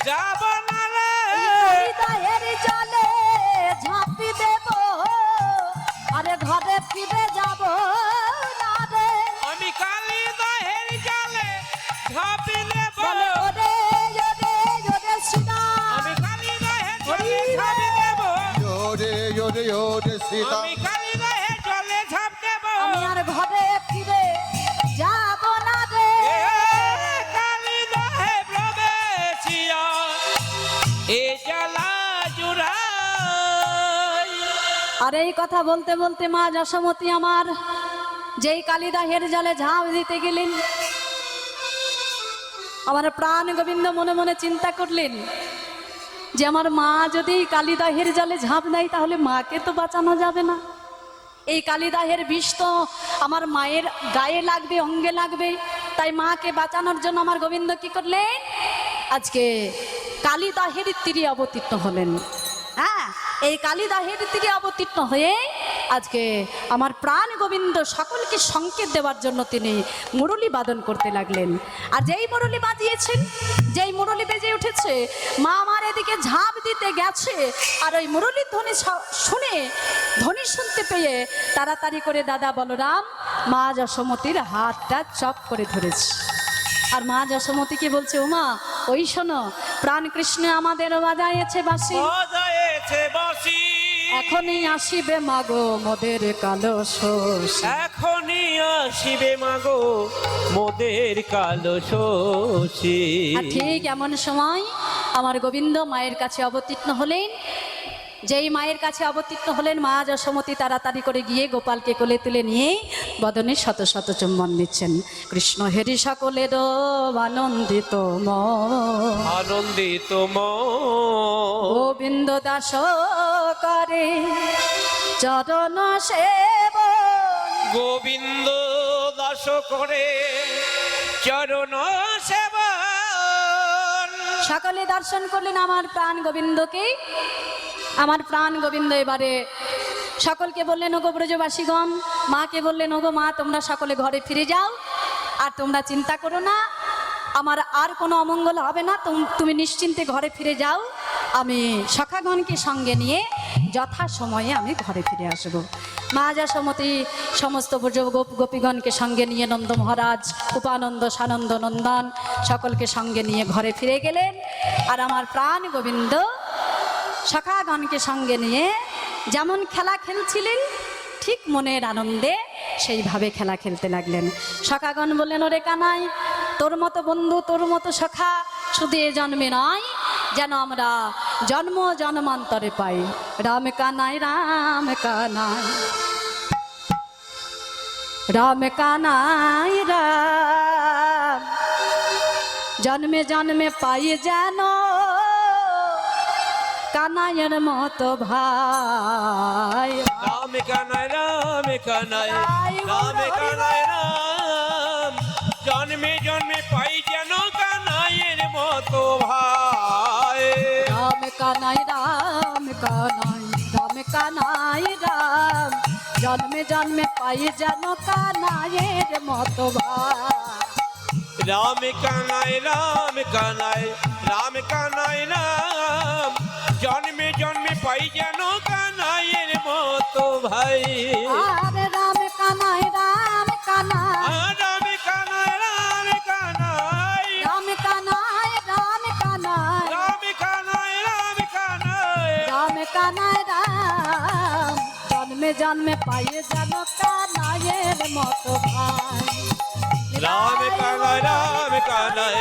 যাব না রে। হৃদয়ের জলে ঝাঁপি দেব, আরে ঘরে ফিরে যাব না রে। আমি কালিদাহের জলে ঝাঁপি দেব, বলে ওরে ওরে ওরে শ্রীরাম, আমি কালিদাহের জলে ঝাঁপি দেব, ওরে ওরে ওরে সীতা, আমি কালিদাহের জলে ঝাঁপ দেব। আমি আর ঘরে ফিরে যাব না রে। কালিদাহে প্রবেশ আর এই কথা বলতে বলতে মা যশোমতী আমার যেই কালিদাহের জলে ঝাঁপ দিতে গেলেন, আমার প্রাণ গোবিন্দ মনে মনে চিন্তা করলেন যে আমার মা যদি কালিদাহের জলে ঝাঁপ দেয় তাহলে মাকে তো বাঁচানো যাবে না। এই কালিদাহের বিষ তো আমার মায়ের গায়ে লাগবে, অঙ্গে লাগবে। তাই মাকে বাঁচানোর জন্য আমার গোবিন্দ কি করলেন, আজকে কালিদাহের তীরে অবতীর্ণ হলেন। হ্যাঁ, এই কালিদাহের তীরে অবতীর্ণ হয়ে আজকে আমার প্রাণ গোবিন্দ সকলকে সংকেত দেওয়ার জন্য তিনি মুরলী বাদন করতে লাগলেন। আর যেই মুরলী বাজিয়েছেন, যেই মুরলী বেজে উঠেছে, মা আমার এদিকে ঝাঁপ দিতে গেছে, আর ওই মুরলীর ধ্বনি শুনে, ধ্বনি শুনতে পেয়ে তাড়াতাড়ি করে দাদা বলরাম মা যশোমতীর হাতটা চপ করে ধরেছে। আর মা যশোমতীকে বলছে, ওমা ওই শোনো, প্রাণ কৃষ্ণ আমাদের বাজাইছে বাঁশি, বাজায়েছে বাঁশি, এখনই আসিবে মাগো মোদের কালো শোষী। এখনই আসিবে মাগো মোদের কালো শোষী। আর ঠিক এমন সময় আমার গোবিন্দ মায়ের কাছে অবতীর্ণ হলেন। যেই মায়ের কাছে অবতীর্ণ হলেন, মা যশোমতী তাড়াতাড়ি করে গিয়ে গোপালকে কোলে তুলে নিয়ে বদনে শত শত চুম্বন দিচ্ছেন। কৃষ্ণ হেরি সকলের আনন্দিত আনন্দিত গোবিন্দ দাস করে চরণ সেবন, গোবিন্দ দাস করে চরণ সেবন। সকলে দর্শন করলেন আমার প্রাণ গোবিন্দকে। আমার প্রাণ গোবিন্দ এবারে সকলকে বললেন, ওগো ব্রজবাসীগণ, মাকে বললেন, ওগো মা তোমরা সকলে ঘরে ফিরে যাও, আর তোমরা চিন্তা করো না, আমার আর কোনো অমঙ্গল হবে না, তুমি নিশ্চিন্তে ঘরে ফিরে যাও। আমি সখাগণকে সঙ্গে নিয়ে যথা সময়ে আমি ঘরে ফিরে আসব। মা যশোমতী সমস্ত ব্রজ গোপীগণকে সঙ্গে নিয়ে নন্দ মহারাজ, উপানন্দ, সানন্দ নন্দন সকলকে সঙ্গে নিয়ে ঘরে ফিরে গেলেন। আর আমার প্রাণ গোবিন্দ সখাগণকে সঙ্গে নিয়ে যেমন খেলা খেলছিলেন, ঠিক মনের আনন্দে সেইভাবে খেলা খেলতে লাগলেন। সখাগণ বললেন, ওরে কানাই, তোর মতো বন্ধু, তোর মতো সখা শুধু এ জন্মে নয়, যেন আমরা জন্ম জন্মান্তরে পাই। রাম কানাই, রাম কানাই, রাম কানাই রাম, জন্মে জন্মে পাই যেন কানাইয়ের মতো ভাই। রাম কানাই, রাম কানাই, রাম কানাই রাম, জন্মে জন্মে পাই যেন কানাইয়ের মতো ভাই। রাম কানাই, রাম কানাই, রাম কানাই রাম, জন্মে জন্মে পাই যেন কানাইয়ের মতো ভাই। রাম কানাই, রাম কানাই, রাম কানাই রাম, জন্মে জন্মে পাই যেন কানাইয়ের মতো ভাই। আরে রাম কানাই, রাম কানাই, রাম কানাই, রাম কানাই, রাম কানাই, রাম কানাই, রাম কানাই, রাম কানাই, রাম কানাই রাম, জন্মে জন্মে পাই যেন কানাইয়ের মতো ভাই। রাম কানাই, রাম কানাই,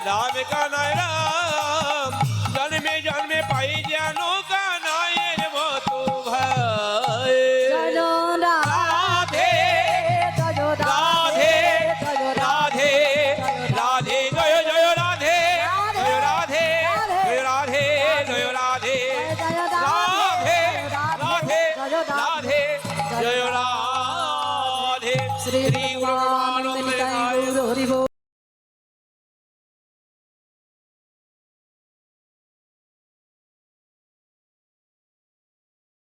রাম কানাই রাম, জন্মে জন্মে পাই যেন কানাইয়ের মতো ভাই। জয় রাধে, জয় রাধে, জয় রাধে রাধে, জয় জয় রাধে, জয় রাধে, জয় রাধে, জয় রাধে, রাধে রাধে, রাধে জয় রাধে। শ্রী গুরু হরি বল।